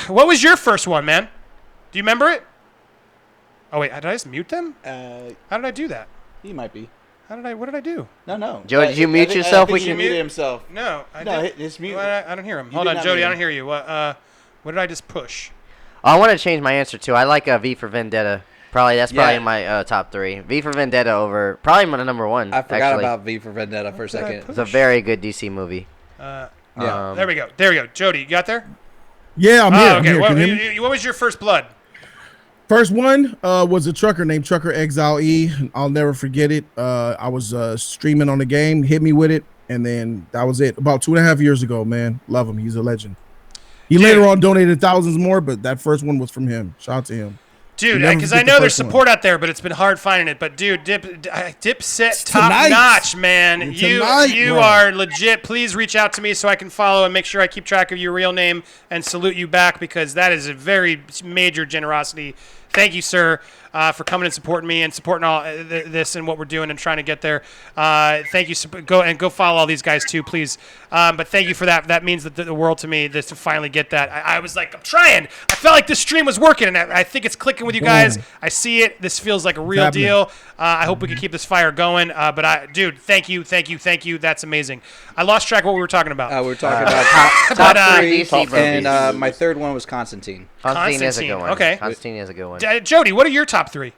what was your first one, man? Do you remember it? Oh wait, did I just mute them? How did I do that? He might be. What did I do? No. Joe, did you mute yourself? I think he muted himself. No, I did. His mute. Well, I don't hear him. Hold on, Jody, I don't hear you. What did I just push? I want to change my answer too. I like V for Vendetta. That's probably in my top 3. V for Vendetta over probably my number 1. I forgot about V for Vendetta for a second. It's a very good DC movie. There we go. Jody, you got there? Yeah, I'm here. Okay. I'm here. What was your first blood? First one was a trucker named Trucker Exile E. I'll never forget it. I was streaming on the game, hit me with it, and then that was it. About 2.5 years ago, man. Love him. He's a legend. He later on donated thousands more, but that first one was from him. Shout out to him. Dude, never because forget I the know there's first one. support out there, but it's been hard finding it. But dude, Dipset top tonight. notch, man. Tonight, You bro. are legit. Please reach out to me so I can follow and make sure I keep track of your real name and salute you back, because that is a very major generosity. Thank you, sir, for coming and supporting me and supporting all this and what we're doing and trying to get there. Thank you. Go follow all these guys too, please. But thank you for that. That means the world to me. This to finally get that. I was like, I'm trying. I felt like this stream was working, and I think it's clicking with you guys. I see it. This feels like a real happening. deal. I hope we can keep this fire going. Dude, thank you. That's amazing. I lost track of what we were talking about. We were talking about top three DC movies. and my third one was Constantine. Constantine is a good one. Okay. Constantine is a good one. Jody, what are your top three?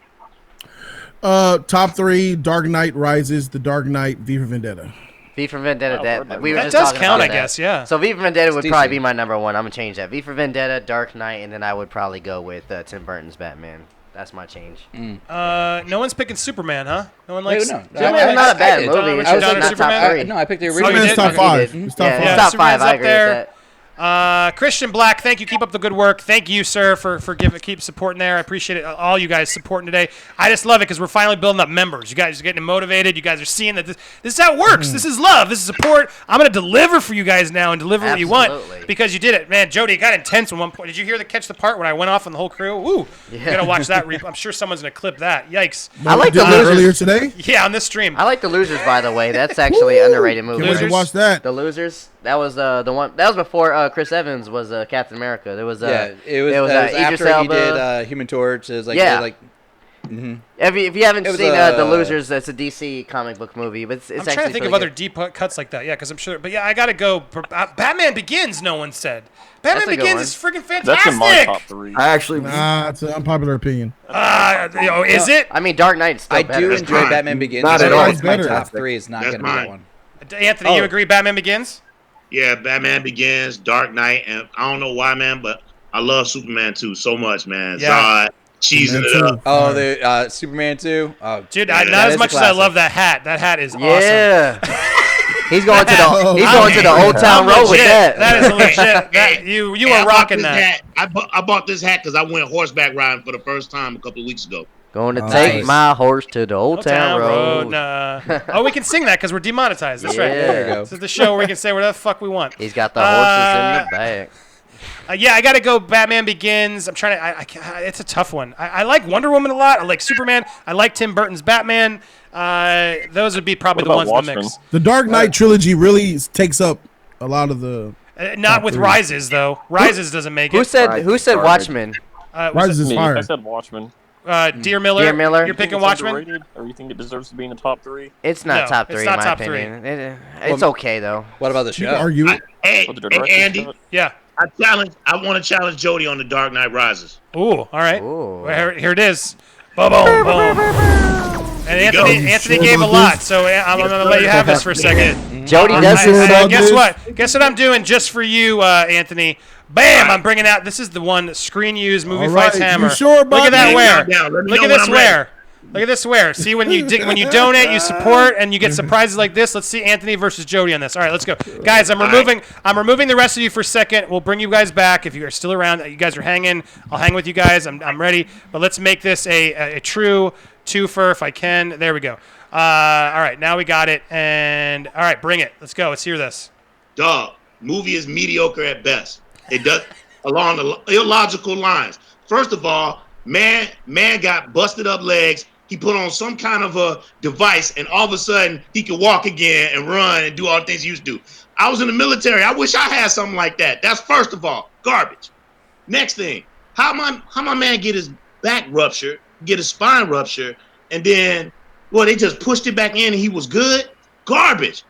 Top 3: Dark Knight Rises, The Dark Knight, V for Vendetta. V for Vendetta. We were That just does talking count, about I that. guess. Yeah. So V for Vendetta would It's probably decent. be my number one. I'm gonna change that. V for Vendetta, Dark Knight, and then I would probably go with Tim Burton's Batman. That's my change. No one's picking Superman, huh? No one likes. No. Superman's not a bad did. movie. It's I was just like, not Superman? top three. No, I picked the Oh, original. you Superman's did? top Okay. 5. Yeah, It's top it's 5. top Superman's 5. I up agree there. with that. Christian Black, thank you. Keep up the good work. Thank you, sir, for keep supporting there. I appreciate it. All you guys supporting today. I just love it because we're finally building up members. You guys are getting motivated. You guys are seeing that this is how it works. This is love. This is support. I'm gonna deliver for you guys now and deliver what you want Absolutely. because you did it, man. Jody, it got intense at one point. Did you hear catch the part when I went off on the whole crew? Ooh, you gotta watch that. I'm sure someone's gonna clip that. Yikes. I like Did the that losers. earlier today. Yeah, on this stream. I like The Losers, by the way. That's actually an underrated movie. Can't wait to Losers? watch that. The Losers. That was the one. That was before Chris Evans was Captain America. There was It was Idris after he Elba. did Human Torch. It was like Yeah. mhm. If you haven't It was, seen The Losers, it's a DC comic book movie, but it's I'm actually trying to think of pretty other good. deep cuts like that. Yeah, because I'm sure. But yeah, I gotta go. Batman Begins. No one said. Batman That's a good Begins one. is freaking fantastic. That's in my top three. I actually, Nah, it's an unpopular opinion. Is it? I mean, Dark Knight's still I better. do That's enjoy mine. Batman Begins. Not at but all. it's my Better. top three is not That's going to be that mine. one. Anthony, you agree? Batman Begins. Yeah, Batman Begins, Dark Knight, and I don't know why, man, but I love Superman 2 so much, man. Yeah. Zod, cheesing Superman it 2. up. Oh, the Superman 2. Oh, Dude, Yeah, not that as is a much as I classic. love that hat. That hat is awesome. Yeah. He's going to Oh, the Old Town I'm Road with legit. that. That is legit. That, you Hey, were I bought rocking this that. hat. I bought this hat because I went horseback riding for the first time a couple of weeks ago. Going to Oh, take nice. my horse to the Old Old Town Road. Nah. Oh, we can sing that because we're demonetized. That's right. Yeah. There you go. This is the show where we can say whatever the fuck we want. He's got the horses in the back. Yeah, I gotta go. Batman Begins. I'm trying to. It's a tough one. I like Wonder Woman a lot. I like Superman. I like Tim Burton's Batman. Those would be probably What the about ones in the Watchmen? mix. The Dark Knight trilogy really takes up a lot of the. Not Top with three. Rises though. Rises doesn't make Who it. said Garbage. Watchmen? Was Rises it, is Me, fire. I said Watchmen. Dear Miller. Dear Miller. You're You think picking it's Watchmen. underrated, or you think it deserves to be in the top three? It's not No, top it's three not in my top three. opinion. It's okay though. What about the You can show? argue it. Hey, Or the hey, director's Andy, cut? Yeah. I want to challenge Jody on the Dark Knight Rises. Ooh. All right. Ooh. Well, here it is. Boom, boom, boom. And go. Anthony Sure gave a about lot, this? so I'm gonna let you have this for a second. Jody Are you does sure it. about Guess this? what? Guess what I'm doing just for you, Anthony. Bam! I'm bringing out. This is the one screen used movie All fights right, hammer. you sure about Look at that this? wear. Down. Let me Look know at when this I'm ready. wear. Look at this wear. See when you donate, you support, and you get surprises like this. Let's see Anthony versus Jody on this. All right, let's go, guys. I'm removing the rest of you for a second. We'll bring you guys back if you are still around. You guys are hanging. I'll hang with you guys. I'm ready. But let's make this a true twofer if I can. There we go. All right, now we got it. And all right, bring it. Let's go. Let's hear this. Dog, movie is mediocre at best. It does along the illogical lines. First of all, man got busted up legs. He put on some kind of a device, and all of a sudden he could walk again and run and do all the things he used to do. I was in the military. I wish I had something like that. That's first of all garbage. Next thing, how my man get his back ruptured, get his spine ruptured, and then they just pushed it back in and he was good? Garbage.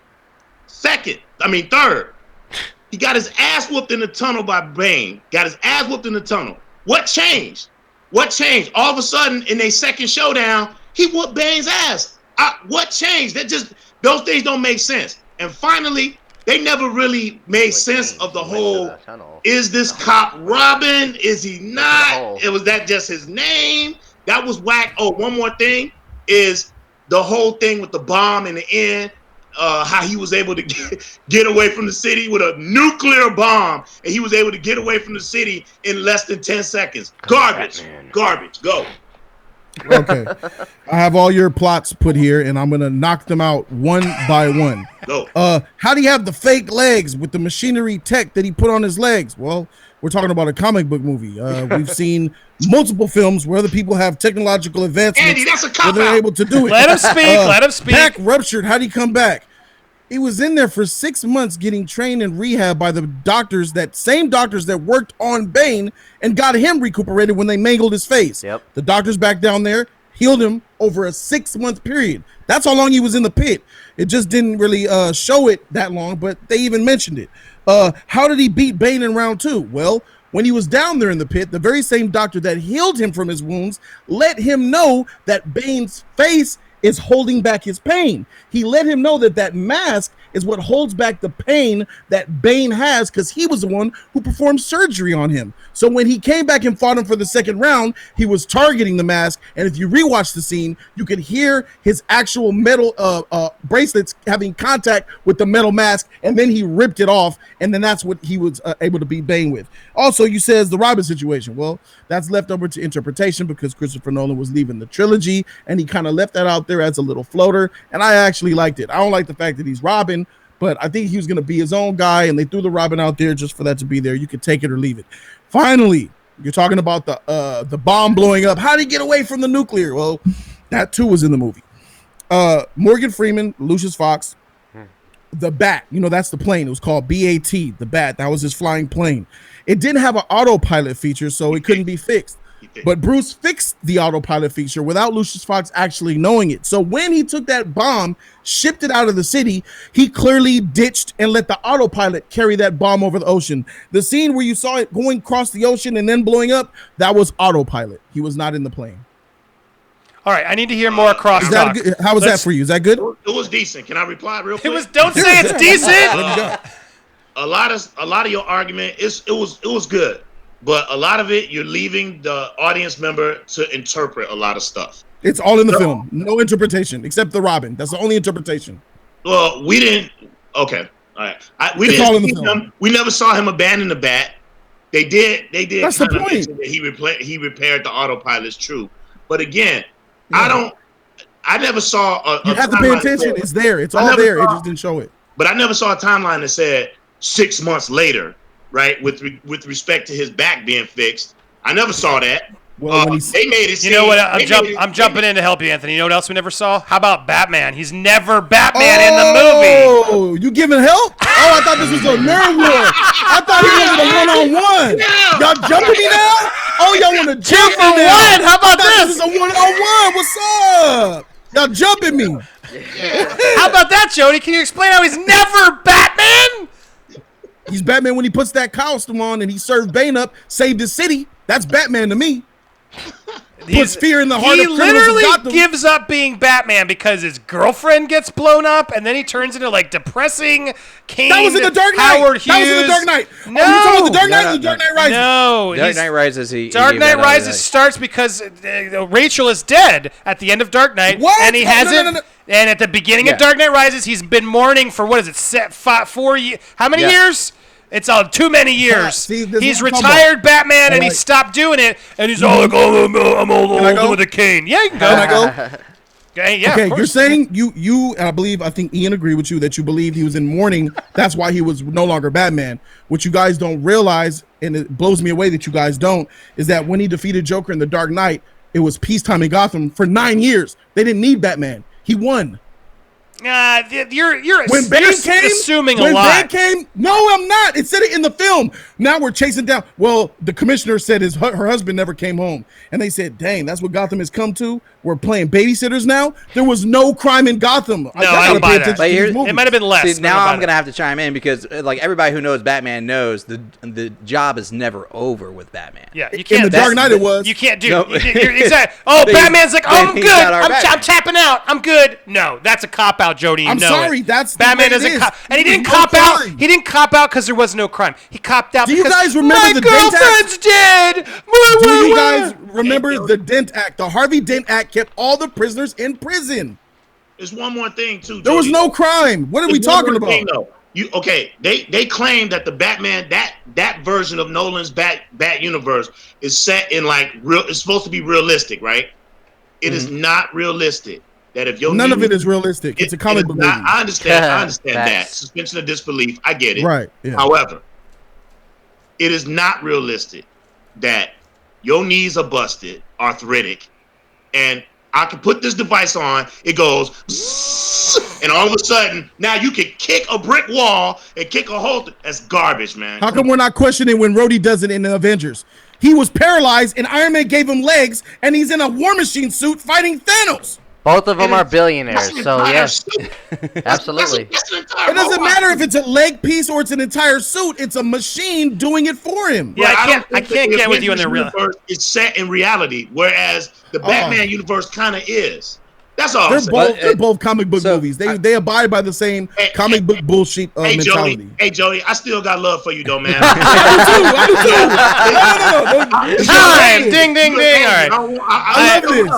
Third, he got his ass whooped in the tunnel by Bane. Got his ass whooped in the tunnel. What changed? All of a sudden, in their second showdown, he whooped Bane's ass. What changed? Those things don't make sense. And finally, they never really made sense of the whole. Is this cop Robin? Is he not? Was that just his name? That was whack. Oh, one more thing is the whole thing with the bomb in the end. how he was able to get away from the city with a nuclear bomb, and he was able to get away from the city in less than 10 seconds. Garbage. Go. Okay. I have all your plots put here, and I'm gonna knock them out one by one. Go. How do you have the fake legs with the machinery tech that he put on his legs? Well, we're talking about a comic book movie. We've seen multiple films where other people have technological advancements Andy, that's a where cop they're out. able to do it. Let him speak. Let him speak. Back ruptured. How would he come back? He was in there for 6 months getting trained in rehab by the doctors, that same doctors that worked on Bane and got him recuperated when they mangled his face. Yep. The doctors back down there healed him over a 6-month period. That's how long he was in the pit. It just didn't really show it that long, but they even mentioned it. How did he beat Bane in round 2? Well, when he was down there in the pit, the very same doctor that healed him from his wounds let him know that Bane's face is holding back his pain. He let him know that that mask is what holds back the pain that Bane has, because he was the one who performed surgery on him. So when he came back and fought him for the second round, he was targeting the mask, and if you rewatch the scene, you could hear his actual metal bracelets having contact with the metal mask, and then he ripped it off, and then that's what he was able to beat Bane with. Also, you says the Robin situation. Well, that's left over to interpretation because Christopher Nolan was leaving the trilogy, and he kind of left that out there as a little floater, and I actually liked it. I don't like the fact that he's Robin, but I think he was going to be his own guy, and they threw the Robin out there just for that to be there. You could take it or leave it. Finally, you're talking about the bomb blowing up. How did he get away from the nuclear? Well, that too was in the movie. Morgan Freeman, Lucius Fox, the Bat. You know, that's the plane. It was called B-A-T, the Bat. That was his flying plane. It didn't have an autopilot feature, so it couldn't be fixed. But Bruce fixed the autopilot feature without Lucius Fox actually knowing it. So when he took that bomb, shipped it out of the city, he clearly ditched and let the autopilot carry that bomb over the ocean. The scene where you saw it going across the ocean and then blowing up, that was autopilot. He was not in the plane. All right, I need to hear more crosstalk. How was that for you? Is that good? It was decent. Can I reply real quick? Don't say it's decent. A lot of your argument it was good. But a lot of it, you're leaving the audience member to interpret a lot of stuff. It's all in the film. No interpretation, except the Robin. That's the only interpretation. Well, we didn't. Okay, all right. We never saw him abandon the Bat. They did. That's the point. That he repaired the autopilot. It's true. But again, I never saw you have to pay attention. It's there. It's all there. It just didn't show it. But I never saw a timeline that said 6 months later. Right, with respect to his back being fixed, I never saw that. Well, they made it. You know what? I'm jumping in to help you, Anthony. You know what else we never saw? How about Batman? He's never Batman in the movie. Oh, you giving help? Oh, I thought this was a nerd war. I thought he was a one-on-one. Y'all jumping me now? Oh, y'all want to jump for one? How about this? This is a one-on-one. What's up? Y'all jumping me? How about that, Jody? Can you explain how he's never Batman? He's Batman when he puts that costume on and he served Bane up, saved his city. That's Batman to me. Puts fear in the heart of criminals of He literally Gotham. gives up being Batman because his girlfriend gets blown up, and then he turns into like depressing Kane. That was in the Dark Knight. Howard Hughes. That was in the Dark Knight. No, you talking about the Dark Knight or the Dark Knight Rises? No, Dark Knight Rises. Dark Knight Rises starts because Rachel is dead at the end of Dark Knight, and he hasn't. And at the beginning of Dark Knight Rises, he's been mourning for what is it? 4 years? How many years? It's too many years. See, he's retired Batman, and he stopped doing it, and he's all like, "Oh, I'm old with a cane." Yeah, you can go. Can I go? Okay, yeah. Okay, you're saying you and I think Ian agreed with you that you believe he was in mourning. That's why he was no longer Batman. What you guys don't realize, and it blows me away that you guys don't, is that when he defeated Joker in the Dark Knight, it was peacetime in Gotham for 9 years. They didn't need Batman. He won. You're when Bane came, assuming a when lot. Bane came, no, I'm not. It said it in the film. Now we're chasing down. Well, the commissioner said her husband never came home, and they said, "Dang, that's what Gotham has come to. We're playing babysitters now." There was no crime in Gotham. No, I don't buy that. But it might have been less. See, now I'm gonna have to chime in because, like everybody who knows Batman knows the job is never over with Batman. Yeah, you can't. In the Dark Knight, it was. You can't do. You're exactly. Oh, Batman's like, oh, I'm good. I'm tapping out. I'm good. No, that's a cop out, Jody. You I'm know sorry. it. That's Batman the way doesn't it cop, is. and he didn't No cop out. crime. He didn't cop out because there was no crime. He copped out. Do you because guys remember my the Dent Act? girlfriend's dead? Do you guys remember the Dent Act? The Harvey Dent Act kept all the prisoners in prison. There's one more thing too. There was Jody. no crime. What are we There's one talking more thing, about? though. They claim that the Batman that version of Nolan's Bat universe is set in like real. It's supposed to be realistic, right? It is not realistic. That if your None of it is realistic. It's a comic book movie. I understand that suspension of disbelief. I get it. Right. Yeah. However, it is not realistic that your knees are busted, arthritic, and I can put this device on. It goes, and all of a sudden, now you can kick a brick wall and kick a hole. That's garbage, man. How come we're not questioning when Rhodey does it in the Avengers? He was paralyzed, and Iron Man gave him legs, and he's in a War Machine suit fighting Thanos. Both of them are billionaires, so yes, absolutely. It doesn't matter if it's a leg piece or it's an entire suit. It's a machine doing it for him. Yeah, I can't get with you in the real. It's set in reality, whereas the Batman universe kind of is. That's all. They're both comic book movies. They abide by the same comic book bullshit mentality. Jody, I still got love for you, though, man. I do too. Time! Ding, ding, ding! All right. I love this.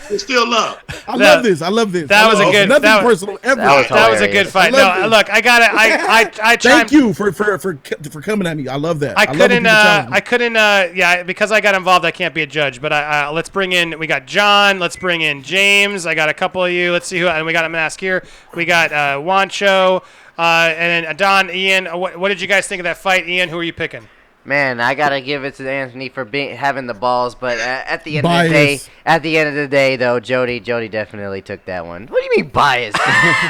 It's still love. I love this. I love this. That was a good. Nothing personal ever. That was a good fight. No, look, I got it. I thank you for coming at me. I love that. I couldn't. Yeah, because I got involved, I can't be a judge. But let's bring in. We got John. Let's bring in James. I got a couple of you. Let's see who. And we got a mask here. We got Wancho, and then Adan, Ian. What did you guys think of that fight, Ian? Who are you picking? Man, I gotta give it to Anthony for having the balls, but at the end of the day, though, Jody definitely took that one. What do you mean biased?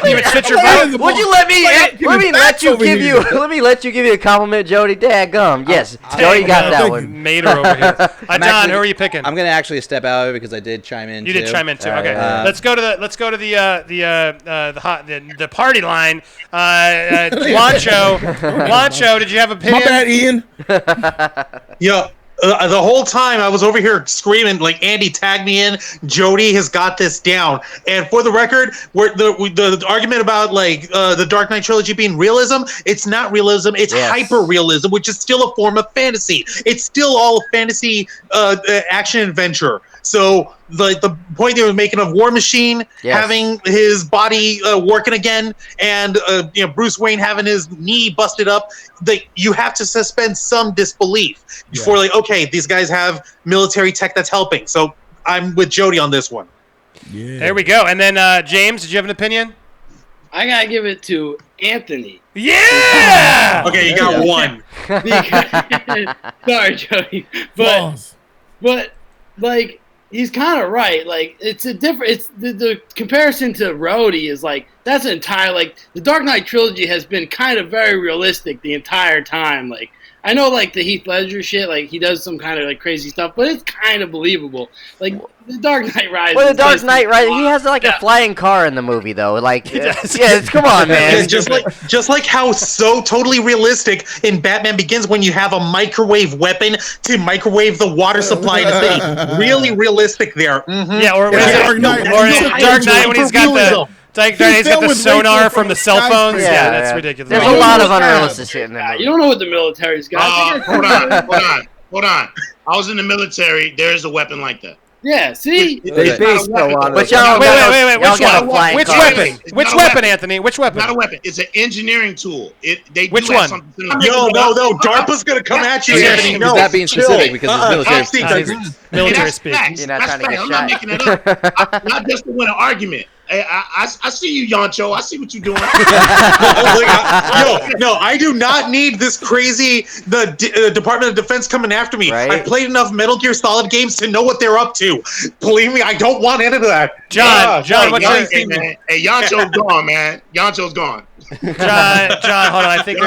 You would sit your vote? Would you let me? Let me let you give you. Let me let you give you a compliment, Jody. Dadgum. Yes, Jody got that one. Mater over here. Adan, who are you picking? I'm gonna actually step out of it because I did chime in. You did chime in too. Okay, let's go to the party line. Wancho, did you have a opinion? My bad, Ian. Yeah, the whole time I was over here screaming like, Andy, tag me in. Jody has got this down. And for the record, the argument about like the Dark Knight trilogy being realism, it's not realism. It's hyper realism, which is still a form of fantasy. It's still all fantasy action adventure. So the point they were making of War Machine having his body working again, and Bruce Wayne having his knee busted up, you have to suspend some disbelief before okay, these guys have military tech that's helping. So I'm with Jody on this one. Yeah. There we go. And then James, did you have an opinion? I gotta give it to Anthony. Yeah. Okay, you got one. Sorry, Jody, but like. He's kind of right. Like it's a different. It's the comparison to Rhodey is like that's entire. Like the Dark Knight trilogy has been kind of very realistic the entire time. Like I know like the Heath Ledger shit. Like he does some kind of like crazy stuff, but it's kind of believable. Like the Dark Knight Rises. Well, the Dark Knight Rises. He has like a flying car in the movie though. Like come on, man. It's just like how so totally realistic in Batman Begins when you have a microwave weapon to microwave the water supply in a city. Really realistic there. Mm-hmm. Yeah, or Dark Knight when he's got the. He's got the sonar from the cell phones. Yeah, that's ridiculous. There's a lot of unrealistic shit in there. You don't know what the military's got. Hold on. I was in the military. There is a weapon like that. Yeah, see? They based a lot of Wait. Which weapon? Which weapon, Anthony? Which weapon? Not a weapon. It's an engineering tool. Which one? No. DARPA's gonna come at you, Anthony. No, that being specific because it's military. Military speak. You're not trying to get I'm shot. not making it up. Not just to win an argument. I see you, Yancho. I see what you're doing. No, I do not need this crazy Department of Defense coming after me. Right? I played enough Metal Gear Solid games to know what they're up to. Believe me, I don't want any of that. John, what's your... Hey, Yancho's gone, man. Yancho's gone. John, hold on. I think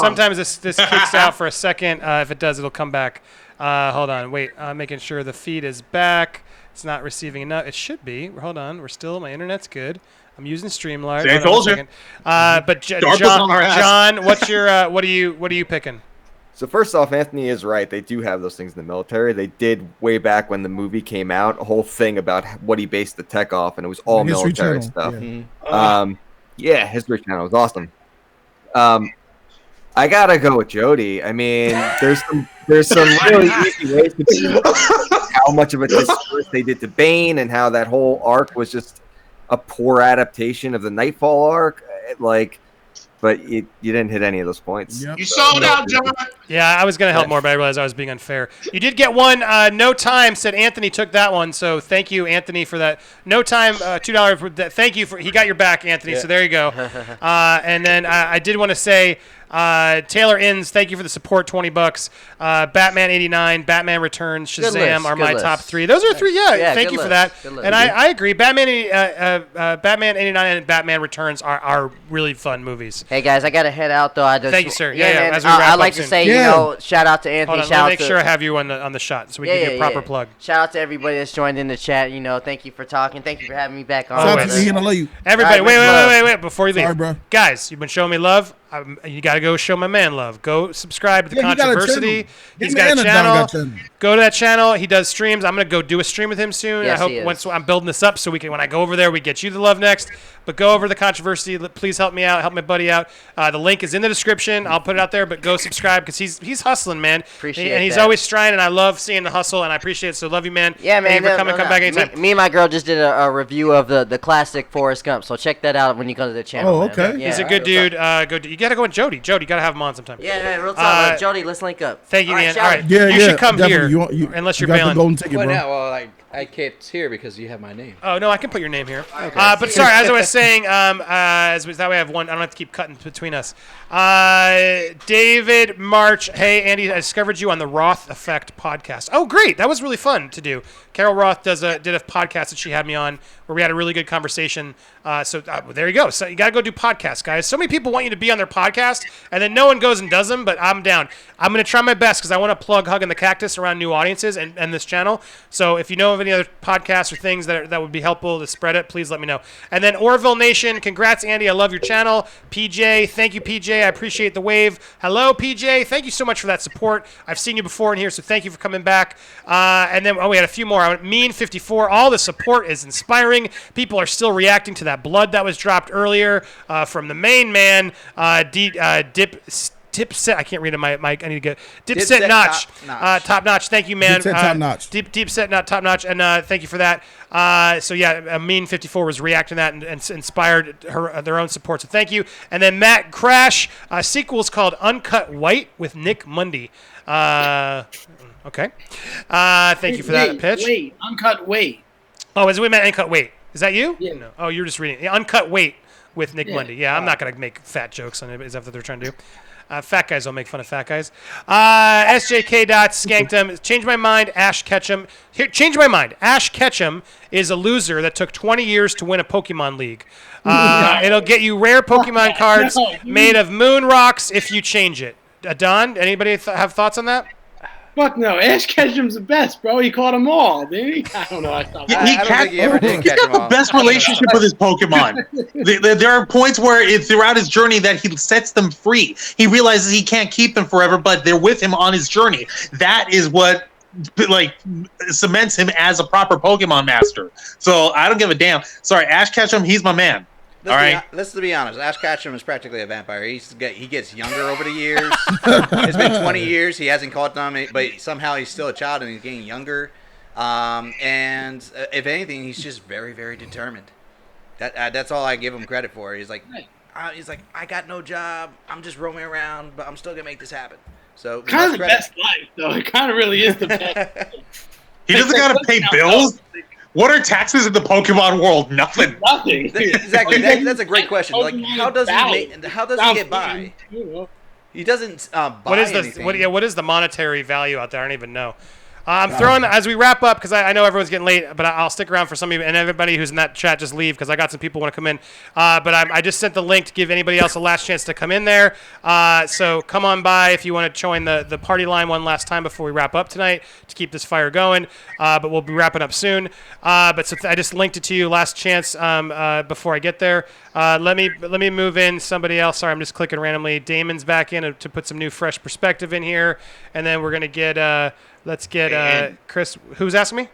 sometimes this kicks out for a second. If it does, it'll come back. Hold on. Wait. Making sure the feed is back. It's not receiving enough. It should be. Hold on. My internet's good. I'm using Streamlabs. I told you. But John, what's your what are you picking? So first off, Anthony is right. They do have those things in the military. They did way back when the movie came out, a whole thing about what he based the tech off, and it was all History military Channel. stuff. Yeah. History Channel was awesome. I gotta go with Jody. I mean, there's some really easy ways to see how much of a disservice they did to Bane and how that whole arc was just a poor adaptation of the Nightfall arc, like. But you didn't hit any of those points. You sold out, John. Yeah, I was going to help more, but I realized I was being unfair. You did get one. No Time said Anthony took that one, so thank you, Anthony, for that. No Time, $2 for that. Thank you for. He got your back, Anthony. So there you go. And then I did want to say. Taylor Inns, thank you for the support, $20. Batman 89, Batman Returns, Shazam are my top 3. Those are 3, thank you for that. And I agree. Batman 89 and Batman Returns are really fun movies. Hey guys, I gotta head out though. Thank you, sir. Man, as we wrap I'd up like soon. to say, shout out to Anthony. Hold on, shout out make to, sure I have you on the shot so we can get a proper plug. Shout out to everybody that's joined in the chat. Thank you for talking. Thank you for having me back on. Shout out to Ian, I love you. Everybody, wait, before you leave. Sorry, bro. Guys, you've been showing me love. You got to go show my man love. Go subscribe to the Controversity. He's got a channel. Go to that channel. He does streams. I'm going to go do a stream with him soon. Yes, I hope once I'm building this up so when I go over there, we get you the love next. But go over to the Controversity. Please help me out. Help my buddy out. The link is in the description. I'll put it out there, but go subscribe because he's hustling, man. Appreciate and he's that. always trying, and I love seeing the hustle, and I appreciate it. So love you, man. Yeah, man. Thank you for coming. Come back anytime. Me and my girl just did a review of the classic Forrest Gump, so check that out when you go to the channel. Oh, okay. Man. Yeah, he's a good dude. You got to go with Jody. Jody, you got to have him on sometime. Yeah, real talk. Jody, let's link up. Thank you, man. All right. Yeah, you should come here unless you're got bailing. the golden ticket, bro. Well, I can't here because you have my name. Oh no, I can put your name here. Okay. But sorry, as I was saying, that way I have one. I don't have to keep cutting between us. David March, hey Andy, I discovered you on the Roth Effect podcast. Oh great, that was really fun to do. Carol Roth did a podcast that she had me on where we had a really good conversation. So there you go. So you got to go do podcasts, guys. So many people want you to be on their podcast, and then no one goes and does them, but I'm down. I'm going to try my best because I want to plug Hugging the Cactus around new audiences and this channel. So if you know of any other podcasts or things that would be helpful to spread it, please let me know. And then Orville Nation, congrats, Andy. I love your channel. PJ, thank you, PJ. I appreciate the wave. Hello, PJ. Thank you so much for that support. I've seen you before in here, so thank you for coming back. And then, we had a few more. Mean 54. All the support is inspiring. People are still reacting to that blood that was dropped earlier from the main man, Dipset, I can't read it. I need to get Dipset Notch. Top notch. Thank you, man. Dipset Top Notch. Dipset not Top Notch, and thank you for that. So yeah, Mean 54 was reacting to that and inspired their own support. So thank you. And then Matt Crash, sequel's called Uncut White with Nick Mundy. Okay. Thank you for that pitch. Wait, Uncut Weight. Oh, is it we meant Uncut Weight? Is that you? Yeah. No. Oh, you're just reading. Yeah, Uncut Weight with Nick Mundy. Yeah, I'm not gonna make fat jokes on it. Is that what they're trying to do? Fat guys don't make fun of fat guys. SJK Skankdom. Change my mind. Ash Ketchum. Here, change my mind. Ash Ketchum is a loser that took 20 years to win a Pokemon League. It'll get you rare Pokemon cards made of moon rocks if you change it. Adan, anybody have thoughts on that? Fuck no, Ash Ketchum's the best, bro. He caught them all, dude. I don't know. He's got the best relationship with his Pokemon. There are points where throughout his journey that he sets them free. He realizes he can't keep them forever, but they're with him on his journey. That is what cements him as a proper Pokemon master. So I don't give a damn. Sorry, Ash Ketchum, he's my man. Let's be honest. Ash Ketchum is practically a vampire. He gets younger over the years. It's been 20 years. He hasn't caught them, but somehow he's still a child and he's getting younger. And if anything, he's just very, very determined. That's all I give him credit for. He's like, I got no job. I'm just roaming around, but I'm still gonna make this happen. So kind of the best life, though. It kind of really is the best. He doesn't gotta pay bills. What are taxes in the Pokemon world? Nothing. Nothing. Exactly. That's a great question. Like, how does he get by? He doesn't buy anything. What is the monetary value out there? I don't even know. I'm throwing, as we wrap up, because I know everyone's getting late, but I'll stick around for some of you, and everybody who's in that chat, just leave, because I got some people who want to come in. But I just sent the link to give anybody else a last chance to come in there. So come on by if you want to join the party line one last time before we wrap up tonight to keep this fire going. But we'll be wrapping up soon. I just linked it to you, last chance before I get there. Let me move in somebody else. Sorry, I'm just clicking randomly. Damon's back in to put some new, fresh perspective in here, and then we're gonna get. Let's get Chris. Who's asking me?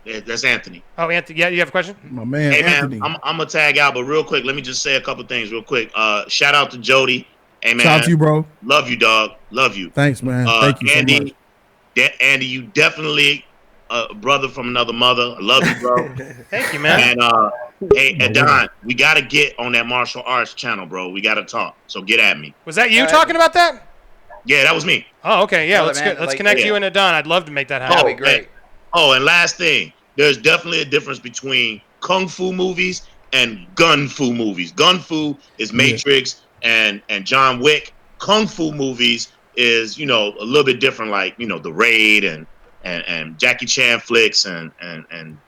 Yeah, that's Anthony. Oh, Anthony. Yeah, you have a question? My man, hey, Anthony. man, I'm gonna tag out, but real quick, let me just say a couple things real quick. Shout out to Jody. Hey, man. Shout out to you, bro. Love you, dog. Love you. Thanks, man. Thank you Andy, so much. Andy, you definitely a brother from another mother. I love you, bro. Thank you, man. Hey, Adan, we gotta get on that martial arts channel, bro. We gotta talk. So get at me. Was that you talking about that? Yeah, that was me. Oh, okay. Yeah, let's like, connect yeah. you and Adan. I'd love to make that happen. That'd be great. Oh, and last thing, there's definitely a difference between kung fu movies and gun fu movies. Gun fu is Matrix and John Wick. Kung fu movies is, you know, a little bit different, like, you know, The Raid and Jackie Chan flicks and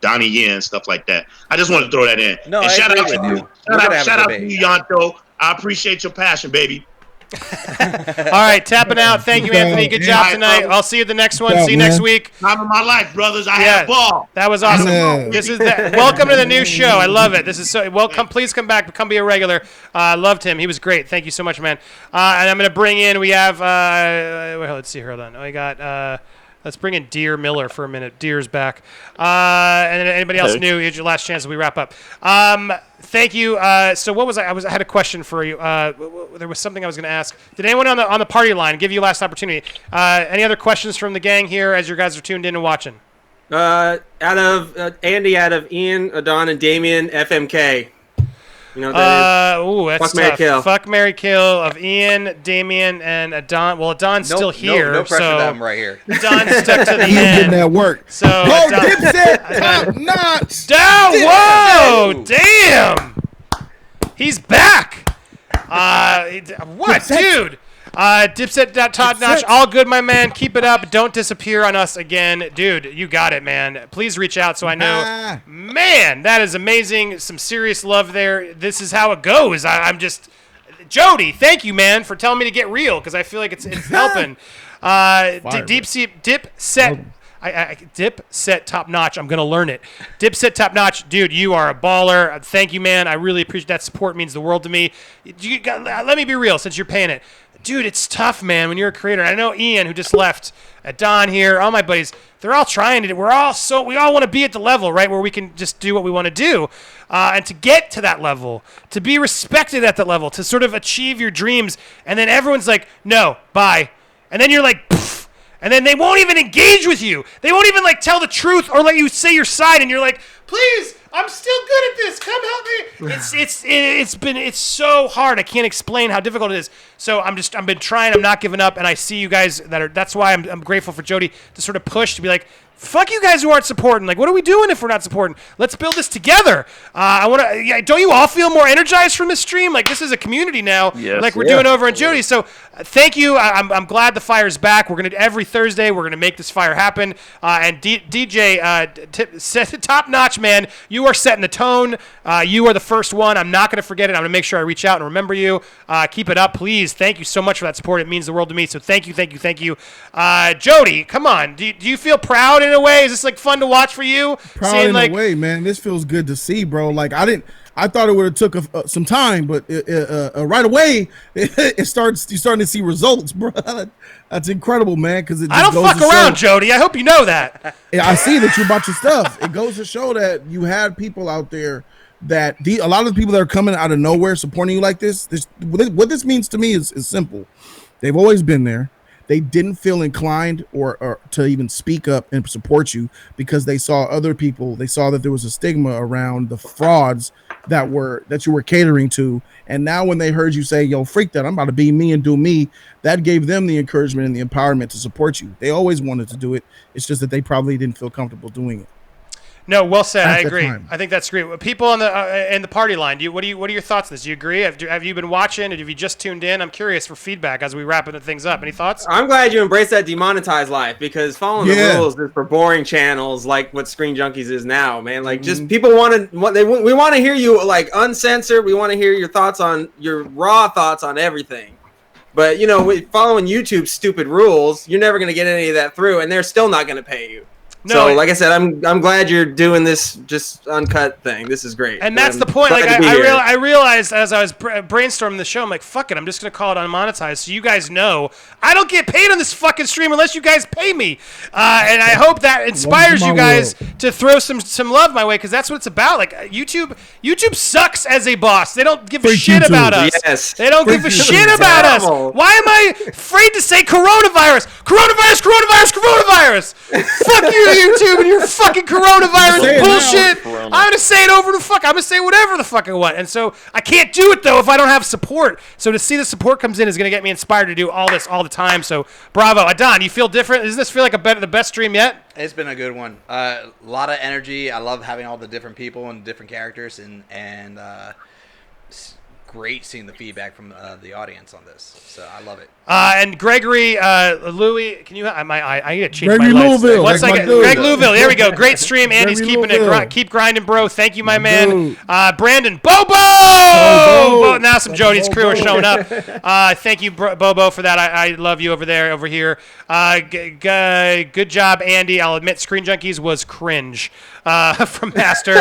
Donnie Yen, stuff like that. I just wanted to throw that in. No, and I shout agree out to with you. you. We're gonna have a Shout out to debate. you, Yanto. I appreciate your passion, baby. All right, tapping out. Thank you, Anthony. Good job tonight. I'll see you at the next one. See you next week. Time of my life, brothers. I had a ball. That was awesome. Yeah. This is welcome to the new show. I love it. This is so welcome. Please come back. Come be a regular. Loved him. He was great. Thank you so much, man. And I'm gonna bring in. We have. Let's see here. Hold on. We got. Let's bring in Deer Miller for a minute. Deer's back. And then anybody else new? Here's your last chance as we wrap up. Thank you. So what was I had a question for you. There was something I was going to ask. Did anyone on the party line give you last opportunity? Any other questions from the gang here as you guys are tuned in and watching? Out of Andy, out of Ian, Adan, and Damien, FMK. You know what that is? Ooh, that's Fuck, Marry, tough. Kill. Fuck, Marry, Kill of Ian, Damien, and Adan. Well, Adan's still here. No pressure so to them right here. Adan's stuck to the He's end. getting that work. So Bro, Dipset, top notch. Whoa, damn. He's back. What, Dipset. dude? Dipset top notch. All good, my man. Keep it up. Don't disappear on us again. Dude, you got it, man. Please reach out so I know. Man, that is amazing. Some serious love there. This is how it goes. I'm just... Jody, thank you, man, for telling me to get real because I feel like it's helping. Dipset top notch. I'm gonna learn it. Dipset top notch, dude. You are a baller. Thank you, man. I really appreciate that support. It means the world to me. Let me be real, since you're paying it, dude. It's tough, man. When you're a creator, I know Ian, who just left, Adan here, all my buddies. They're all trying to. We all want to be at the level, right, where we can just do what we want to do, and to get to that level, to be respected at that level, to sort of achieve your dreams, and then everyone's like, no, bye, and then you're like. Pfft. And then they won't even engage with you. They won't even like tell the truth or let you say your side. And you're like, please, I'm still good at this. Come help me. It's so hard. I can't explain how difficult it is. So I've been trying. I'm not giving up. And I see you guys that's why I'm grateful for Jody to sort of push to be like, fuck you guys who aren't supporting. Like, what are we doing if we're not supporting? Let's build this together. Don't you all feel more energized from this stream? Like, this is a community now, like we're doing over in Jody. So thank you. I'm glad the fire's back. We're going to, every Thursday, we're going to make this fire happen. And DJ, top notch, man. You are setting the tone. You are the first one. I'm not going to forget it. I'm going to make sure I reach out and remember you. Keep it up, please. Thank you so much for that support. It means the world to me. So thank you. Jody, come on. Do you feel proud in a way? Is this like fun to watch for you? Proud in a way, man. This feels good to see, bro. Like I thought it would have took some time, but right away you're starting to see results, bro. That's incredible, man. Because I don't fuck around, Jody. I hope you know that. Yeah, I see that you bought your stuff. It goes to show that you had people out there that a lot of the people that are coming out of nowhere supporting you like this. What this means to me is simple. They've always been there. They didn't feel inclined or to even speak up and support you because they saw other people. They saw that there was a stigma around the frauds that you were catering to. And now when they heard you say, yo, freak that, I'm about to be me and do me, that gave them the encouragement and the empowerment to support you. They always wanted to do it. It's just that they probably didn't feel comfortable doing it. No, well said. I agree. I think that's great. People on the in the party line, what are your thoughts on this? Do you agree? Have you been watching? Have you just tuned in? I'm curious for feedback as we wrap things up. Any thoughts? I'm glad you embraced that demonetized life because following the rules is for boring channels like what Screen Junkies is now, man. Like just people we want to hear you like uncensored. We want to hear your thoughts on your raw thoughts on everything. But following YouTube's stupid rules, you're never going to get any of that through, and they're still not going to pay you. No, like I said, I'm glad you're doing this just uncut thing. This is great. And that's the point. Like I realized as I was brainstorming the show, I'm like, fuck it, I'm just gonna call it unmonetized, so you guys know I don't get paid on this fucking stream unless you guys pay me. And I hope that inspires you guys to throw some love my way because that's what it's about. Like YouTube sucks as a boss. They don't give a shit about us. Yes. They don't give a shit about us. Why am I afraid to say coronavirus? Coronavirus. Fuck you. YouTube and your fucking coronavirus Say it bullshit. now. I'm gonna say it over the fuck. I'm gonna say whatever the fuck I want. And so I can't do it though if I don't have support. So to see the support comes in is gonna get me inspired to do all this all the time. So bravo, Adan. You feel different? Does this feel like the best stream yet? It's been a good one. A lot of energy. I love having all the different people and different characters, and it's great seeing the feedback from the audience on this. So I love it. And Gregory, Louis, can you? I need to change Gregory my lights. Louisville. One second, Greg Louisville. There we go. Great stream. Andy's Gregory keeping it. Louisville. Keep grinding, bro. Thank you, my man. Dude. Brandon Bobo. Now some Jody's crew are showing up. Thank you, Bobo, for that. I love you over here. Good job, Andy. I'll admit, Screen Junkies was cringe. From Master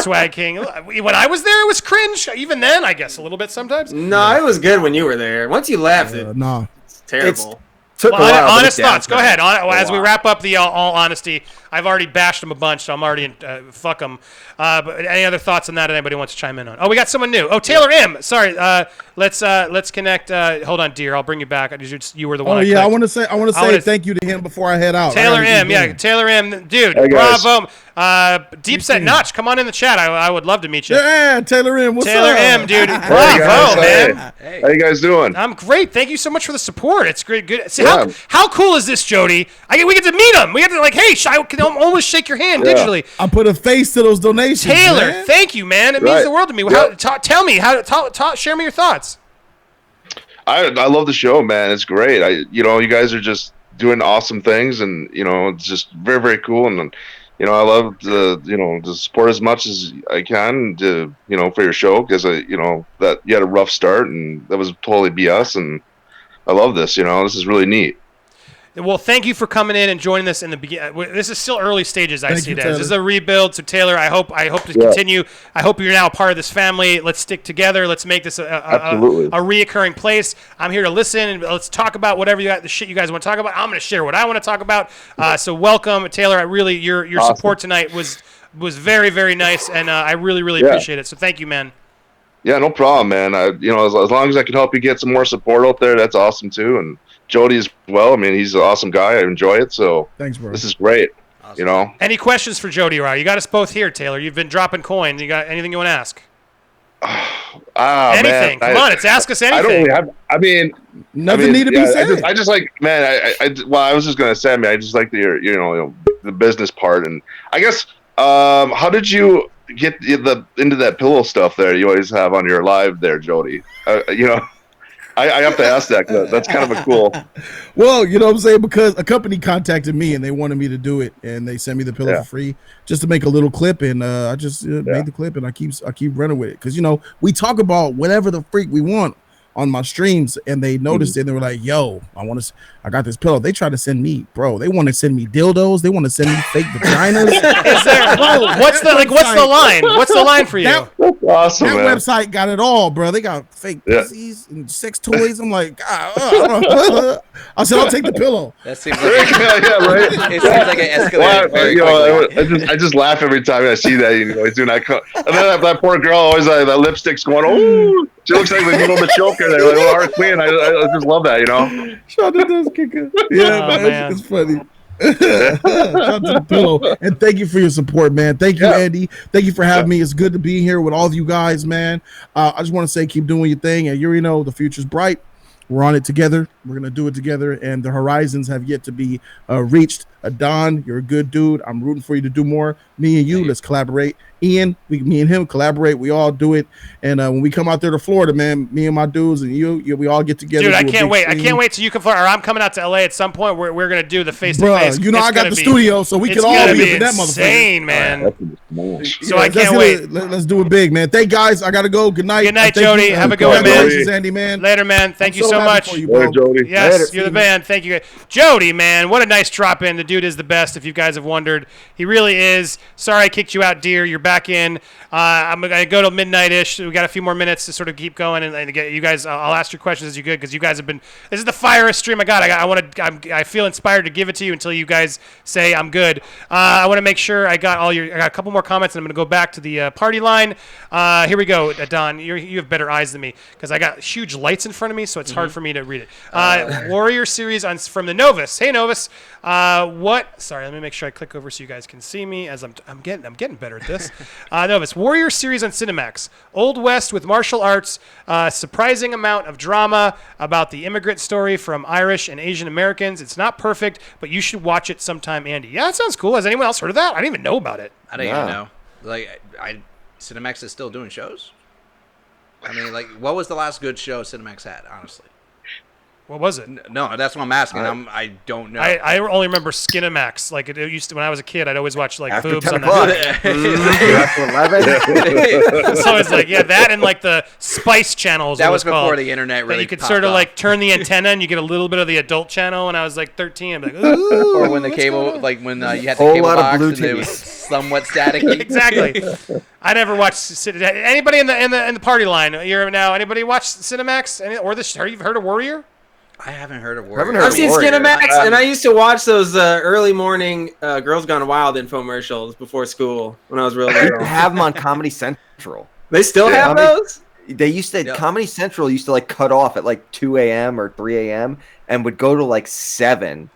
Swag King. When I was there, it was cringe. Even then, I guess a little bit sometimes. No, it was good when you were there. Once you left, it's terrible. Took a while, but Honest it thoughts. Go downplayed ahead. As we lot. wrap up the all honesty, I've already bashed them a bunch, so I'm already in, fuck them. But any other thoughts on that? Anybody wants to chime in on? Oh, we got someone new. Oh, Taylor M. Sorry. Let's connect. Hold on, dear. I'll bring you back. You were the one. Oh yeah, I want to say thank you to him before I head out. Taylor M. Yeah, Taylor M. Dude, Hey, guys. bravo. Deep Set Notch, come on in the chat. I would love to meet you. Yeah, Taylor M. What's Taylor up? M. Dude, Hey, bravo, guys. man. Hey. How you guys doing? I'm great. Thank you so much for the support. It's great. Good. See, Yeah. how cool is this, Jody? We get to meet him. We get to hey, I can almost shake your hand digitally. I put a face to those donations. Taylor, man. thank you, man. It means the world to me. Tell me share me your thoughts. I love the show, man. It's great. You guys are just doing awesome things, and it's just very, very cool. And I love to support as much as I can to for your show, because that you had a rough start and that was totally BS, and I love this. This is really neat. Well, thank you for coming in and joining us in the beginning. This is still early stages. I see that. This is a rebuild. So Taylor, I hope to continue. I hope you're now a part of this family. Let's stick together. Let's make this a reoccurring place. I'm here to listen, and let's talk about whatever the shit you guys want to talk about. I'm going to share what I want to talk about. So welcome, Taylor. Your Awesome. support tonight was very, very nice, and I really appreciate it. So thank you, man. Yeah, no problem, man. As long as I can help you get some more support out there, that's awesome too. And Jody as well. I mean, he's an awesome guy. I enjoy it. So thanks, bro. This is great. Awesome. Any questions for Jody? You got us both here, Taylor. You've been dropping coins. You got anything you want to ask? Anything? Man, Come on, it's ask us anything. I don't really have. I mean, nothing need to be said. I just like, man. I was just gonna say, I mean, I just like the business part, and I guess, how did you get into that pillow stuff there? You always have on your live there, Jody. I have to ask that, 'cause that's kind of a cool. Well, you know what I'm saying? Because a company contacted me and they wanted me to do it, and they sent me the pillow for free just to make a little clip, and I just made the clip, and I keep running with it, because we talk about whatever the freak we want on my streams, and they noticed it, and they were like, "Yo, I got this pillow." They tried to send me, bro. They want to send me dildos. They want to send me fake vaginas. What's the line? What's the line for you? That's awesome, that man. website got it all, bro. They got fake pussies and sex toys. I'm like, I said, I'll take the pillow. That seems like right. It seems like it escalated very quickly. I just laugh every time I see that. He's doing that. And then that poor girl always that lipstick's going. Oh, she looks like a little bit choker there, like Harley Quinn. I just love that. Shout out to those kickers. Yeah, man. It's funny. Shout out to the pillow. And thank you for your support, man. Thank you, Andy. Thank you for having me. It's good to be here with all of you guys, man. I just want to say, keep doing your thing. And you already know the future's bright. We're on it together. We're going to do it together. And the horizons have yet to be reached. Adan, you're a good dude. I'm rooting for you to do more. Me and you, let's collaborate. Ian, me and him collaborate. We all do it. And when we come out there to Florida, man, me and my dudes and you we all get together. Dude, I can't wait. I can't wait till you come Florida. Or I'm coming out to LA at some point. We're going to do the face-to-face. Bro, I got the studio, so we can all be in that motherfucker. Insane, man. So I can't wait. Let's do it big, man. Thank guys. I got to go. Good night. Good night, Jody. Have a good one, man. Congratulations, Andy, man. Later, man. Thank you so much. Later, Jody. Yes, Later. you're the man. Thank you. Jody, man, what a nice drop in. The dude is the best, if you guys have wondered. He really is. Sorry I kicked you out, dear. You're back in. I'm going to go till midnight-ish. We got a few more minutes to sort of keep going and get you guys. I'll ask your questions as you good, because you guys have been. This is the firest stream I got. I feel inspired to give it to you until you guys say I'm good. I want to make sure I got a couple more comments, and I'm going to go back to the party line. Here we go, Don. You have better eyes than me, because I got huge lights in front of me, so it's hard for me to read it. Warrior series from the Novus. Hey, Novus. what? Sorry, let me make sure I click over so you guys can see me as I'm getting better at this. No, it's Warrior series on Cinemax. Old West with martial arts, surprising amount of drama about the immigrant story from Irish and Asian Americans. It's not perfect, but you should watch it sometime, Andy. Yeah, that sounds cool. Has anyone else heard of that? I didn't even know about it. I didn't even know. Like, Cinemax is still doing shows? I mean, like, what was the last good show Cinemax had, honestly? What was it? No, that's what I'm asking. I don't know. I only remember Skinamax. Like it used to when I was a kid. I'd always watch like After boobs 10 on o'clock. the. So it's like that and like the Spice channels. That was before called. The internet really. That you could popped sort of off. like turn the antenna and you get a little bit of the adult channel. When I was like 13, I'm like, ooh. Or when the cable, like when you had the Whole cable lot of box and Bluetooth. it was somewhat staticky. Exactly. I never watched. Anybody in the party line? You're now. Anybody watch Cinemax? You've heard of Warrior? I haven't heard of Warrior. I've seen Skinamax, and I used to watch those early morning Girls Gone Wild infomercials before school when I was real They little. have them on Comedy Central. They still have those? They used to. Comedy Central used to like cut off at like 2 a.m. or 3 a.m. and would go to like 7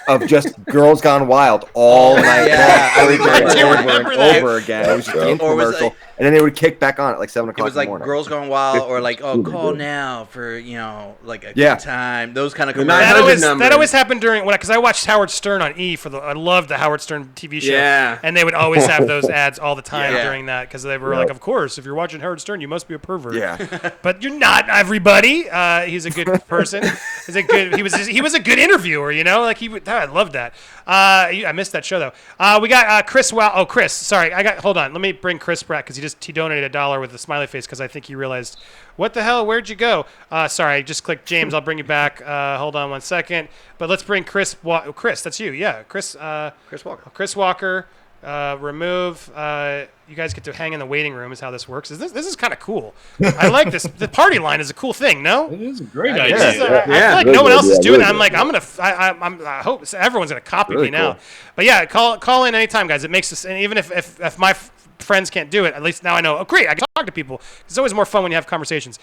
of just Girls Gone Wild all night over again. It was just the infomercial, like, and then they would kick back on at like 7 It o'clock was in like the morning. Girls Gone Wild or like call now for like a Yeah. good time. Those kind of That commercials. always happened during because I watched Howard Stern on E I loved the Howard Stern TV show. Yeah. And they would always have those ads all the time Yeah. during that because they were like, of course, if you're watching Howard Stern, you must be a pervert. Yeah. But you're not, everybody. He's a good person. He was a good interviewer. Like I loved that. I missed that show though. We got Chris. Chris. Sorry, hold on. Let me bring Chris back because he donated $1 with a smiley face because I think he realized, what the hell? Where'd you go? Sorry, I just clicked James. I'll bring you back. Hold on 1 second. But let's bring Chris. Chris, that's you. Yeah, Chris. Chris Walker. Chris Walker. Remove. You guys get to hang in the waiting room. Is how this works. This is kind of cool. I like this. The party line is a cool thing. No, It is a great I idea. feel like no one else is doing that. I'm like, I hope everyone's gonna copy me now. cool. But yeah, call in anytime, guys. It makes us, and even if my friends can't do it, at least now I know. Oh, great! I can talk to people. It's always more fun when you have conversations.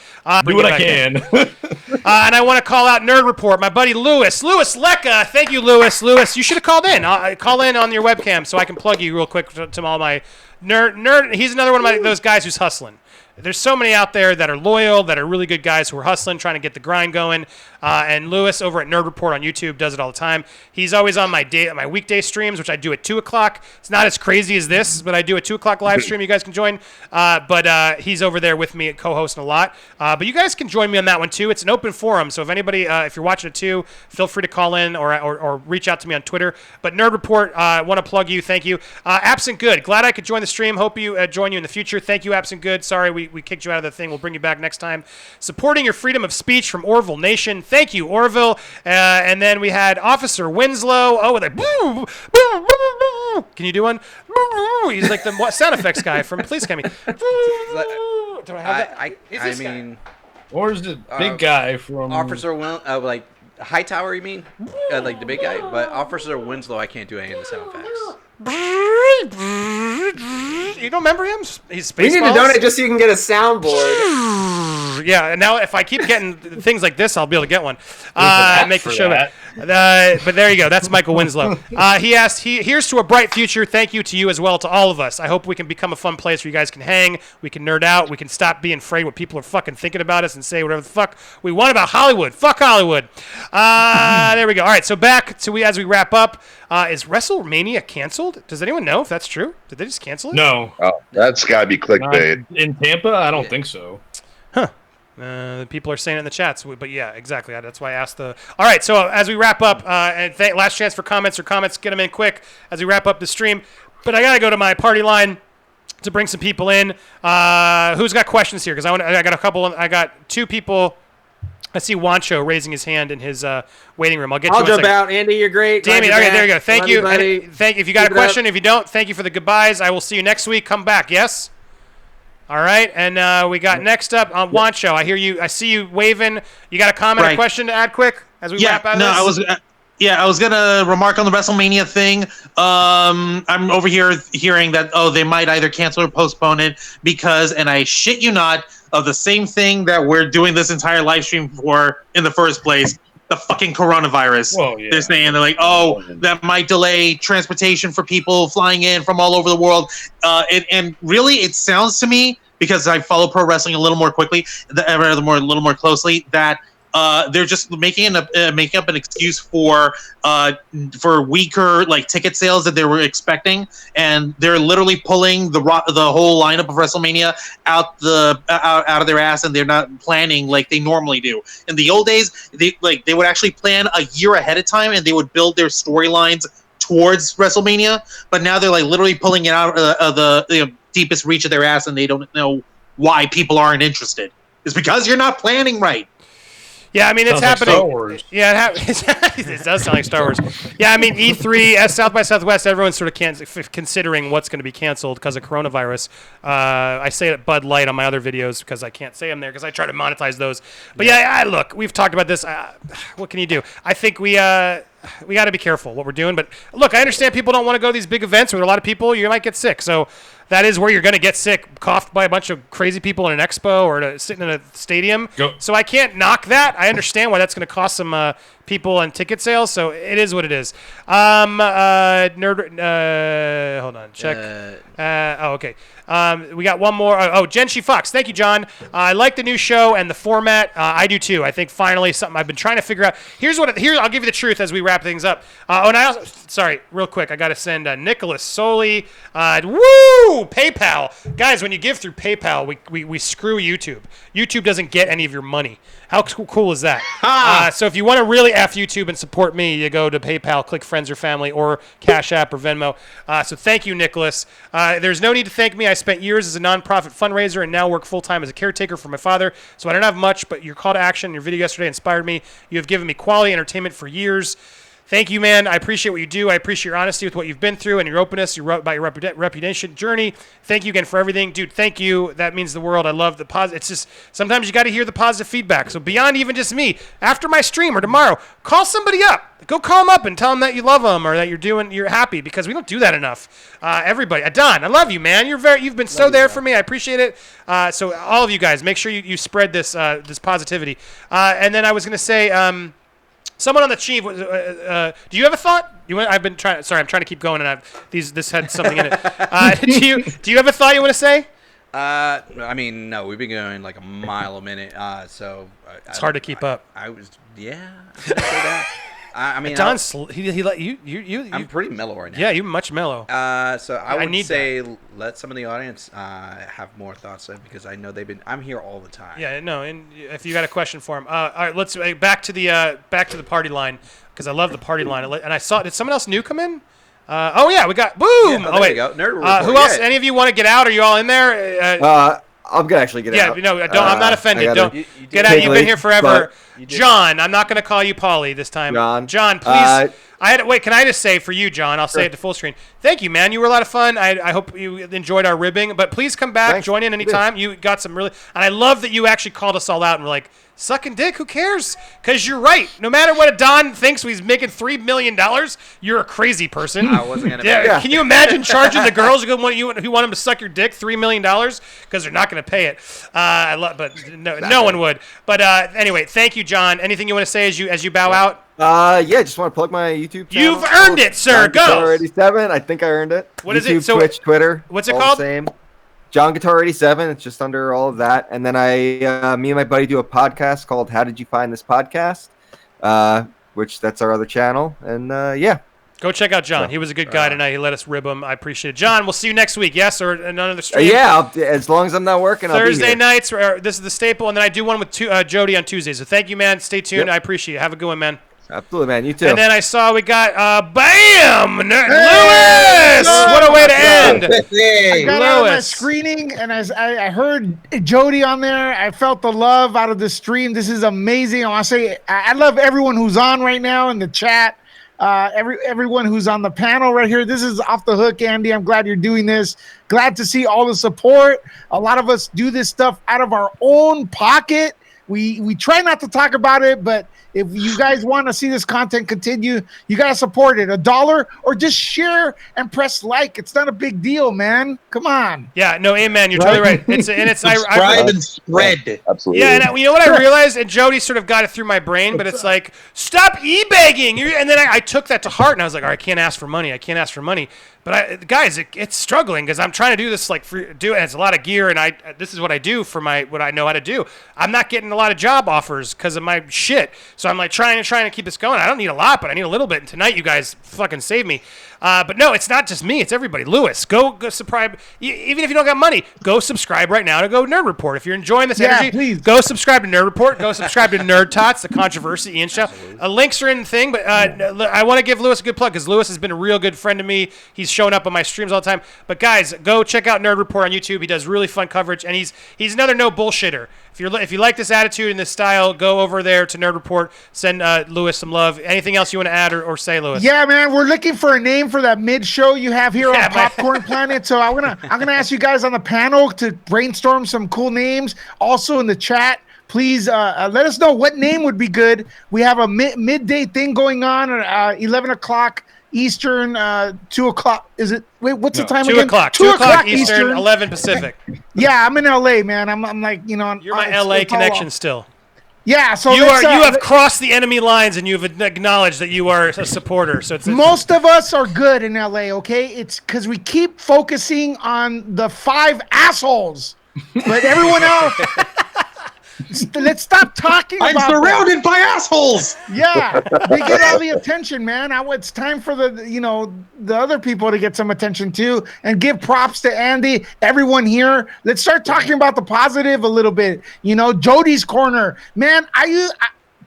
Do what I can. And I want to call out Nerd Report, my buddy Lewis Lecca. Thank you, Lewis. You should have called in. Call in on your webcam so I can plug you real quick to all my nerd. He's another one of those guys who's hustling. There's so many out there that are loyal, that are really good guys who are hustling, trying to get the grind going. And Lewis over at Nerd Report on YouTube does it all the time. He's always on my weekday streams, which I do at 2 o'clock. It's not as crazy as this, but I do a 2 o'clock live stream. You guys can join. But he's over there with me co-hosting a lot. But you guys can join me on that one too. It's an open forum, so if anybody, if you're watching it too, feel free to call in or reach out to me on Twitter. But Nerd Report, want to plug you. Thank you. Absent Good, glad I could join the stream. Hope you join you in the future. Thank you, Absent Good. Sorry we kicked you out of the thing. We'll bring you back next time. Supporting your freedom of speech from Orville Nation. Thank you, Orville. And then we had Officer Winslow. Oh, with a boo, boo, boo, boo. Can you do one? He's like the sound effects guy from Police Academy. Do I have that? Or is the big guy from Officer like Hightower? You mean like the big guy? But Officer Winslow, I can't do any of the sound effects. You don't remember him? He's Spaceballs. We need to donate just so you can get a soundboard. Yeah, and now if I keep getting things like this, I'll be able to get one. Make the show that. but there you go. That's Michael Winslow. He asked, here's to a bright future. Thank you to you as well, to all of us. I hope we can become a fun place where you guys can hang. We can nerd out. We can stop being afraid what people are fucking thinking about us and say whatever the fuck we want about Hollywood. Fuck Hollywood. There we go. All right, so back to as we wrap up. Is WrestleMania canceled? Does anyone know if that's true? Did they just cancel it? No. Oh, that's gotta be clickbait. In Tampa? I don't think so. People are saying it in the chats, but yeah, exactly. That's why I asked the. All right, so as we wrap up, and last chance for comments, get them in quick as we wrap up the stream. But I gotta go to my party line to bring some people in. Who's got questions here? Because I got a couple. I got 2 people. I see Wancho raising his hand in his waiting room. I'll jump out, Andy. You're great. Damien, okay, there you go. Thank you. Buddy. Thank you. If you got a question, if you don't, thank you for the goodbyes. I will see you next week. Come back. Yes. All right, and we got next up on Wancho. I see you waving. You got a comment, a question to add quick as we wrap out this? I was gonna remark on the WrestleMania thing. I'm over here hearing that they might either cancel or postpone it because, and I shit you not, of the same thing that we're doing this entire live stream for in the first place. the fucking coronavirus. Well, yeah. They're saying they're like, oh, that might delay transportation for people flying in from all over the world. And really, it sounds to me, because I follow pro wrestling a little more quickly, a little more closely, that they're just making up an excuse for weaker like ticket sales that they were expecting, and they're literally pulling the whole lineup of WrestleMania out of their ass, and they're not planning like they normally do. In the old days, they would actually plan a year ahead of time, and they would build their storylines towards WrestleMania. But now they're like literally pulling it out of the deepest reach of their ass, and they don't know why people aren't interested. It's because you're not planning right. Yeah, I mean, it's Sounds like happening. Star Wars. Yeah, it does sound like Star Wars. Yeah, I mean, E3, South by Southwest, everyone's sort of considering what's going to be canceled because of coronavirus. I say it at Bud Light on my other videos because I can't say them there because I try to monetize those. But yeah, look, we've talked about this. What can you do? I think we got to be careful what we're doing. But look, I understand people don't want to go to these big events where a lot of people, you might get sick. So that is where you're going to get sick, coughed by a bunch of crazy people in an expo or sitting in a stadium. So I can't knock that. I understand why that's going to cost some people on ticket sales. So it is what it is. Hold on. Check. Okay. We got one more. Genshi Fox. Thank you, John. I like the new show and the format. I do too. I think finally something I've been trying to figure out. Here, I'll give you the truth as we wrap things up. And I also, sorry, real quick, I got to send Nicholas Soli. Woo! PayPal. Guys, when you give through PayPal, we screw YouTube. YouTube doesn't get any of your money. How cool is that? So if you want to really F YouTube and support me, you go to PayPal, click Friends or Family, or Cash App or Venmo. So thank you, Nicholas. There's no need to thank me. I spent years as a nonprofit fundraiser and now work full-time as a caretaker for my father. So I don't have much, but your call to action, your video yesterday inspired me. You have given me quality entertainment for years. Thank you, man. I appreciate what you do. I appreciate your honesty with what you've been through and your openness about your reputation journey. Thank you again for everything. Dude, thank you. That means the world. I love the positive. It's just sometimes you got to hear the positive feedback. So beyond even just me, after my stream or tomorrow, call somebody up. Go call them up and tell them that you love them or that you're happy, because we don't do that enough. Everybody. Adan, I love you, man. You've been so there for me. I appreciate it. So all of you guys, make sure you spread this positivity. And then I was going to say, someone on the chief. Do you have a thought? I've been trying. Sorry, I'm trying to keep going, and this had something in it. Do you have a thought you want to say? I mean, no. We've been going like a mile a minute, so it's hard to keep up. I was, yeah. I would say that. I mean, Don's he let you. I'm pretty mellow right now. Yeah, you're much mellow. So I would say let some of the audience have more thoughts because I know I'm here all the time. Yeah, no, and if you got a question for him, all right, let's back to the party line because I love the party line. And I saw, did someone else new come in? Oh yeah, we got boom. Yeah, wait, you go. Nerd report. Who else? Any of you want to get out? Are you all in there? I'm gonna actually get out. Yeah, no, I'm not offended. Don't get out. You've been here forever. John, I'm not going to call you Paulie this time. John, please. Can I just say for you, John, I'll say it to full screen. Thank you, man. You were a lot of fun. I hope you enjoyed our ribbing. But please come back. Thanks. Join in anytime. You got some really... And I love that you actually called us all out and were like, sucking dick, who cares? Because you're right. No matter what Adan thinks he's making $3 million, you're a crazy person. I wasn't going to Can you imagine charging the girls who want them to suck your dick $3 million? Because they're not going to pay it. No one would. But anyway, thank you, John. Anything you want to say as you bow out? Yeah, just want to plug my YouTube channel. You've earned it, sir. Go. 87. I think I earned it. What YouTube, is it? So, Twitch, Twitter. What's it all called? The same. John Guitar 87. It's just under all of that. And then me and my buddy do a podcast called How Did You Find This Podcast? Which that's our other channel. And yeah. Go check out John. He was a good guy tonight. He let us rib him. I appreciate it. John, we'll see you next week. Yes, or another stream. Yeah, as long as I'm not working. Thursday I'll be here. nights. This is the staple, and then I do one with Jody on Tuesdays. So thank you, man. Stay tuned. Yep. I appreciate it. Have a good one, man. Absolutely, man. You too. And then I saw we got Bam Lewis. What a way to end. I got out of my screening, and as I heard Jody on there, I felt the love out of the stream. This is amazing. I want to say I love everyone who's on right now in the chat. Everyone who's on the panel right here. This is off the hook, Andy. I'm glad you're doing this. Glad to see all the support. A lot of us do this stuff out of our own pocket. We try not to talk about it, but if you guys want to see this content continue, you gotta support it. $1 or just share and press like. It's not a big deal, man. Come on. Yeah, no, amen. You're totally right. It's subscribe and spread. Absolutely. Yeah, and you know what I realized, and Jody sort of got it through my brain, but it's like, stop e-begging. And then I took that to heart, and I was like, all right, I can't ask for money. I can't ask for money. But guys, it's struggling because I'm trying to do this and it's a lot of gear, and this is what I do for what I know how to do. I'm not getting a lot of job offers because of my shit, so I'm like trying to keep this going. I don't need a lot, but I need a little bit. And tonight, you guys fucking saved me. But no, it's not just me; it's everybody. Lewis, go subscribe. Even if you don't got money, go subscribe right now to Go Nerd Report. If you're enjoying this energy, please go subscribe to Nerd Report. Go subscribe to Nerd Tots, the Controversity Ian show. Links are in the thing, but I want to give Lewis a good plug because Lewis has been a real good friend to me. He's shown up on my streams all the time. But guys, go check out Nerd Report on YouTube. He does really fun coverage, and he's another no bullshitter. If you like this attitude and this style, go over there to Nerd Report. Send Lewis some love. Anything else you want to add or say, Lewis? Yeah, man, we're looking for a name for that mid show you have here on Popcorn Planet. So I'm gonna ask you guys on the panel to brainstorm some cool names. Also in the chat, please let us know what name would be good. We have a midday thing going on at 11 o'clock Eastern, 2 o'clock. Is it? Wait, what's the time 2 again? o'clock. 2 o'clock Eastern, 11 Pacific. Yeah, I'm in LA, man. I'm like, you're my LA connection still. Yeah, so you have crossed the enemy lines and you've acknowledged that you are a supporter. So most of us are good in LA, okay? It's because we keep focusing on the 5 assholes, but everyone else. Let's stop talking about I'm surrounded by assholes. Yeah, they get all the attention, man. It's time for the other people to get some attention too, and give props to Andy, everyone here. Let's start talking about the positive a little bit. Jody's Corner, man.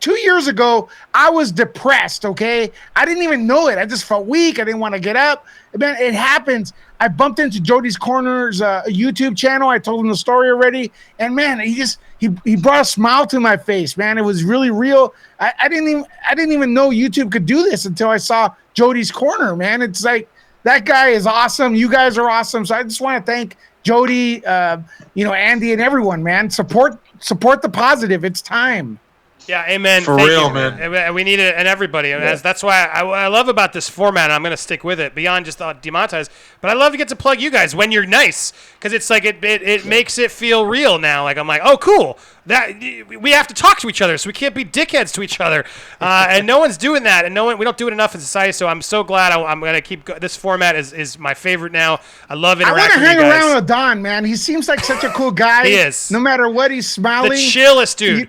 2 years ago, I was depressed, okay? I didn't even know it. I just felt weak. I didn't want to get up. Man, it happens. I bumped into Jody's Corner's YouTube channel. I told him the story already. And, man, he brought a smile to my face, man. It was really real. I didn't even know YouTube could do this until I saw Jody's Corner, man. It's like, that guy is awesome. You guys are awesome. So I just want to thank Jody, Andy, and everyone, man. Support the positive. It's time. Yeah, amen. For Thank real, you. man. We need it, and everybody. Yeah. That's why I love about this format, and I'm going to stick with it beyond just Demonetized. But I love to get to plug you guys when you're nice, because it's like it makes it feel real now. Like, I'm like, oh, cool. That we have to talk to each other, so we can't be dickheads to each other. And no one's doing that, and we don't do it enough in society, so I'm so glad I'm going to keep this format is my favorite now. I love interacting with you guys. I want to hang around with Adan, man. He seems like such a cool guy. He is. No matter what, he's smiling. The chillest dude.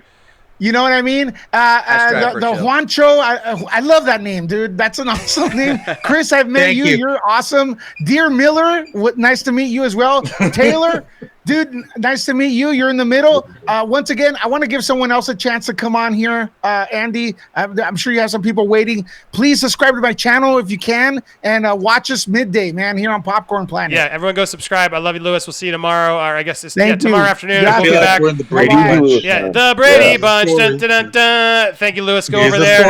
You know what I mean? The Juancho, I love that name, dude. That's an awesome name. Chris, I've met you. You're awesome. Dear Miller, nice to meet you as well. Taylor, dude, nice to meet you. You're in the middle. Once again, I want to give someone else a chance to come on here. Andy, I'm sure you have some people waiting. Please subscribe to my channel if you can, and watch us midday, man, here on Popcorn Planet. Yeah, everyone go subscribe. I love you, Lewis. We'll see you tomorrow, or I guess it's Thank tomorrow you. afternoon. Yeah, we'll be back. We're in the Brady Bunch. Yeah, the Brady Bunch. Dun, dun, dun, dun. Thank you, Lewis. Go over there.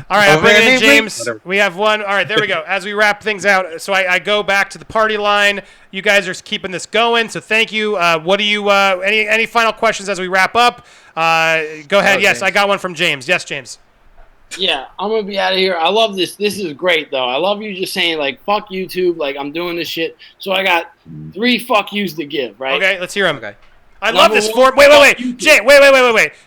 All right, I'm bringing in James. We have one. All right, there we go. As we wrap things out, so I go back to the party line. You guys are keeping this going, so thank you. What do you? Any final questions as we wrap up? Go ahead. Yes, James. I got one from James. Yes, James. Yeah, I'm gonna be out of here. I love this. This is great, though. I love you just saying like "fuck YouTube," like I'm doing this shit. So I got 3 fuck yous to give, right? Okay, let's hear them. Okay. I love this form. Wait. Wait.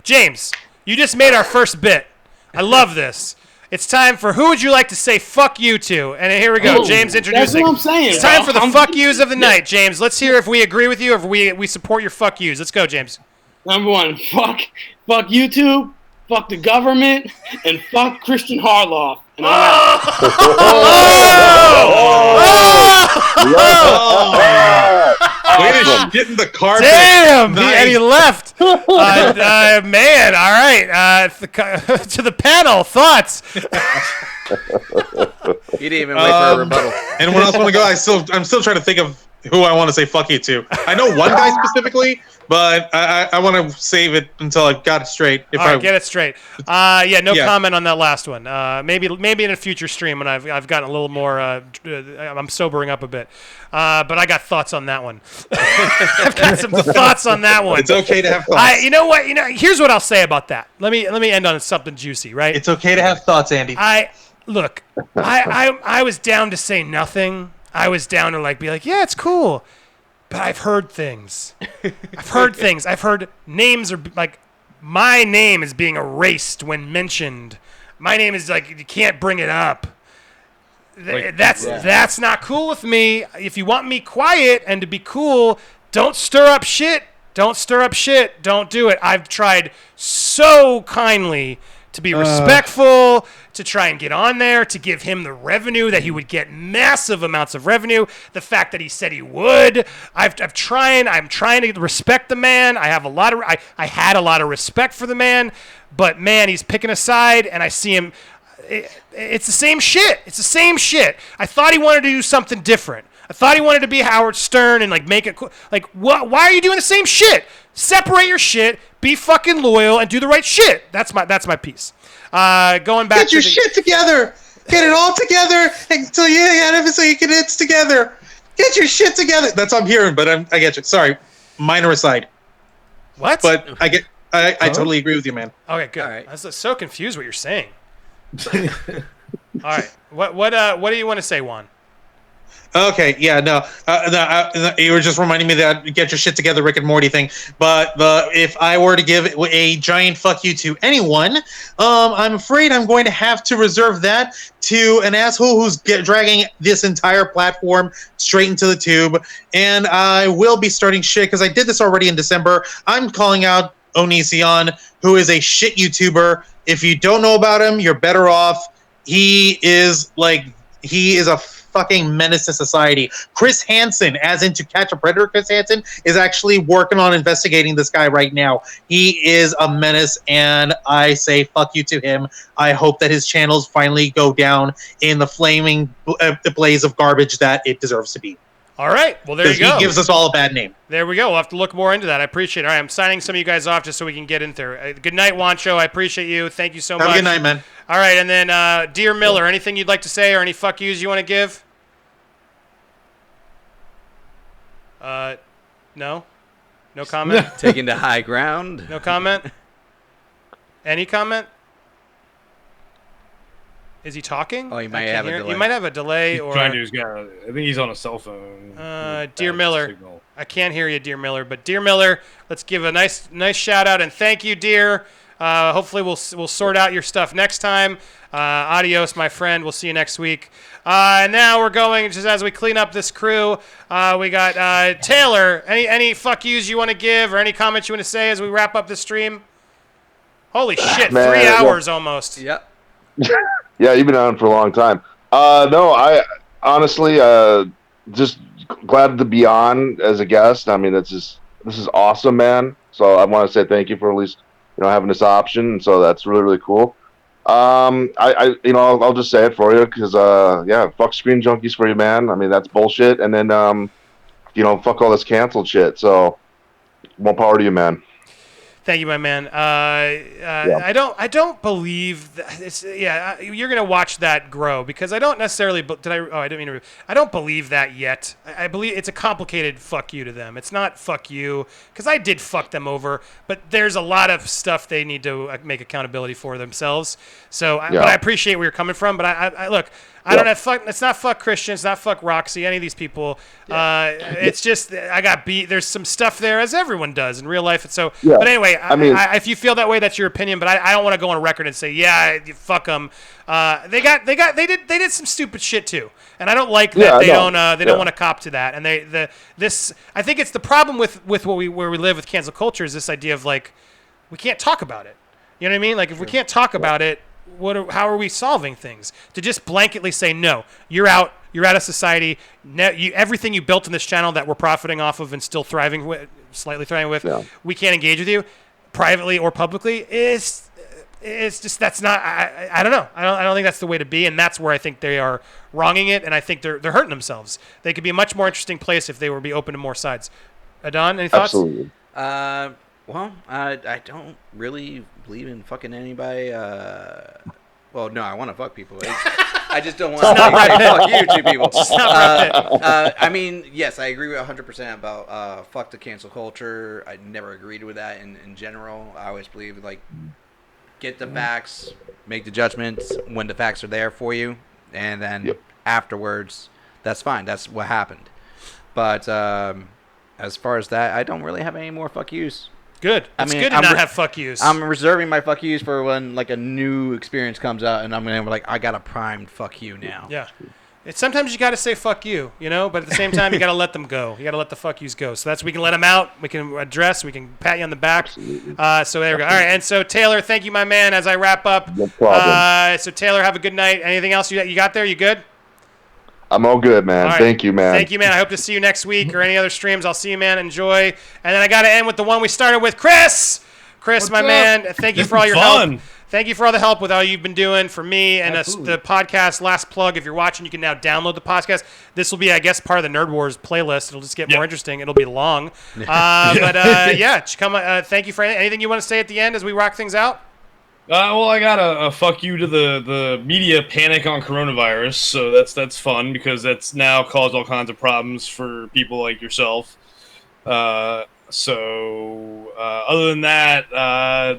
James, you just made our first bit. I love this. It's time for who would you like to say fuck you to? And here we go. Oh, James that's introducing. what I'm saying, It's time bro. for the fuck yous of the night, James. Let's hear if we agree with you or if we support your fuck yous. Let's go, James. Number 1, fuck YouTube, fuck the government, and fuck Christian Harloff. And Way to shit in the carpet. Damn! Nice. And he left. Man, all right. To the panel, thoughts? He didn't even wait for a rebuttal. Anyone else want to go? I'm still trying to think of who I want to say fuck you to. I know one guy specifically, but I want to save it until I've got it straight. All right, get it straight. No comment on that last one. Maybe in a future stream when I've gotten a little more. I'm sobering up a bit, but I got thoughts on that one. I've got some thoughts on that one. It's okay to have thoughts. You know what? Here's what I'll say about that. Let me end on something juicy, right? It's okay to have thoughts, Andy. I was down to say nothing. I was down to be like, yeah, it's cool. But I've heard things. I've heard names are my name is being erased when mentioned. My name is you can't bring it up. That's not cool with me. If you want me quiet and to be cool, don't stir up shit. Don't stir up shit. Don't do it. I've tried so kindly to be respectful, to try and get on there, to give him the revenue that he would get, massive amounts of revenue. The fact that he said he would, I'm trying to respect the man. I had a lot of respect for the man, but man, he's picking a side, and I see him. It's the same shit. It's the same shit. I thought he wanted to do something different. I thought he wanted to be Howard Stern and make it cool. What? Why are you doing the same shit? Separate your shit. Be fucking loyal and do the right shit. That's my piece. Going back. Get your shit together. Get it all together until you get it together. Get your shit together. That's what I'm hearing, but I get you. Sorry, minor aside. What? But I totally agree with you, man. Okay, good. All right. I was so confused what you're saying. All right. What do you want to say, Juan? Okay, yeah, no, you were just reminding me that get your shit together, Rick and Morty thing. But if I were to give a giant fuck you to anyone, I'm afraid I'm going to have to reserve that to an asshole who's dragging this entire platform straight into the tube. And I will be starting shit because I did this already in December. I'm calling out Onision, who is a shit YouTuber. If you don't know about him, you're better off. He is a fucking menace to society. Chris Hansen, as in To Catch a Predator, Chris Hansen is actually working on investigating this guy right now. He is a menace, and I say fuck you to him. I hope that his channels finally go down in the flaming blaze of garbage that it deserves to be. All right. Well, there you go. He gives us all a bad name. There we go. We'll have to look more into that. I appreciate it. All right, I'm signing some of you guys off just so we can get in there. Good night, Wancho. I appreciate you. Thank you so much. Have a good night, man. All right, and then Dear Miller, anything you'd like to say or any fuck yous you want to give? No? No comment? Taking the high ground. No comment? Any comment? Is he talking? Oh, he might have a delay. You might have a delay, or I think he's on a cell phone. Dear Miller, I can't hear you, Dear Miller. But Dear Miller, let's give a nice shout out and thank you, dear. Hopefully we'll sort out your stuff next time. Adios, my friend. We'll see you next week. And now we're going, just as we clean up this crew, we got Taylor. Any fuck yous you want to give or any comments you want to say as we wrap up the stream? Holy shit, Man, 3 hours almost. Yep. Yeah, you've been on for a long time. No, I honestly just glad to be on as a guest. I mean, this is awesome, man. So I want to say thank you for at least having this option. So that's really, really cool. I'll just say it for you because fuck Screen Junkies for you, man. I mean, that's bullshit. And then fuck all this canceled shit. So more power to you, man. Thank you, my man. I don't believe that it's, you're gonna watch that grow because I don't necessarily. I didn't mean to. I don't believe that yet. I believe it's a complicated fuck you to them. It's not fuck you because I did fuck them over, but there's a lot of stuff they need to make accountability for themselves. So, but I appreciate where you're coming from. But I look. I don't have fuck. It's not fuck Christian. It's not fuck Roxy. Any of these people. It's just I got beat. There's some stuff there, as everyone does in real life. And so, but anyway, if you feel that way, that's your opinion. But I don't want to go on record and say, you fuck them. They did some stupid shit too, and I don't like that they don't want to cop to that. And I think it's the problem with where we live with cancel culture is this idea of we can't talk about it. You know what I mean? If we can't talk about it. How are we solving things? To just blanketly say no, you're out of society. Everything you built in this channel that we're profiting off of and still slightly thriving with, we can't engage with you privately or publicly. it's just that's not. I don't know. I don't think that's the way to be, and that's where I think they are wronging it, and I think they're hurting themselves. They could be a much more interesting place if they were be open to more sides. Adan, any thoughts? Absolutely. Well, I don't really believe in fucking anybody. Well, no, I want to fuck people. I just don't want to fuck you two people. I mean, yes, I agree with 100% about fuck the cancel culture. I never agreed with that in general. I always believe, like, get the facts, make the judgments when the facts are there for you, and then afterwards, that's fine. That's what happened. But as far as that, I don't really have any more fuck yous. Good. It's good to not have fuck yous. I'm reserving my fuck yous for when like a new experience comes out, and I'm gonna be like, I got a primed fuck you now. Yeah. Sometimes you got to say fuck you, but at the same time, you got to let them go. You got to let the fuck yous go. So we can let them out. We can address. We can pat you on the back. So there we go. All right. And so Taylor, thank you, my man. As I wrap up. No problem. So Taylor, have a good night. Anything else you got there? You good? I'm all good, man. All right. Thank you, man. Thank you, man. I hope to see you next week or any other streams. I'll see you, man. Enjoy. And then I got to end with the one we started with, Chris. Chris, my man, thank you for all your help. Thank you for all the help with all you've been doing for me and the podcast. Last plug, if you're watching, you can now download the podcast. This will be, I guess, part of the Nerd Wars playlist. It'll just get more interesting. It'll be long. Thank you for anything you want to say at the end as we rock things out. Well, I got a fuck you to the media panic on coronavirus, so that's fun because that's now caused all kinds of problems for people like yourself. Other than that,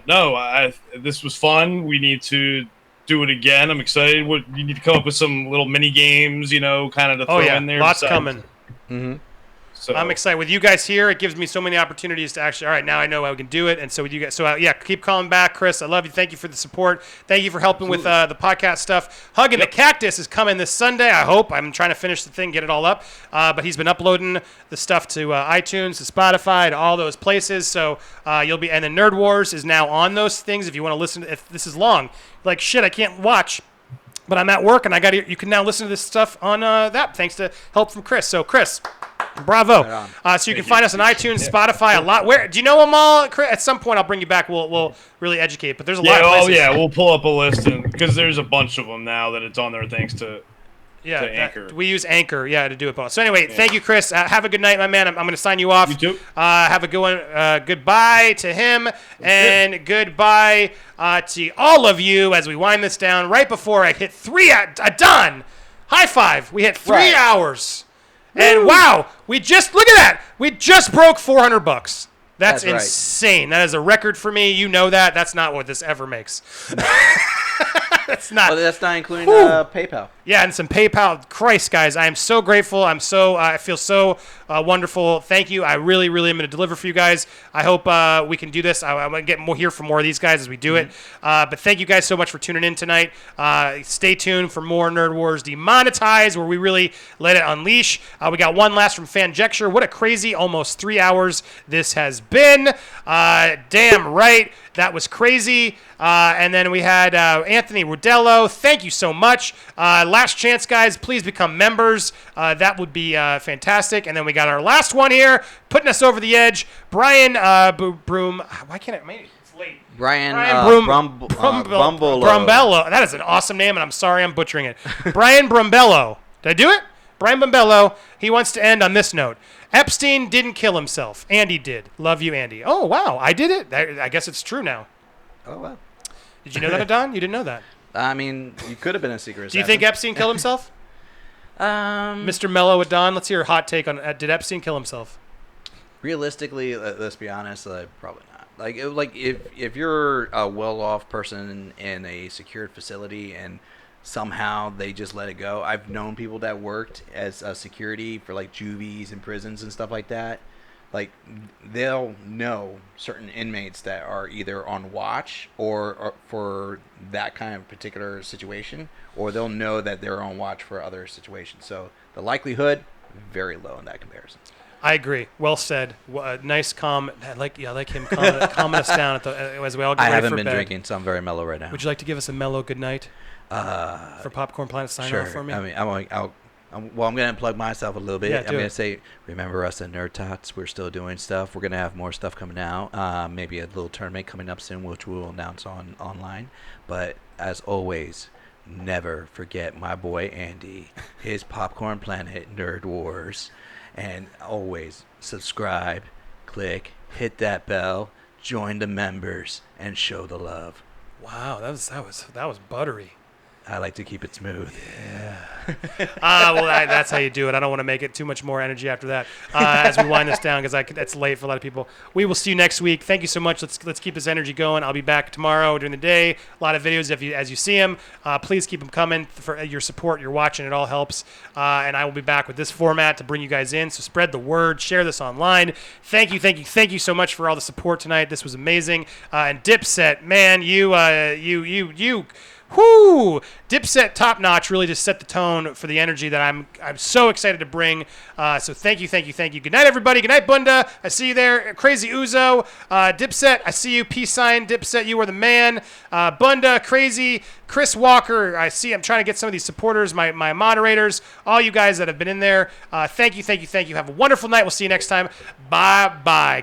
no, this was fun. We need to do it again. I'm excited. You need to come up with some little mini games, kind of to throw in there. Lots coming. Mm-hmm. So I'm excited with you guys here. It gives me so many opportunities to actually. All right, now I know I can do it, and so with you guys. So keep calling back, Chris. I love you. Thank you for the support. Thank you for helping with the podcast stuff. Hugging the Cactus is coming this Sunday. I hope. I'm trying to finish the thing, get it all up. But he's been uploading the stuff to iTunes, to Spotify, to all those places. So you'll be. And then Nerd Wars is now on those things. If you want to listen, if this is long, like shit, I can't watch. But I'm at work, and you can now listen to this stuff on that, thanks to help from Chris. So, Chris, bravo. So you can find us on iTunes, Spotify, a lot. Where do you know them all, Chris? At some point, I'll bring you back. We'll really educate. But there's a lot of places. We'll pull up a list because there's a bunch of them now that it's on there thanks to Anchor. We use Anchor, to do it both. So anyway, thank you, Chris. Have a good night, my man. I'm going to sign you off. You too. Have a good one. Goodbye to him, and goodbye to all of you as we wind this down. Right before I hit 3, done. High five. We hit 3 hours, and wow, look at that. We just broke $400. That's insane. That is a record for me. You know that. That's not what this ever makes. That's not. Well, that's not including PayPal. Yeah, and some PayPal. Christ, guys, I am so grateful. I feel so wonderful. Thank you. I really, really am going to deliver for you guys. I hope we can do this. I'm going to get more from these guys as we do it. But thank you guys so much for tuning in tonight. Stay tuned for more Nerd Wars Demonetized, where we really let it unleash. We got one last from Fanjecture. What a crazy almost 3 hours this has been. Damn right. That was crazy. And then we had Anthony Rudello. Thank you so much. Last chance, guys. Please become members. That would be fantastic. And then we got our last one here, putting us over the edge. Brian Broom. Why can't I? Maybe it's late. Brian Brumbello. That is an awesome name, and I'm sorry I'm butchering it. Brian Brumbello. Did I do it? Brian Brumbello. He wants to end on this note. Epstein didn't kill himself. Andy did. Love you, Andy. Oh, wow. I did it. I guess it's true now. Oh, wow. Did you know that, Adan? You didn't know that. I mean, you could have been a secret assassin. Do you think Epstein killed himself? Mr. Mello, Adan, let's hear a hot take on did Epstein kill himself? Realistically, let's be honest, probably not. Like if you're a well-off person in a secured facility and somehow they just let it go. I've known people that worked as security for like juvies and prisons and stuff like that. Like they'll know certain inmates that are either on watch or for that kind of particular situation, or they'll know that they're on watch for other situations. So the likelihood very low in that comparison. I agree. Well said. Nice calm. I like him calming us down as we all get ready for bed. I haven't been drinking, so I'm very mellow right now. Would you like to give us a mellow good night? For Popcorn Planet sign off for me? I mean, I want I'm going to plug myself a little bit. Yeah, I'm do going it. to say, remember us at Nerd Tots. We're still doing stuff. We're going to have more stuff coming out. Maybe a little tournament coming up soon, which we'll announce online. But as always, never forget my boy Andy, his Popcorn Planet Nerd Wars. And always subscribe, click, hit that bell, join the members, and show the love. Wow, that was buttery. I like to keep it smooth. Well, that's how you do it. I don't want to make it too much more energy after that as we wind this down because it's late for a lot of people. We will see you next week. Thank you so much. Let's keep this energy going. I'll be back tomorrow during the day. A lot of videos as you see them. Please keep them coming for your support. You're watching. It all helps. And I will be back with this format to bring you guys in. So spread the word. Share this online. Thank you so much for all the support tonight. This was amazing. And Dipset, man, you. Whoo! Dipset top notch really just set the tone for the energy that I'm so excited to bring. So thank you. Good night, everybody. Good night, Bunda. I see you there. Crazy Uzo. Dipset, I see you. Peace sign. Dipset, you are the man. Bunda, Crazy, Chris Walker. I see. I'm trying to get some of these supporters, my moderators, all you guys that have been in there. Thank you. Have a wonderful night. We'll see you next time. Bye.